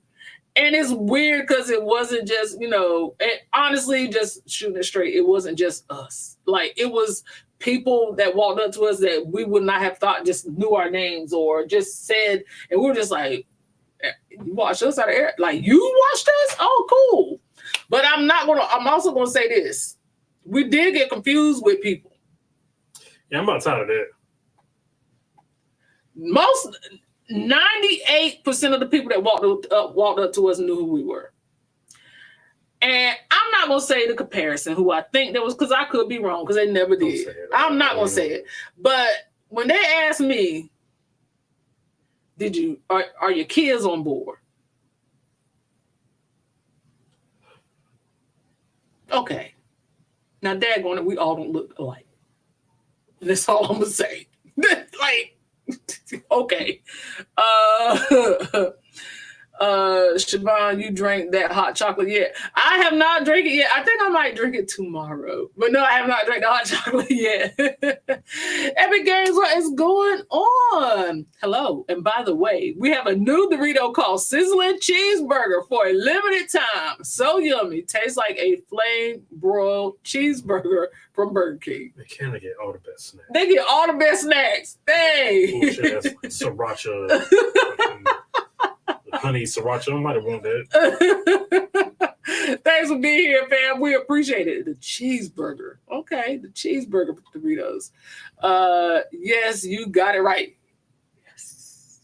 And it's weird because it wasn't just, and honestly, just shooting it straight, it wasn't just us. Like, it was people that walked up to us that we would not have thought just knew our names or just said, and we were just like, you watched us out of air? Like, you watched us? Oh, cool. But I'm also going to say this. We did get confused with people. Yeah, I'm about tired of that. Most 98% of the people that walked up to us knew who we were. And I'm not going to say the comparison who I think that was, because I could be wrong, because they never did. I'm not going to say it. But when they asked me, are your kids on board? Okay. Now, daggone it, we all don't look alike. That's all I'm going to say. Like, okay. Siobhan, you drank that hot chocolate yet? I have not drank it yet. I think I might drink it tomorrow. But no, I have not drank the hot chocolate yet. Epic Games, what is going on? Hello. And by the way, we have a new Dorito called Sizzling Cheeseburger for a limited time. So yummy. Tastes like a flame broiled cheeseburger from Burger King. They kind of get all the best snacks. They get all the best snacks. Dang. Bullshit, that's sriracha. Honey sriracha, I might have wanted that. Thanks for being here, fam. We appreciate it. The cheeseburger. Okay, the cheeseburger Doritos. Yes, you got it right. Yes.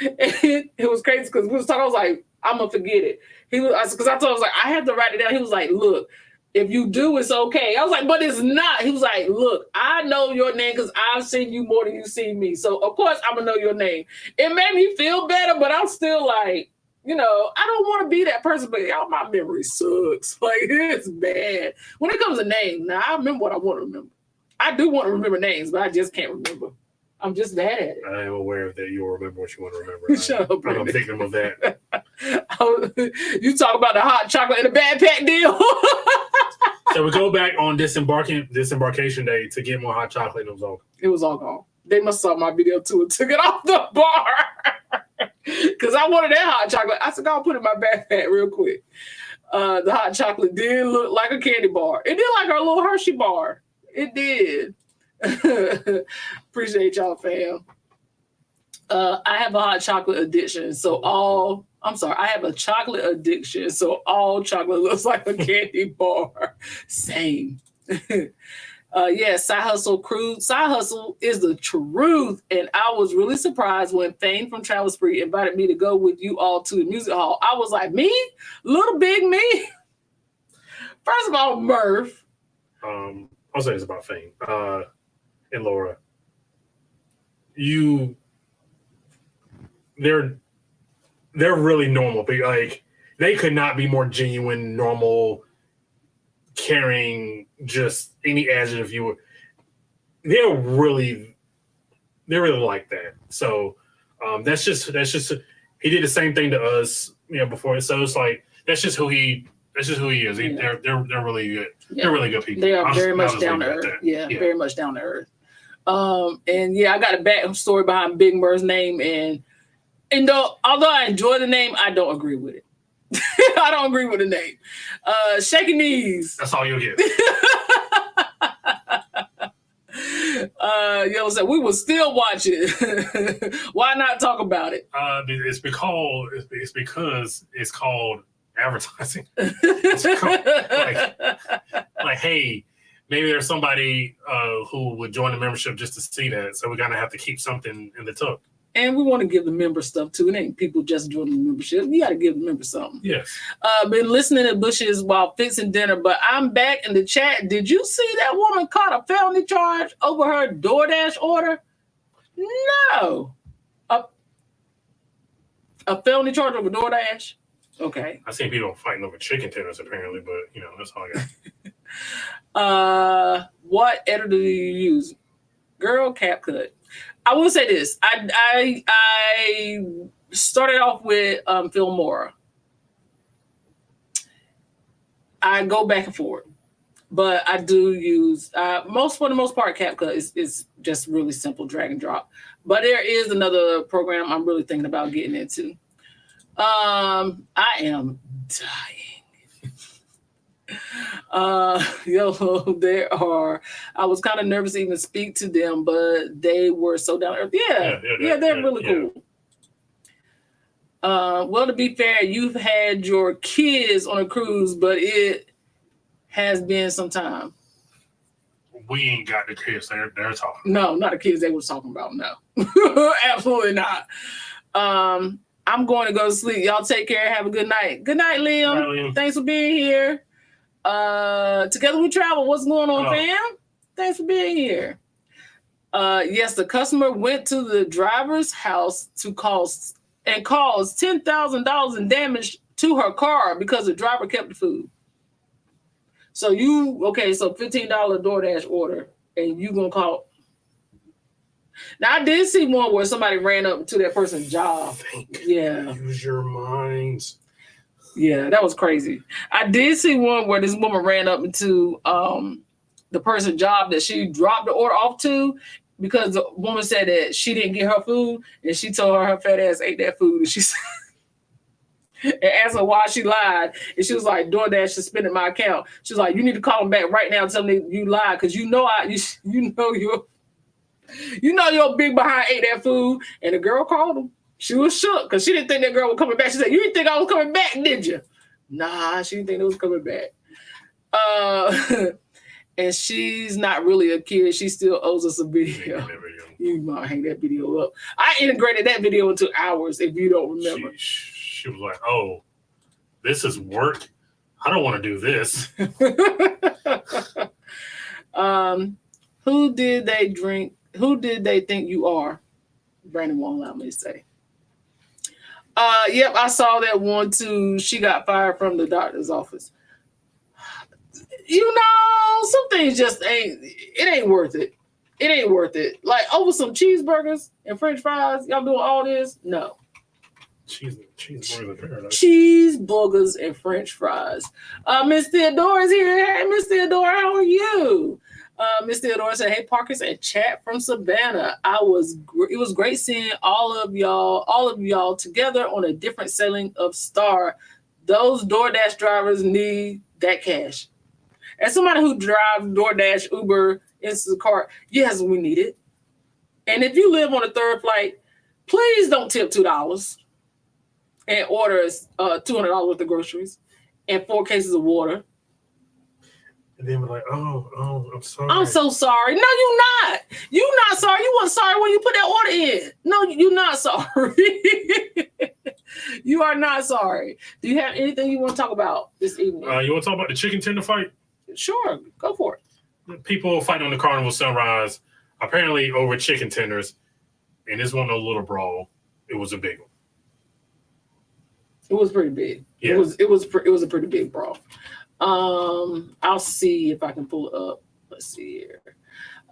It was crazy because we was talking, I was like, I'm going to forget it. Because I told him, I was like, I have to write it down. He was like, look, if you do, it's okay. I was like, but it's not. He was like, look, I know your name because I've seen you more than you've seen me. So, of course, I'm going to know your name. It made me feel better, but I'm still like, I don't want to be that person, but y'all, my memory sucks. Like, it's bad. When it comes to names, now, I remember what I want to remember. I do want to remember names, but I just can't remember. I'm just bad at it. I am aware of that. You'll remember what you want to remember. Shut up, I'm a victim of that. You talk about the hot chocolate and the backpack deal. So we go back on disembarkation day to get more hot chocolate, and it was all gone. They must have saw my video too and took it off the bar. Because I wanted that hot chocolate. I said, I'll put it in my backpack real quick. The hot chocolate did look like a candy bar. It did like our little Hershey bar. It did. Appreciate y'all, fam. I have a hot chocolate addiction, I have a chocolate addiction, so all chocolate looks like a candy bar. Same. Side Hustle Crew. Side Hustle is the truth, and I was really surprised when Thane from Travel Spree invited me to go with you all to the music hall. I was like, me? Little big me? First of all, Murph. I'll say this about Thane and Laura. They're really normal, but like they could not be more genuine, normal, caring, just any adjective you would. They're really like that. So that's just he did the same thing to us, before. So it's like that's just who he That's just who he is. They're really good. Yeah. They're really good people. They are very I'll much just down leave to it at earth. that. Yeah, very much down to earth. And yeah, I got a backstory behind Big Mur's name, and although I enjoy the name, I don't agree with it. I don't agree with the name. Shaking Knees. That's all you'll get. You know, so we will still watch it. Why not talk about it? It's because it's called advertising. It's called, like, hey, maybe there's somebody who would join the membership just to see that. So we're gonna have to keep something in the tuck. And we want to give the member stuff too. It ain't people just joining the membership. You got to give the member something. Yes. Been listening to Bushes while fixing dinner, but I'm back in the chat. Did you see that woman caught a felony charge over her DoorDash order? No. A felony charge over DoorDash? Okay. I seen people fighting over chicken tenders apparently, but you know, that's all I got. What editor do you use? Girl, CapCut. I will say this. I started off with Filmora. I go back and forth, but I do use for the most part, CapCut is just really simple drag and drop. But there is another program I'm really thinking about getting into. I am dying. I was kind of nervous to even speak to them, but they were so down to earth. They're really cool. Well, to be fair, you've had your kids on a cruise, but it has been some time. We ain't got the kids they're talking. No, not the kids they was talking about. No, absolutely not. I'm going to go to sleep. Y'all take care. Have a good night. Good night, Liam. Bye, Liam. Thanks for being here. Together we travel. What's going on, fam? Thanks for being here. Yes, the customer went to the driver's house to caused $10,000 in damage to her car because the driver kept the food. So $15 DoorDash order, and you gonna call. Now I did see one where somebody ran up to that person's job. Use your minds. Yeah, that was crazy. I did see one where this woman ran up into the person's job that she dropped the order off to because the woman said that she didn't get her food, and she told her fat ass ate that food, and she said, and asked her why she lied, and she was like, DoorDash suspended my account. She was like, you need to call them back right now and tell them you lied because you know your big behind ate that food. And the girl called him. She was shook because she didn't think that girl was coming back. She said, you didn't think I was coming back, did you? Nah, she didn't think it was coming back. And she's not really a kid. She still owes us a video. You might hang that video up. I integrated that video into ours, if you don't remember. She was like, oh, this is work. I don't want to do this. Who did they think you are? Brandon won't allow me to say. Yep, I saw that one too. She got fired from the doctor's office. You know, some things just ain't worth it. It ain't worth it. Like over some cheeseburgers and French fries, y'all doing all this? No. Cheeseburgers and French fries. Miss Theodora is here. Hey, Miss Theodora, how are you? Miss Theodora said, "Hey, Parkers and chat from Savannah. It was great seeing all of y'all together on a different selling of Star. Those DoorDash drivers need that cash. As somebody who drives DoorDash, Uber, Instacart, yes, we need it. And if you live on a third flight, please don't tip $2 and order $200 worth of groceries and 4 cases of water." And then we're like, oh, I'm sorry. I'm so sorry. No, you're not. You're not sorry. You weren't sorry when you put that order in. No, you're not sorry. You are not sorry. Do you have anything you want to talk about this evening? You want to talk about the chicken tender fight? Sure, go for it. People fighting on the Carnival Sunrise, apparently over chicken tenders, and this wasn't a little brawl. It was a big one. It was pretty big. Yeah. It was a pretty big brawl. I'll see if I can pull it up. Let's see here.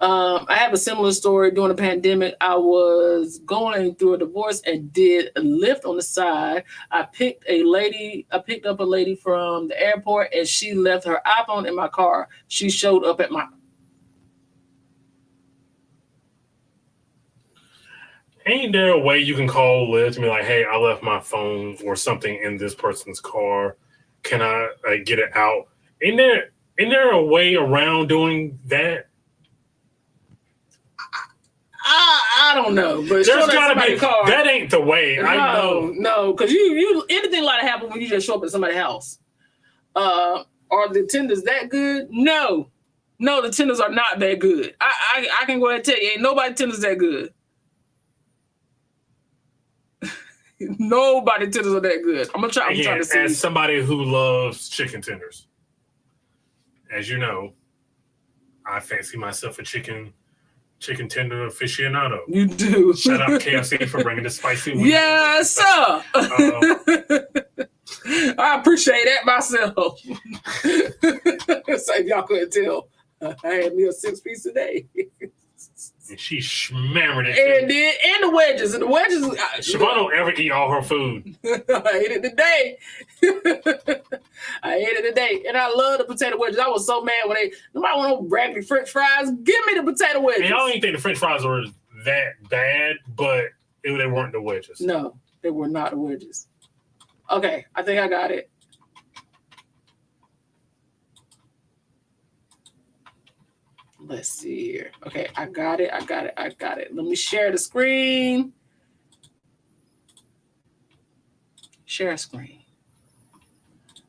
I have a similar story. During the pandemic, I was going through a divorce and did a Lyft on the side. I picked up a lady from the airport, and she left her iPhone in my car. She showed up at my. Ain't there a way you can call Lyft and be like, "Hey, I left my phone or something in this person's car. Can I get it out?" Ain't there a way around doing that? I don't know, but there's gotta be. Car. That ain't the way. I know. No, because you anything like that happen when you just show up at somebody's house. Are the tenders that good? No, the tenders are not that good. I can go ahead and tell you, ain't nobody tenders that good. Nobody tenders are that good. I'm trying to see. As somebody who loves chicken tenders, as you know, I fancy myself a chicken tender aficionado. You do. Shout out KFC for bringing the spicy wings. Yes, sir. I appreciate that myself. So if y'all couldn't tell, I had me a 6-piece today. And she schmammered it. And the wedges. And the wedges. Siobhan don't ever eat all her food. I ate it today. And I love the potato wedges. I was so mad when nobody want no raggedy French fries. Give me the potato wedges. And y'all didn't think the French fries were that bad, but they weren't the wedges. No, they were not the wedges. Okay, I think I got it. Let's see here. Okay, I got it. Let me share the screen. Share screen.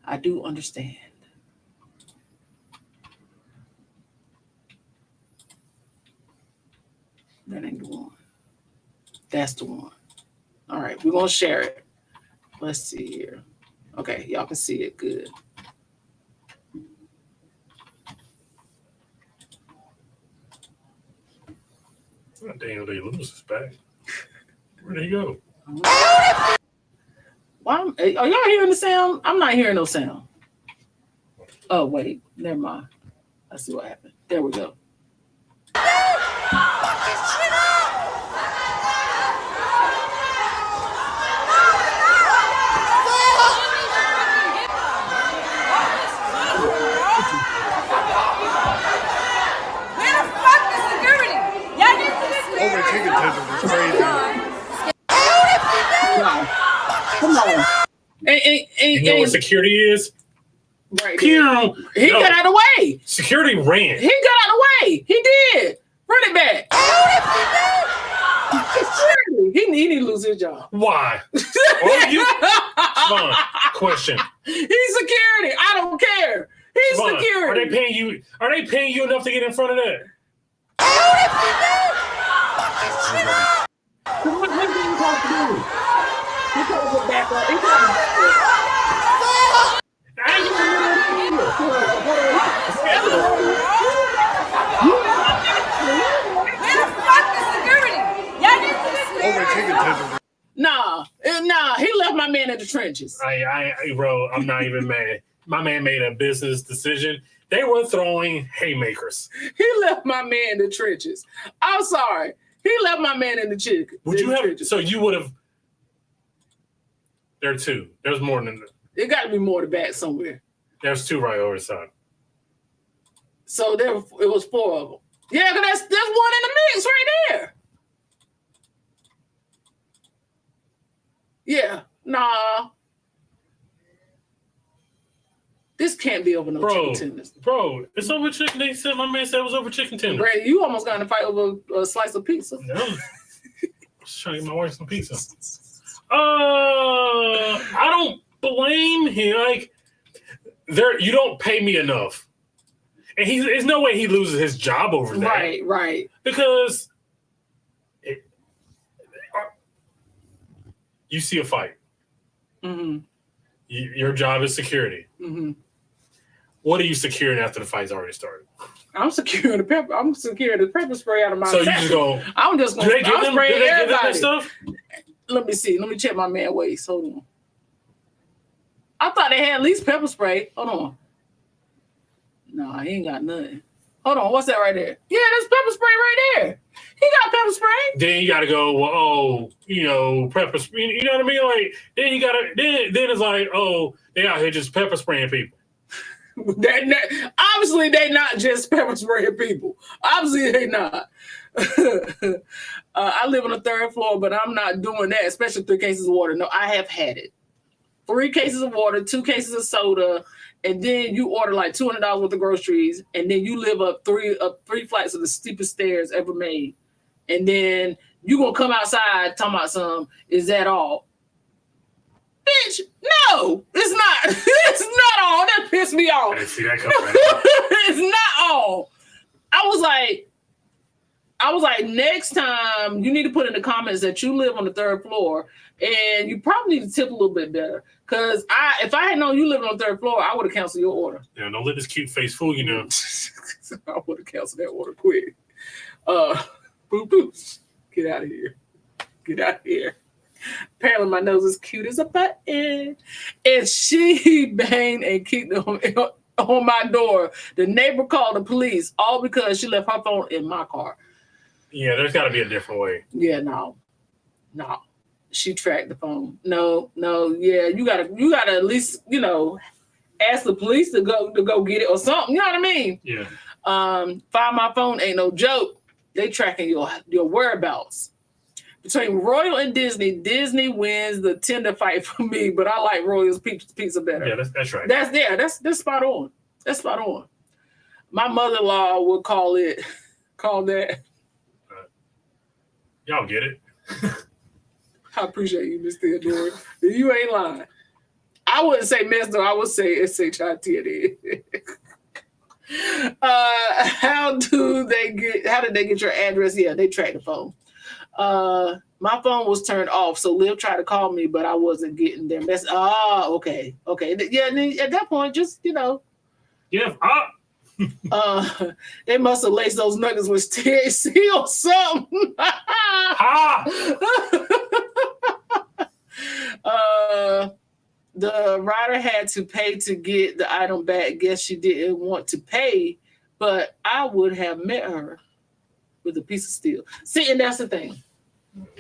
I do understand. That ain't the one. That's the one. All right, we're going to share it. Let's see here. Okay, y'all can see it good. Daniel Day-Lewis is back. Where'd he go? Are y'all hearing the sound? I'm not hearing no sound. Oh, wait. Never mind. I see what happened. There we go. Over chicken tenders is crazy. Come on. You know what security is? Right. He got out of the way. Security ran. He got out of the way. He did. Run it back. He need to lose his job. Why? Fun question. He's security. I don't care. He's Fun. security. Are they paying you enough to get in front of that? What do you have to do? He can't get back up. Over chicken tenders. Nah, he left my man in the trenches. Bro, I'm not even mad. My man made a business decision. They were throwing haymakers. He left my man in the trenches. I'm sorry. He left my man in the chicken. Would you have? So you would have? There are two. There's more than that. It got to be more to back somewhere. There's two right over the side. So it was 4 of them. Yeah, because that's one in the mix right there. Yeah, nah. This can't be over no chicken tenders. Bro, it's over chicken. My man said it was over chicken tenders. Brandon, you almost got in a fight over a slice of pizza. No. I was trying to get my wife some pizza. I don't blame him. Like, you don't pay me enough. And there's no way he loses his job over that. Right. Because you see a fight. Mm-hmm. Your job is security. Mm-hmm. What are you securing after the fight's already started? I'm securing the pepper spray out of my. So you just go. I'm just going to spray everybody. That stuff? Let me see. Let me check my man waist. Hold on. I thought they had at least pepper spray. Hold on. No, he ain't got nothing. Hold on, what's that right there? Yeah, that's pepper spray right there. He got pepper spray. Then you gotta go, well, oh, pepper spray. You know what I mean? Like, then you gotta, then it's like, oh, they out here just pepper spraying people. Obviously, they not just pepper spraying people. Obviously, they not. I live on the 3rd floor, but I'm not doing that, especially 3 cases of water. No, I have had it. 3 cases of water, 2 cases of soda, and then you order like $200 worth of groceries, and then you live up three flights of the steepest stairs ever made. And then you gonna come outside talking about is that all? Bitch, no, it's not. It's not all. That pissed me off. I didn't see that coming. It's not all. I was like, next time you need to put in the comments that you live on the 3rd floor, and you probably need to tip a little bit better. Cause if I had known you lived on the 3rd floor, I would have canceled your order. Yeah, don't let this cute face fool you now. I would have canceled that order quick. Boo boo, get out of here. Get out of here. Apparently my nose is cute as a button. And she banged and kicked on my door. The neighbor called the police, all because she left her phone in my car. Yeah, there's got to be a different way. Yeah, no. She tracked the phone. No. Yeah, you gotta at least ask the police to go get it or something. You know what I mean? Yeah. Find my phone ain't no joke. They tracking your whereabouts. Between Royal and Disney wins the tender fight for me, but I like Royal's pizza better. Yeah, that's right. That's spot on. That's spot on. My mother-in-law would call that. Y'all get it. I appreciate you, Miss Theodore. You ain't lying. I wouldn't say mess though. I would say SHIT. How did they get your address? Yeah, they tracked the phone. My phone was turned off, so Liv tried to call me, but I wasn't getting their message. Okay. Yeah, and then at that point, just Yeah. they must have laced those nuggets with THC or something. The rider had to pay to get the item back. Guess she didn't want to pay, but I would have met her with a piece of steel. See, and that's the thing.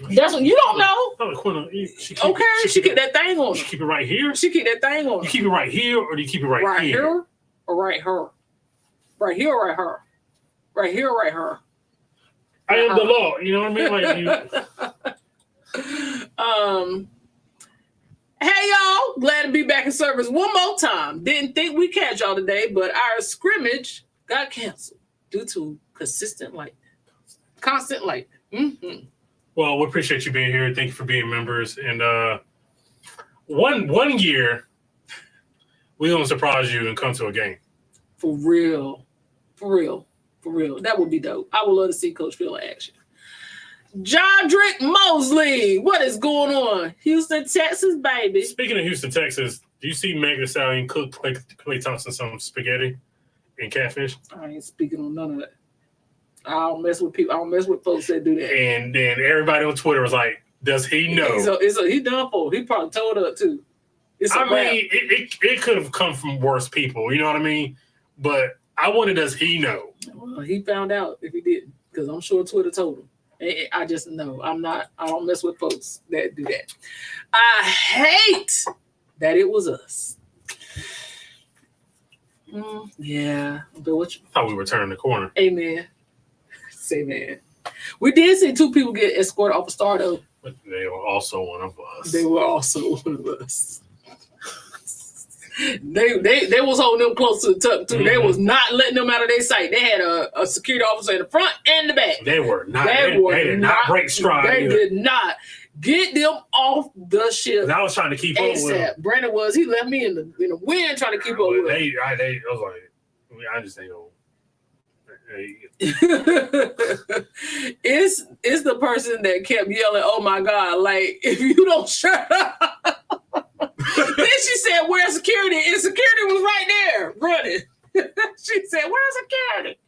That's what you don't know. She keep that thing on. She keep it right here. She keep that thing on. You keep it right here, or do you keep it right here? Here or right her? Right here or right her? Right here or right her? I am the law. You know what I mean? Like Hey y'all, glad to be back in service one more time. Didn't think we'd catch y'all today, but our scrimmage got canceled due to constant lightning. Constant lightning. Mm-hmm. Well, we appreciate you being here. Thank you for being members. And one year, we're gonna surprise you and come to a game. For real. That would be dope. I would love to see Coach Phil in action. Jodrick Mosley, what is going on? Houston, Texas, baby. Speaking of Houston, Texas, do you see Meg Thee Stallion cook Klay Thompson some spaghetti and catfish? I ain't speaking on none of that. I don't mess with people. I don't mess with folks that do that. And then everybody on Twitter was like, "Does he know?" He done for. He probably told her too. It could have come from worse people. You know what I mean? But I wonder, does he know? Well, he found out if he didn't, because I'm sure Twitter told him. I just know I don't mess with folks that do that. I hate that it was us. Yeah, but what you thought we were turning the corner. Amen. Say man. We did see 2 people get escorted off a star though. But they were also one of us. They were also one of us. They was holding them close to the tuck too. Mm-hmm. They was not letting them out of their sight. They had a security officer in the front and the back. They were not. They did not break stride. They did not get them off the ship. I was trying to keep up with them. Brandon was. He left me in the wind trying to keep up with them. I was like, I just ain't gonna. It's the person that kept yelling, "Oh my God!" Like, if you don't shut up. Then she said, "Where's security?" And security was right there running. She said, "Where's security?"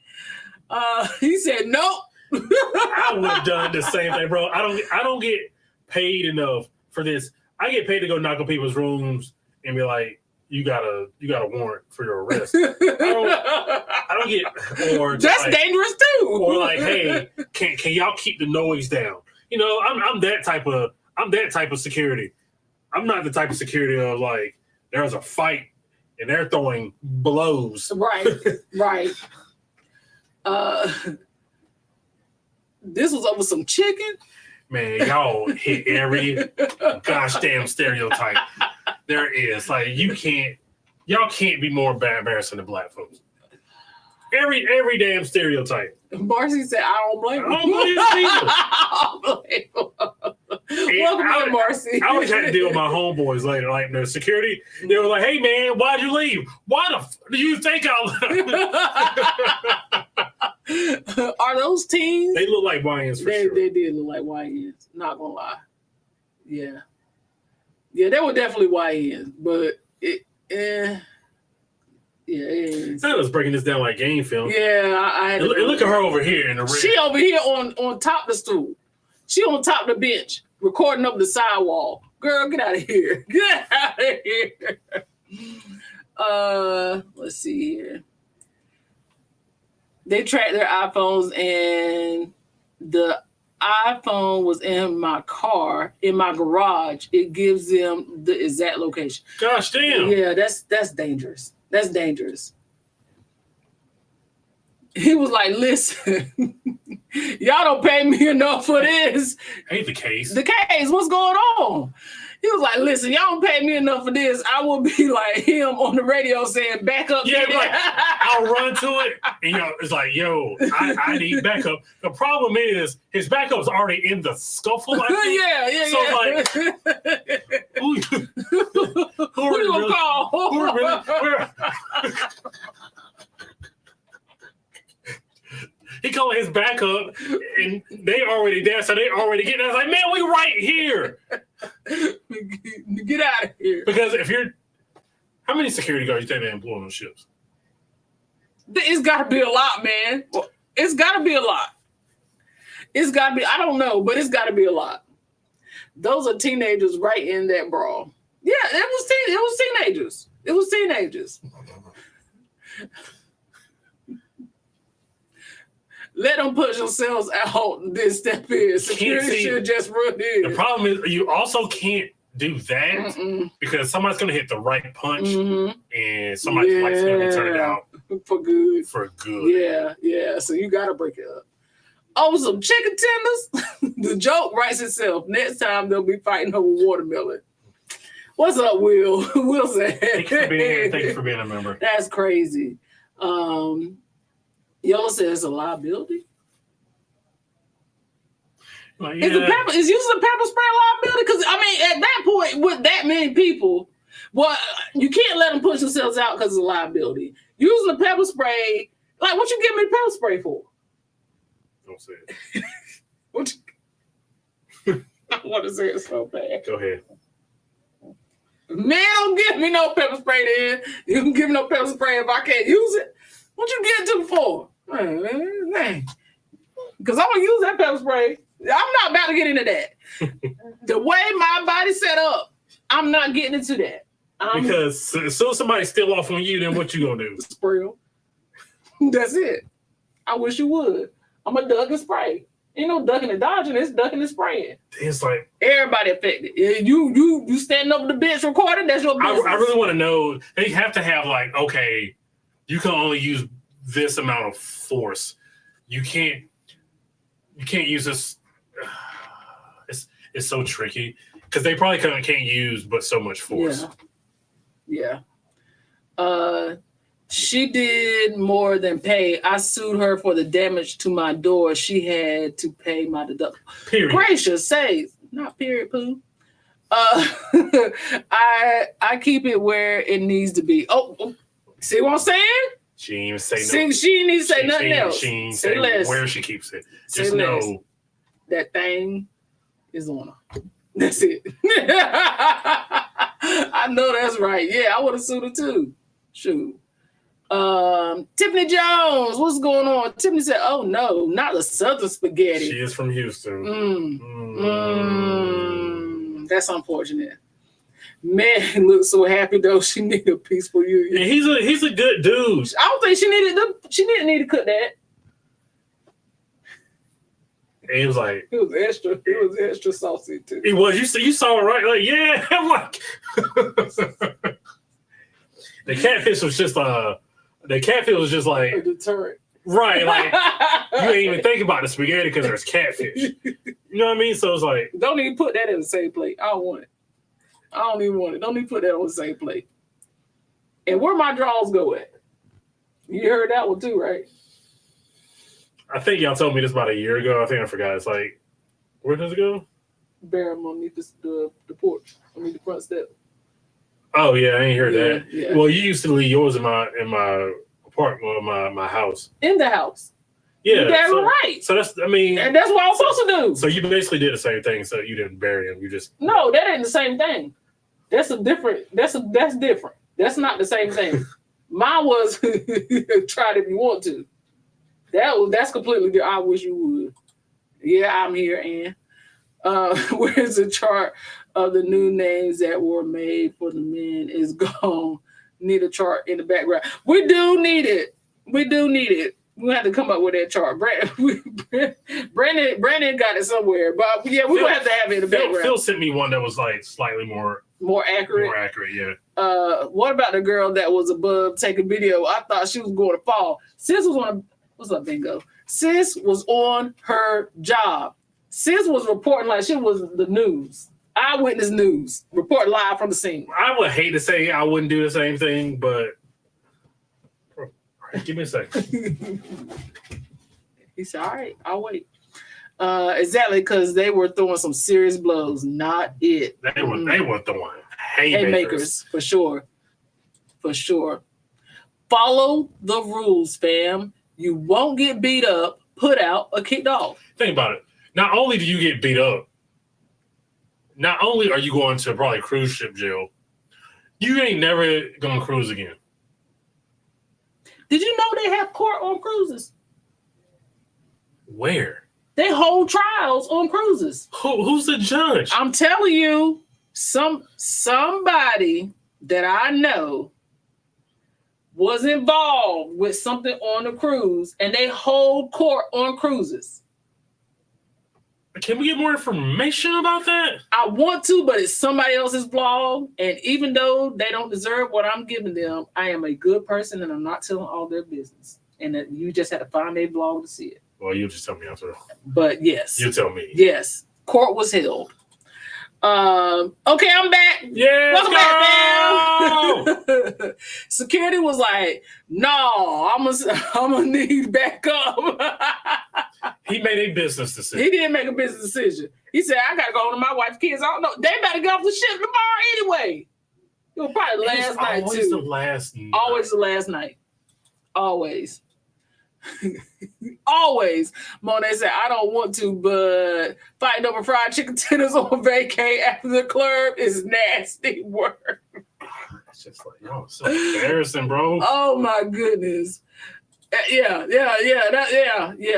He said, "Nope." I would have done the same thing, bro. I don't get paid enough for this. I get paid to go knock on people's rooms and be like, you got a warrant for your arrest. I don't get, or that's like, dangerous too. or like, hey, can y'all keep the noise down? You know, I'm that type of security. I'm not the type of security of like there's a fight and they're throwing blows. Right. This was over some chicken. Man, y'all hit every gosh damn stereotype there is. Like y'all can't be more embarrassing than black folks. Every damn stereotype. Marcy said, "I don't blame him." I don't blame you either. Welcome in, Marcy. I always had to deal with my homeboys later, like the security. They were like, "Hey man, why'd you leave? Why the do you think I left?" Are those teens? They look like YNs for sure. They did look like YNs. Not gonna lie. Yeah, they were definitely YNs, but I was breaking this down like game film. Yeah, I had to look at her over here in the red. She over here on top of the stool. She on top of the bench, recording up the sidewall. Girl, get out of here. Get out of here. Let's see here. They tracked their iPhones, and the iPhone was in my car, in my garage. It gives them the exact location. Gosh damn. Yeah, that's dangerous. That's dangerous. He was like, listen, y'all don't pay me enough for this. Ain't the case. The case, what's going on? He was like, listen, y'all don't pay me enough for this. I will be like him on the radio saying, back up. Yeah, like, I'll run to it. And, it's like, yo, I need backup. The problem is his backup's already in the scuffle. Yeah. So, like, who you gonna call? He calling his backup, and they already there, so they already getting. I was like, man, we right here. Get out of here. Because how many security guards you think they employ on ships? It's got to be a lot, man. It's got to be a lot. It's got to be. I don't know, but it's got to be a lot. Those are teenagers right in that brawl. Yeah, it was teenagers. It was teenagers. Let them push themselves out and then step in. Security should just run in. The problem is you also can't do that because somebody's going to hit the right punch and somebody's light's going to be turned out. For good. Yeah. So you got to break it up. Oh, some chicken tenders? The joke writes itself. Next time they'll be fighting over watermelon. What's up, Will? Will said. Thank you for being here. Thank you for being a member. That's crazy. Yellow says it's a liability. Well, yeah. Is using a pepper spray a liability? Because I mean, at that point, with that many people, you can't let them push themselves out because it's a liability. Using a pepper spray, like what you give me pepper spray for? Don't say it. I want to say it so bad. Go ahead. Man, don't give me no pepper spray then. You can give me no pepper spray if I can't use it. What you get to for? Man. Because I'm going to use that pepper spray. I'm not about to get into that. The way my body's set up, I'm not getting into that. Because as soon as somebody steal off on you, then what you going to do? Spray them. That's it. I wish you would. I'm a duck and spray. Ain't no ducking and dodging. It's ducking and spraying. It's like everybody affected. You standing up the bench recording. That's your business. I really want to know. They have to have like, okay, you can only use this amount of force. You can't use this. It's so tricky because they probably can't use but so much force. Yeah. She did more than pay. I sued her for the damage to my door. She had to pay my deductible. Period. Gracious sakes. Not period, poo. I keep it where it needs to be. Oh, see what I'm saying? She didn't even say no. She didn't even say nothing else. She didn't say where she keeps it. Just know that thing is on her. That's it. I know that's right. Yeah, I would have sued her too. Shoot. Tiffany Jones, what's going on? Tiffany said, oh no, not the Southern spaghetti. She is from Houston. That's unfortunate. Man looks so happy though. She need a peaceful union. And he's a good dude. I don't think she didn't need to cook that. And he was like, It was extra saucy too. it was. You saw it right? Like, yeah. I'm like, the catfish was just like A deterrent. right. Like you ain't even think about the spaghetti because there's catfish. You know what I mean? So it's like, Don't even put that in the same plate. I don't want it. I don't even want it. Don't even put that on the same plate. And where my draws go at? You heard that one too, right? I think y'all told me this about a year ago. I think I forgot. It's like, where does it go? Bear them underneath the porch, underneath the front step. Oh yeah, I ain't heard that. Yeah. Well, you used to leave yours in my apartment, my house. In the house. Yeah, You're damn so, right. So that's, I mean, And that's what I'm supposed to do. so you basically did the same thing. So you didn't bury him. You just No, that ain't the same thing. That's different. That's different. That's not the same thing. Mine was try it if you want to. That's completely different. I wish you would. Yeah, I'm here, Ann. Where's the chart of the new names that were made for the men is gone. Need a chart in the background. We do need it. We have to come up with that chart. Brandon got it somewhere, but yeah, we're gonna have to have it in the background. Phil sent me one that was like slightly more accurate. More accurate, yeah. What about the girl that was above taking video? I thought she was going to fall. Sis was on. What's up, Bingo? Sis was on her job. Sis was reporting like she was the news. Eyewitness news. Report live from the scene. I would hate to say I wouldn't do the same thing, but give me a second. He said, all right, I'll wait. Exactly, because they were throwing some serious blows. Not it. They were throwing haymakers. For sure. For sure. Follow the rules, fam. You won't get beat up, put out, or kicked off. Think about it. Not only do you get beat up, not only are you going to probably cruise ship jail, you ain't never gonna cruise again. Did you know they have court on cruises? Where? They hold trials on cruises. Who's the judge? I'm telling you, somebody that I know was involved with something on the cruise, and they hold court on cruises. Can we get more information about that? I want to, but it's somebody else's blog, and even though they don't deserve what I'm giving them, I am a good person, and I'm not telling all their business. And that you just had to find a blog to see it. Well, you just tell me after. But yes. You tell me. Yes. Court was held. Okay, I'm back. Yeah. Welcome back, man. Security was like, no, I'm gonna need backup. He made a business decision. He didn't make a business decision. He said, I gotta go home to my wife's kids. I don't know. They better get off the ship tomorrow anyway. It was probably last night always too. the last night. Always the last night. Always. Always. Monet said, I don't want to, but fighting over fried chicken tenders on vacay after the club is nasty work. It's just like, yo, it's so embarrassing, bro. Oh my goodness. Yeah,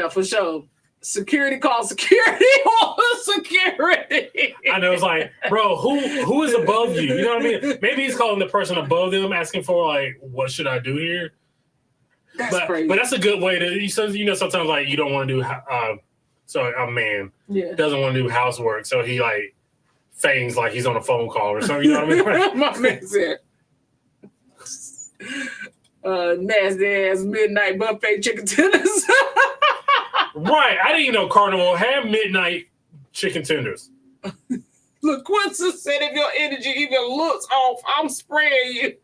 for sure. Security called security on security. I know, it's like, bro, who is above you? You know what I mean? Maybe he's calling the person above them, asking for like, what should I do here? That's crazy. But that's a good way to, sometimes like you don't want to do, so a man doesn't want to do housework, so he like feigns like he's on a phone call or something. You know what I mean? My man said, nasty ass midnight buffet chicken tenders. Right. I didn't even know Carnival had midnight chicken tenders. Look, Quincy said if your energy even looks off, I'm spraying you.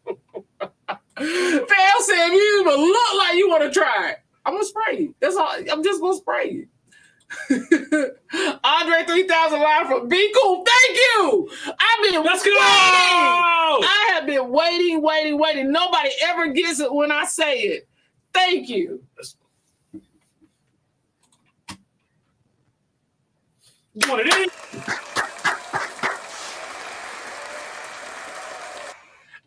Fal said if you even look like you want to try it, I'm going to spray you. That's all. I'm just going to spray you. Andre 3000 live from Be Cool. Thank you. I've been Let's go. I have been waiting. Nobody ever gets it when I say it. Thank you. You want it in?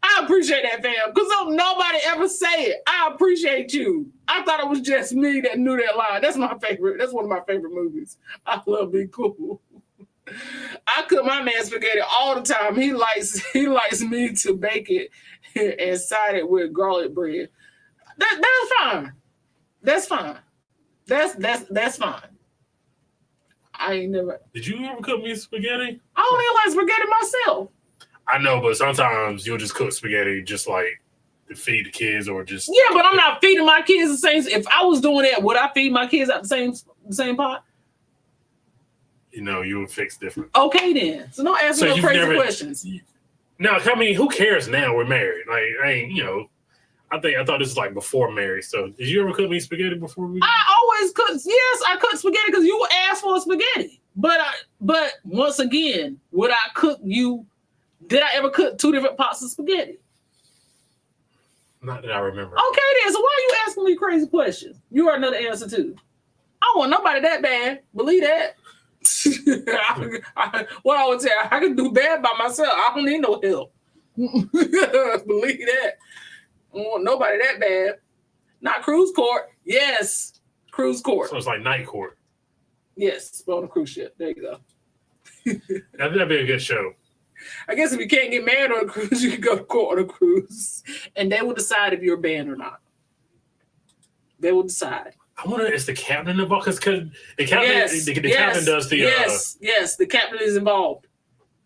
I appreciate that, fam, because don't nobody ever say it. I appreciate you. I thought it was just me that knew that line. That's my favorite. That's one of my favorite movies. I love Be Cool. I cook my man spaghetti all the time. He likes me to bake it and side it with garlic bread. That's fine. That's fine. That's fine. I ain't never. Did you ever cook me spaghetti? I don't even like spaghetti myself. I know, but sometimes you'll just cook spaghetti just like to feed the kids or just. Yeah, but I'm not feeding my kids the same. If I was doing that, would I feed my kids out the same pot? You know, you would fix different. Okay, then. So don't ask me no crazy questions. No, I mean, who cares now? We're married. Like, I ain't, you know. I thought this was like before marriage. So, did you ever cook me spaghetti before we? I always cook. Yes, I cook spaghetti because you asked for spaghetti. But once again, would I cook you? Did I ever cook 2 different pots of spaghetti? Not that I remember. Okay, then. So why are you asking me crazy questions? You already know the answer to. I don't want nobody that bad. Believe that. What I would say, I can do bad by myself. I don't need no help. Believe that. I don't want nobody that bad. Not cruise court. Yes. Cruise court. So it's like night court. Yes. On a cruise ship. There you go. That'd be a good show. I guess if you can't get married on a cruise, you can go to court on a cruise. And they will decide if you're banned or not. They will decide. I wonder, is the captain involved? Because the captain, yes, the captain does the. Yes, the captain is involved.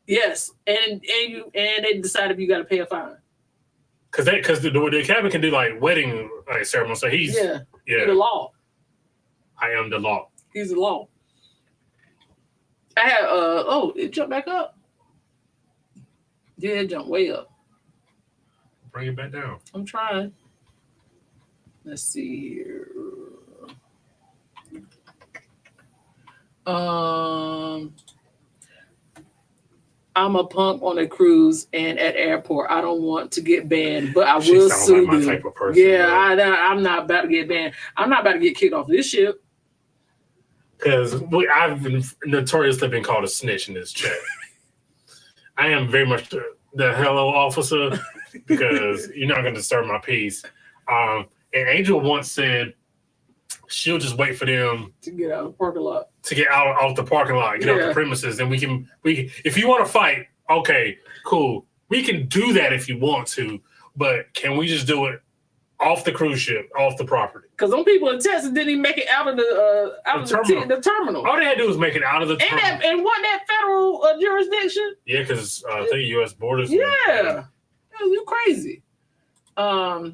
Yes, and they decide if you got to pay a fine. Because the captain can do like wedding ceremony, so he's the law. I am the law. He's the law. I had it jumped back up. Yeah, it jumped way up. Bring it back down. I'm trying. Let's see here. I'm a punk on a cruise and at airport. I don't want to get banned, but I will sue like you. My type of person, I'm not about to get banned. I'm not about to get kicked off this ship. Because I've been notoriously been called a snitch in this chat. I am very much the hello officer because you're not going to disturb my peace. And Angel once said she'll just wait for them to get out of the parking lot. To get out of the parking lot, get off the premises, and we can. If you want to fight, okay, cool. We can do that if you want to, but can we just do it off the cruise ship, off the property? Because some people in Texas didn't even make it out of the terminal. All they had to do was make it out of the terminal. And wasn't that federal jurisdiction? Yeah, because I think U.S. borders. Yeah, you crazy. I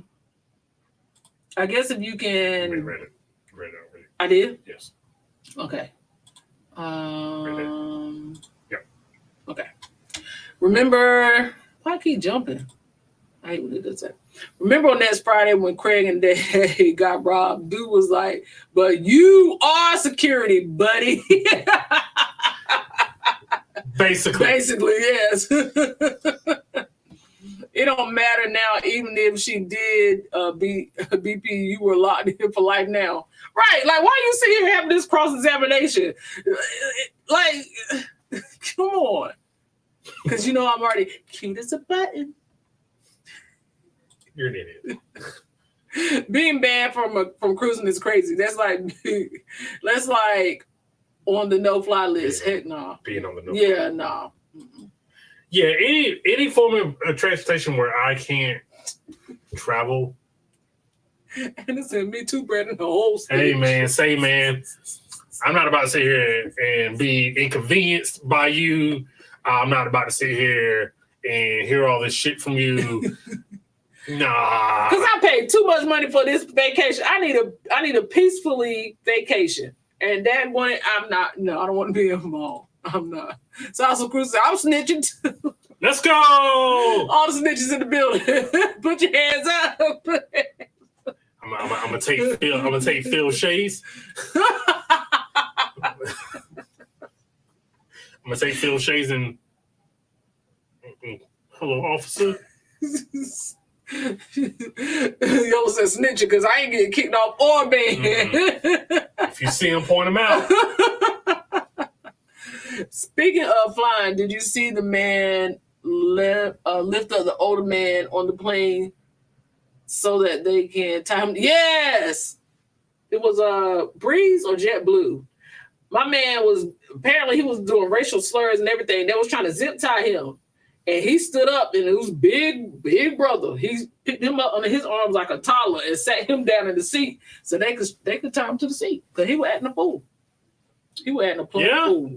guess if you can. We read it already. I did? Yes. Okay. Yep. Okay. Remember, why I keep jumping? I hate when it does that. Remember on next Friday when Craig and Dave got robbed, dude was like, but you are security, buddy. Basically, yes. It don't matter now, even if she did BP, you were locked in for life now. Right, like, why you sit here having this cross-examination? Like, come on. Because you know I'm already cute as a button. You're an idiot. Being banned from cruising is crazy. That's like on the no-fly list. Heck no. Being on the no-fly. Yeah, no. Yeah, any form of transportation where I can't travel. And it's me too, Brandon, the whole stage. Hey, man, I'm not about to sit here and be inconvenienced by you. I'm not about to sit here and hear all this shit from you. Nah. Because I paid too much money for this vacation. I need a peacefully vacation. And that one, I don't want to be involved. I'm not. So also Cruz said, I'm snitching too. Let's go. All the snitches in the building. Put your hands up. I'm gonna take Phil. I'm gonna take Phil Shays. I'm gonna take Phil Shays and hello, officer. Yellow said snitching because I ain't getting kicked off or banned. If you see him, point him out. Speaking of flying, did you see the man lift up the older man on the plane so that they can tie him? Yes, it was Breeze or JetBlue. My man was apparently he was doing racial slurs and everything. They was trying to zip tie him. And he stood up, and it was big brother. He picked him up under his arms like a toddler and sat him down in the seat so they could tie him to the seat. Because he was acting a fool. He was acting a fool.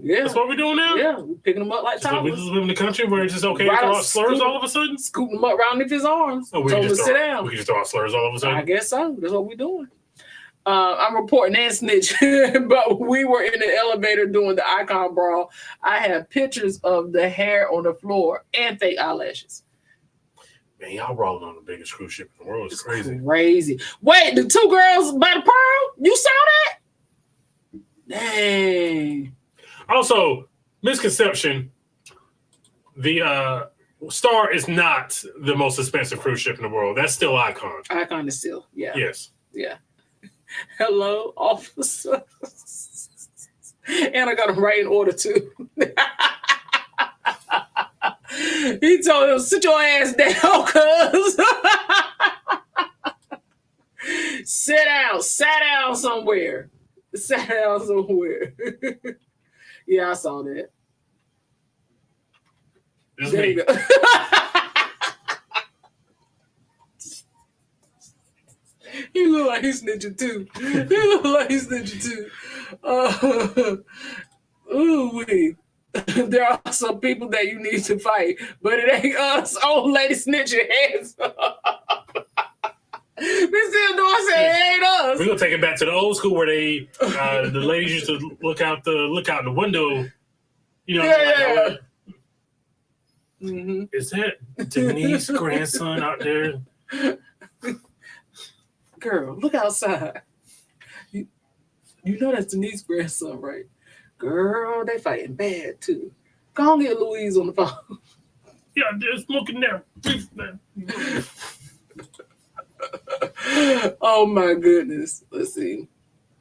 Yeah. That's what we're doing now? Yeah, we're picking him up like toddlers. We just live in the country where it's just okay to throw out slurs all of a sudden? Scooping him up right underneath his arms. Oh, told him to sit down. We can just throw out slurs all of a sudden? I guess so. That's what we're doing. I'm reporting and snitching, but we were in the elevator doing the icon brawl. I have pictures of the hair on the floor and fake eyelashes. Man, y'all rolling on the biggest cruise ship in the world. It's crazy. Crazy. Wait, the two girls by the pearl? You saw that? Dang. Also, misconception. The Star is not the most expensive cruise ship in the world. That's still Icon. Icon is still, yeah. Yes. Yeah. Hello, officer. And I got him right in order too. He told him, sit your ass down, cuz. Sit down somewhere. Sit down somewhere. Yeah, I saw that. There you go. He look like he's snitching too. Ooh-wee. There are some people that you need to fight, but it ain't us. Old lady snitching hands up. Miss Theodore said it ain't us. We're gonna take it back to the old school where they the ladies used to look out the window. You know, Yeah. Is that Denise's grandson out there? Girl, look outside. You know that's Denise's grandson, right? Girl, they fighting bad too. Go on, get Louise on the phone. Yeah, they're smoking there. Oh my goodness. Let's see.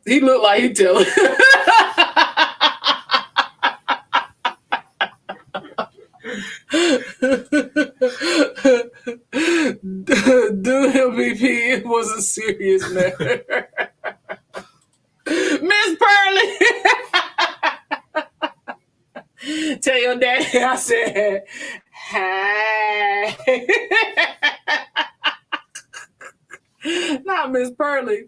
He looked like he telling. Do MVP, it was a serious matter. Miss Pearly. Tell your daddy I said hi. Not Miss Pearly.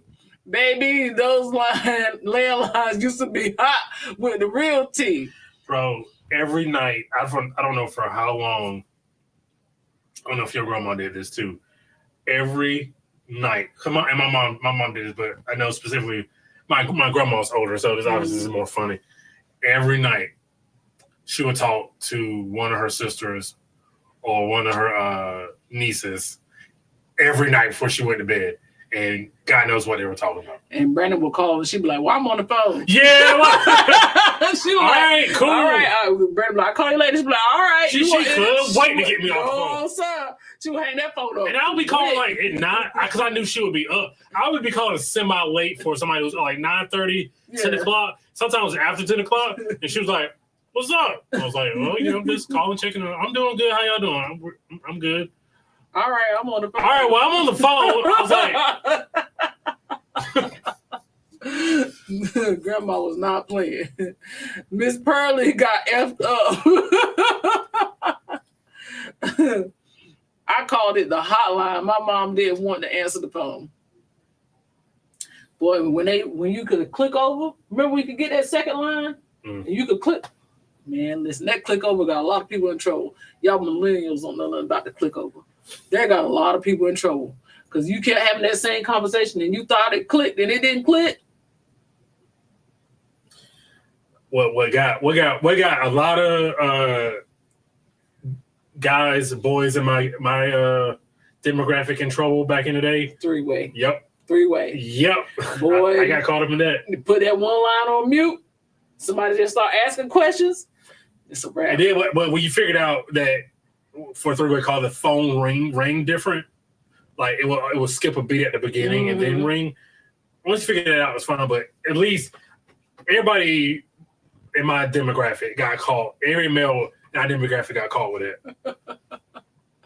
Baby, those landlines used to be hot with the real tea. Bro, every night, I don't know for how long, I don't know if your grandma did this too. Every night, and my mom did this, but I know specifically my grandma's older, so this obviously is more funny. Every night, she would talk to one of her sisters or one of her nieces every night before she went to bed. And God knows what they were talking about. And Brandon would call and she'd be like, well, I'm on the phone. Yeah. She was all like, right, cool. All right. Brandon, I'll call you later. She'd be like, all right. She could wait to get me off the phone. Sir. She would hang that phone up. And I'll be calling like at 9, because I knew she would be up. I would be calling semi-late for somebody who was like 9:30, 10 o'clock. Sometimes after 10 o'clock. And she was like, what's up? I was like, well, I'm just calling, checking on. I'm doing good. How y'all doing? I'm good. All right, I'm on the phone. All right, well, I'm on the phone. I was like, Grandma was not playing. Miss Pearly got effed up. I called it the hotline. My mom didn't want to answer the phone. Boy, when you could click over, remember we could get that second line? And you could click. Man, listen, that click over got a lot of people in trouble. Y'all millennials don't know nothing about the click over. That got a lot of people in trouble because you kept having that same conversation and you thought it clicked and it didn't click. we got a lot of guys, boys in my demographic in trouble back in the day. Three-way. Yep. Three-way. Yep. Boy, I got caught up in that. You put that one line on mute. Somebody just start asking questions. It's a wrap. And then when you figured out that for a three-way call, the phone rang different. Like it will skip a beat at the beginning and then ring. Once you figured that out, it was fine. But at least everybody in my demographic got caught. Every male in our demographic got caught with it.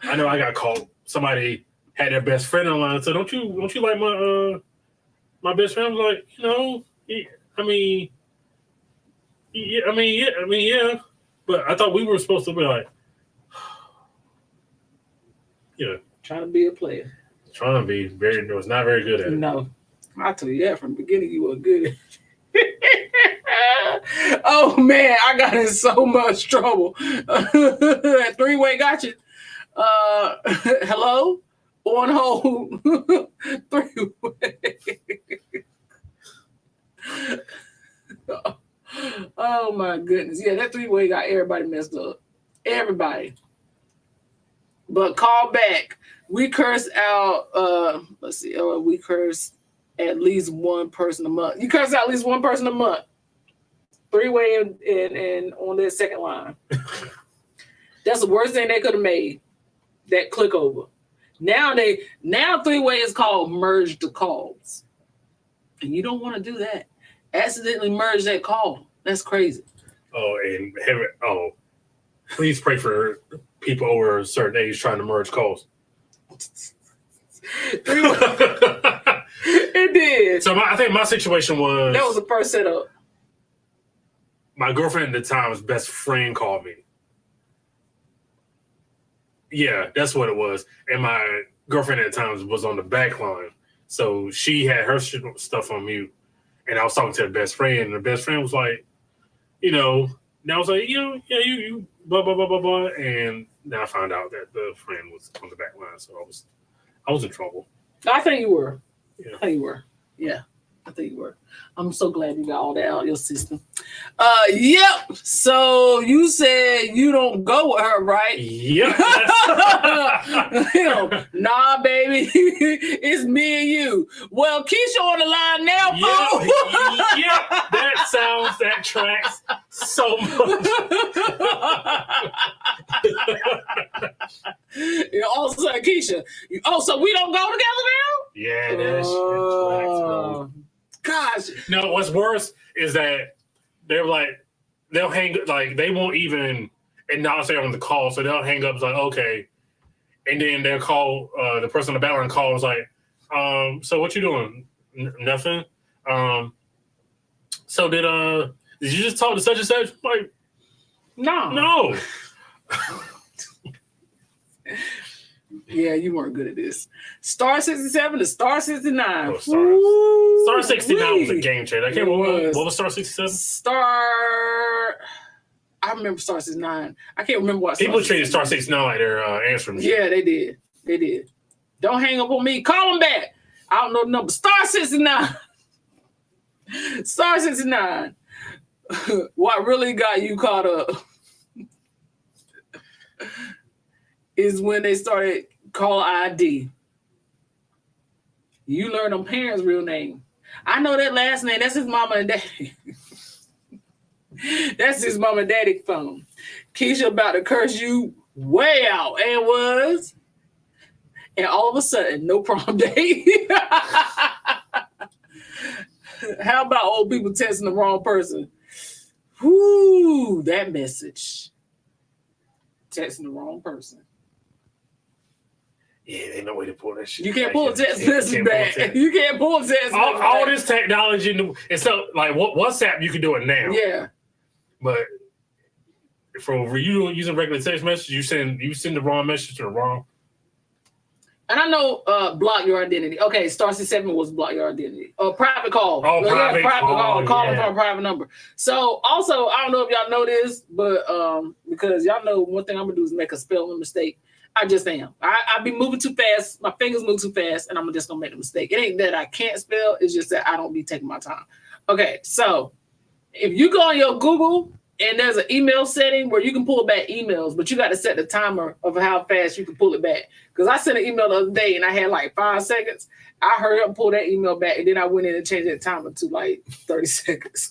I know I got caught. Somebody had their best friend on the line and said, "Don't you like my best friend?" I was like, Yeah. But I thought we were supposed to be like, Trying to be a player. trying to be was not very good at it. No, I told you that from the beginning. You were good. Oh man, I got in so much trouble. That three-way got you. Hello, on hold. Three-way. Oh my goodness, yeah, that three-way got everybody messed up. Everybody. But call back. We curse out. Let's see. We curse at least one person a month. You curse out at least one person a month. Three-way and on that second line. That's the worst thing they could have made. That click over. Now three-way is called merge the calls, and you don't want to do that. Accidentally merge that call. That's crazy. Please pray for people over a certain age trying to merge calls. It did. So I think my situation was That was the first setup. My girlfriend at the time's best friend called me. Yeah, that's what it was. And my girlfriend at the time was on the back line. So she had her stuff on mute. And I was talking to the best friend. And the best friend was like, and I was like, you blah, blah, blah, blah, blah. And then I found out that the friend was on the back line. So I was in trouble. I think you were. Yeah. I think you were. Yeah, I think you were. I'm so glad you got all that out of your system. Yep. So you said you don't go with her, right? Yep. Nah, baby. It's me and you. Well, Keisha on the line now, folks. Yep. That tracks so much. Also, Keisha. So we don't go together now? Yeah, that shit tracks, bro. Gosh. No, what's worse is that they're like, they'll hang, like, they won't even acknowledge they're on the call, so they'll hang up, it's like, okay. And then they'll call, the person on the back line calls, like, so what you doing? Nothing? So did you just talk to such and such? Like, no. Yeah, you weren't good at this. Star 67 to Star 69. Oh, Star 69 was a game changer. I can't remember. What was Star 67? I remember Star 69. I can't remember what. People treated Star 69 like their answering machine. Yeah, they did. They did. Don't hang up on me. Call them back. I don't know the number. Star 69. Star 69. What really got you caught up is when they started call ID. You learn them parents' real name. I know that last name. That's his mama and daddy. That's his mama and daddy phone. Keisha about to curse you way out and was. And all of a sudden, no prom date. How about old people texting the wrong person? Whoo, that message. Texting the wrong person. Yeah, ain't no way to pull that shit. You can't pull a text message back. You can't pull a text message all this technology, it's so like WhatsApp, you can do it now. Yeah. But for you using regular text message, you send the wrong message to the wrong. And I know block your identity. Okay, Star 67 was block your identity. Private call. Oh, private call. Calling from a private number. So also, I don't know if y'all know this, but because y'all know one thing I'm gonna do is make a spelling mistake. I just am. I be moving too fast. My fingers move too fast, and I'm just gonna make a mistake. It ain't that I can't spell. It's just that I don't be taking my time. Okay, so if you go on your Google and there's an email setting where you can pull back emails, but you got to set the timer of how fast you can pull it back. Because I sent an email the other day and I had like 5 seconds. I hurried up and pulled that email back, and then I went in and changed that timer to like 30 seconds.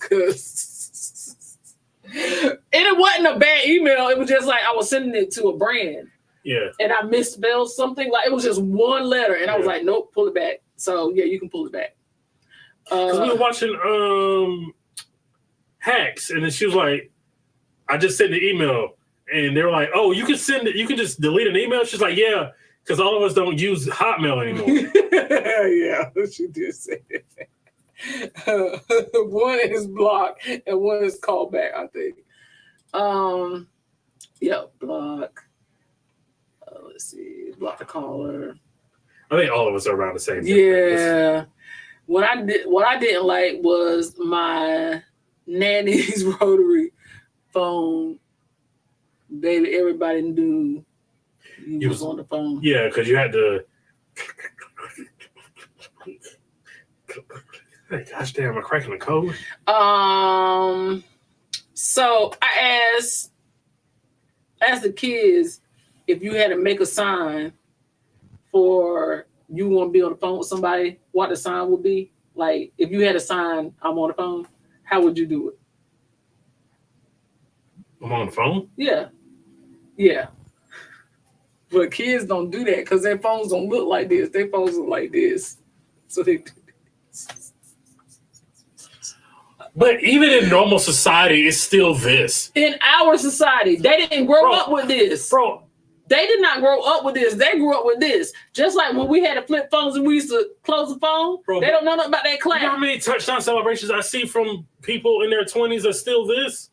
And it wasn't a bad email. It was just like I was sending it to a brand. Yeah. And I misspelled something. Like it was just one letter. And I was like, nope, pull it back. So yeah, you can pull it back. Because we were watching Hacks, and then she was like, I just sent the email, and they were like, oh, you can send it, you can just delete an email? She's like, yeah, because all of us don't use Hotmail anymore. Yeah, she did say that. One is block and one is callback, I think. Block. Let's see, block the caller. I think all of us are around the same. Yeah. What I didn't like was my nanny's rotary phone. Baby, everybody knew you was on the phone. Yeah, because you had to. Gosh damn, I'm cracking the code. So I asked the kids if you had to make a sign for you want to be on the phone with somebody, what the sign would be. Like if you had a sign, I'm on the phone, how would you do it? I'm on the phone? Yeah. But kids don't do that because their phones don't look like this. Their phones look like this. So they do this. But even in normal society, it's still this. In our society, they didn't grow up with this. Bro. They did not grow up with this. They grew up with this. Just like when we had to flip phones and we used to close the phone, they don't know nothing about that clap. You know how many touchdown celebrations I see from people in their 20s are still this?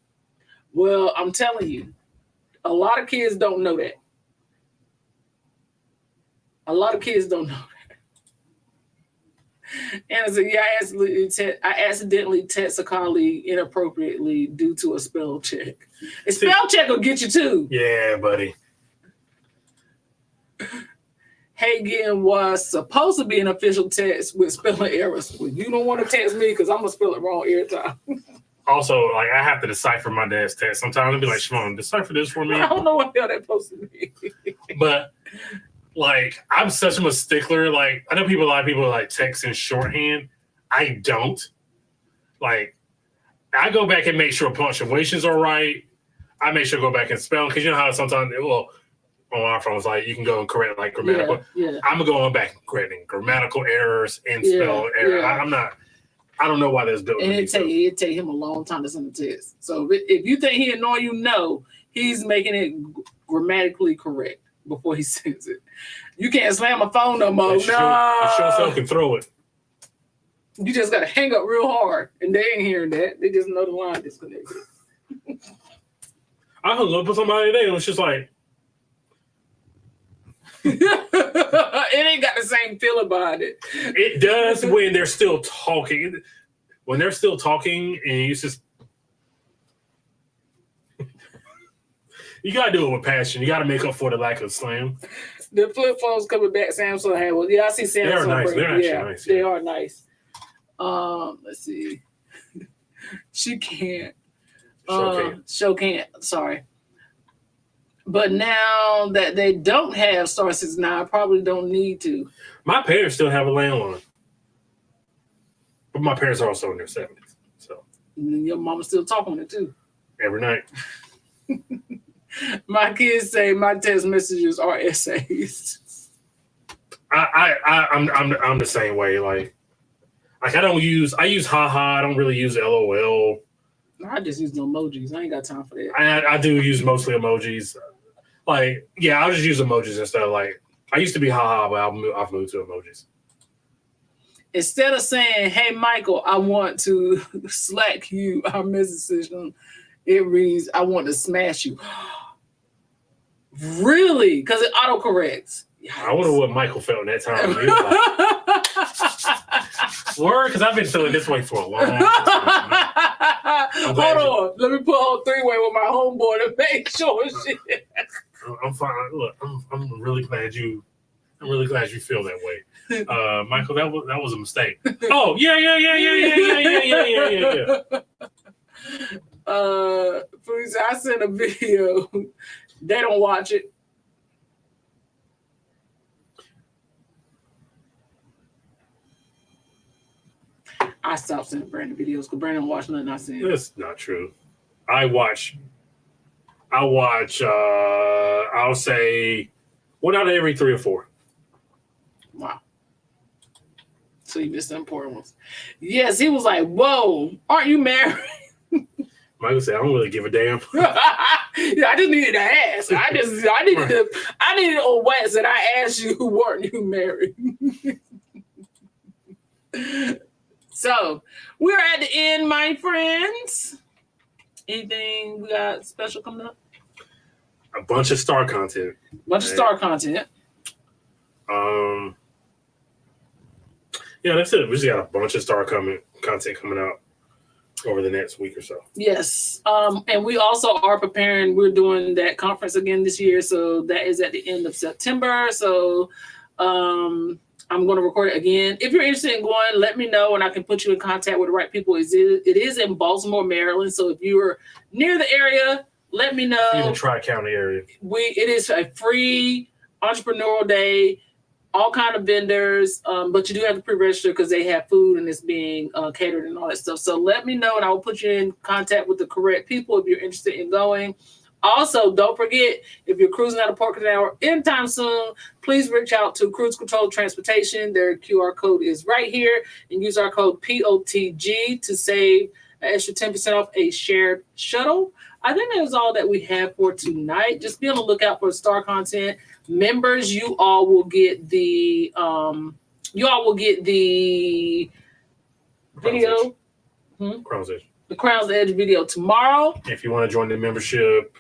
Well, I'm telling you, a lot of kids don't know that. A lot of kids don't know that. And I said, I accidentally text a colleague inappropriately due to a spell check. A spell check will get you too. Yeah, buddy. Hagen was supposed to be an official text with spelling errors. Well, you don't want to text me because I'm going to spell it wrong every time. Also, like I have to decipher my dad's text. Sometimes I'll be like, Shimon, decipher this for me. I don't know what the hell that's supposed to be. But like I'm such a stickler. Like I know a lot of people like text in shorthand. I don't. Like I go back and make sure punctuations are right. I make sure to go back and spell because you know how sometimes on our phones like you can go and correct like grammatical. Yeah. I'm going back and correcting grammatical errors and spell errors. Yeah. I don't know why that's built. And it'd take him a long time to send a text. So if you think he annoy you, no, he's making it grammatically correct before he sends it. You can't slam a phone no more. No. You sure self can throw it. You just got to hang up real hard. And they ain't hearing that. They just know the line disconnected. I hung up with somebody today and it was just like, it ain't got the same feel about it. It does when they're still talking. When they're still talking and you just you gotta do it with passion. You gotta make up for the lack of slam. The flip phones coming back. Samsung had one. Yeah, I see Samsung. They're nice. They're actually nice. They are nice. Let's see. She can't. Show can't. Sorry. But now that they don't have Star 69, I probably don't need to. My parents still have a landline. But my parents are also in their 70s. So And your mama's still talking on it too. Every night. My kids say my text messages are essays. I'm the same way. Like I use haha. I don't really use LOL. I just use no emojis. I ain't got time for that. I do use mostly emojis. Like, yeah, I'll just use emojis instead of like, I used to be haha, but I've moved to emojis. Instead of saying, hey, Michael, I want to slack you our message system, it reads, I want to smash you. Really? Because it autocorrects. I wonder what Michael felt in that time. Word, because I've been feeling this way for a long time. Hold on. Let me put on three-way with my homeboy to make sure shit. I'm fine. Look, I'm really glad you feel that way. Michael, that was a mistake. Oh, yeah. Please, I sent a video. They don't watch it. I stopped sending Brandon videos because Brandon don't watch nothing I send. That's not true. I'll say 1 out of every 3 or 4. Wow. So you missed the important ones. Yes, he was like, whoa, aren't you married? Michael said, I don't really give a damn. Yeah, I just needed to ask. I needed old wax that I asked you, weren't you married? So we're at the end, my friends. Anything we got special coming up? A bunch of star content. Bunch of star content. Yeah, that's it. We just got a bunch of star content coming out over the next week or so. Yes. And we also are preparing. We're doing that conference again this year. So that is at the end of September. So I'm going to record it again. If you're interested in going, let me know and I can put you in contact with the right people. It is in Baltimore, Maryland. So if you're near the area, let me know. In the Tri-County area. It is a free entrepreneurial day. All kind of vendors, but you do have to pre-register because they have food and it's being catered and all that stuff. So let me know and I will put you in contact with the correct people if you're interested in going. Also, don't forget, if you're cruising out of Port Canal anytime soon, please reach out to Cruise Control Transportation. Their QR code is right here and use our code POTG to save an extra 10% off a shared shuttle. I think that is all that we have for tonight. Just be on the lookout for star content. Members, you all will get the video. Crown's Edge. The Crown's Edge video tomorrow. If you want to join the membership,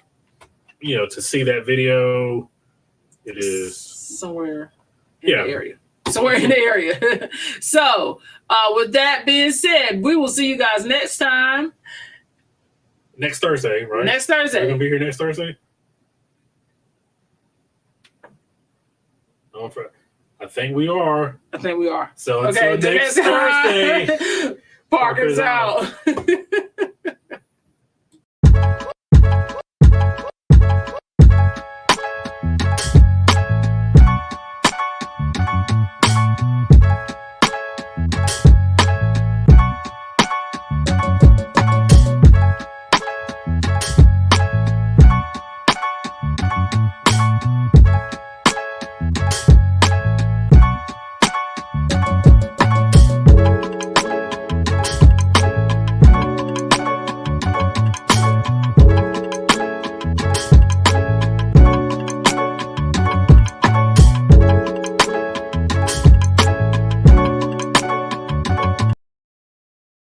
to see that video, it is somewhere in the area. Somewhere in the area. So, with that being said, we will see you guys next time. Next Thursday, right? Next Thursday. We're going to be here next Thursday? I think we are. I think we are. So until next Thursday, Parker's out.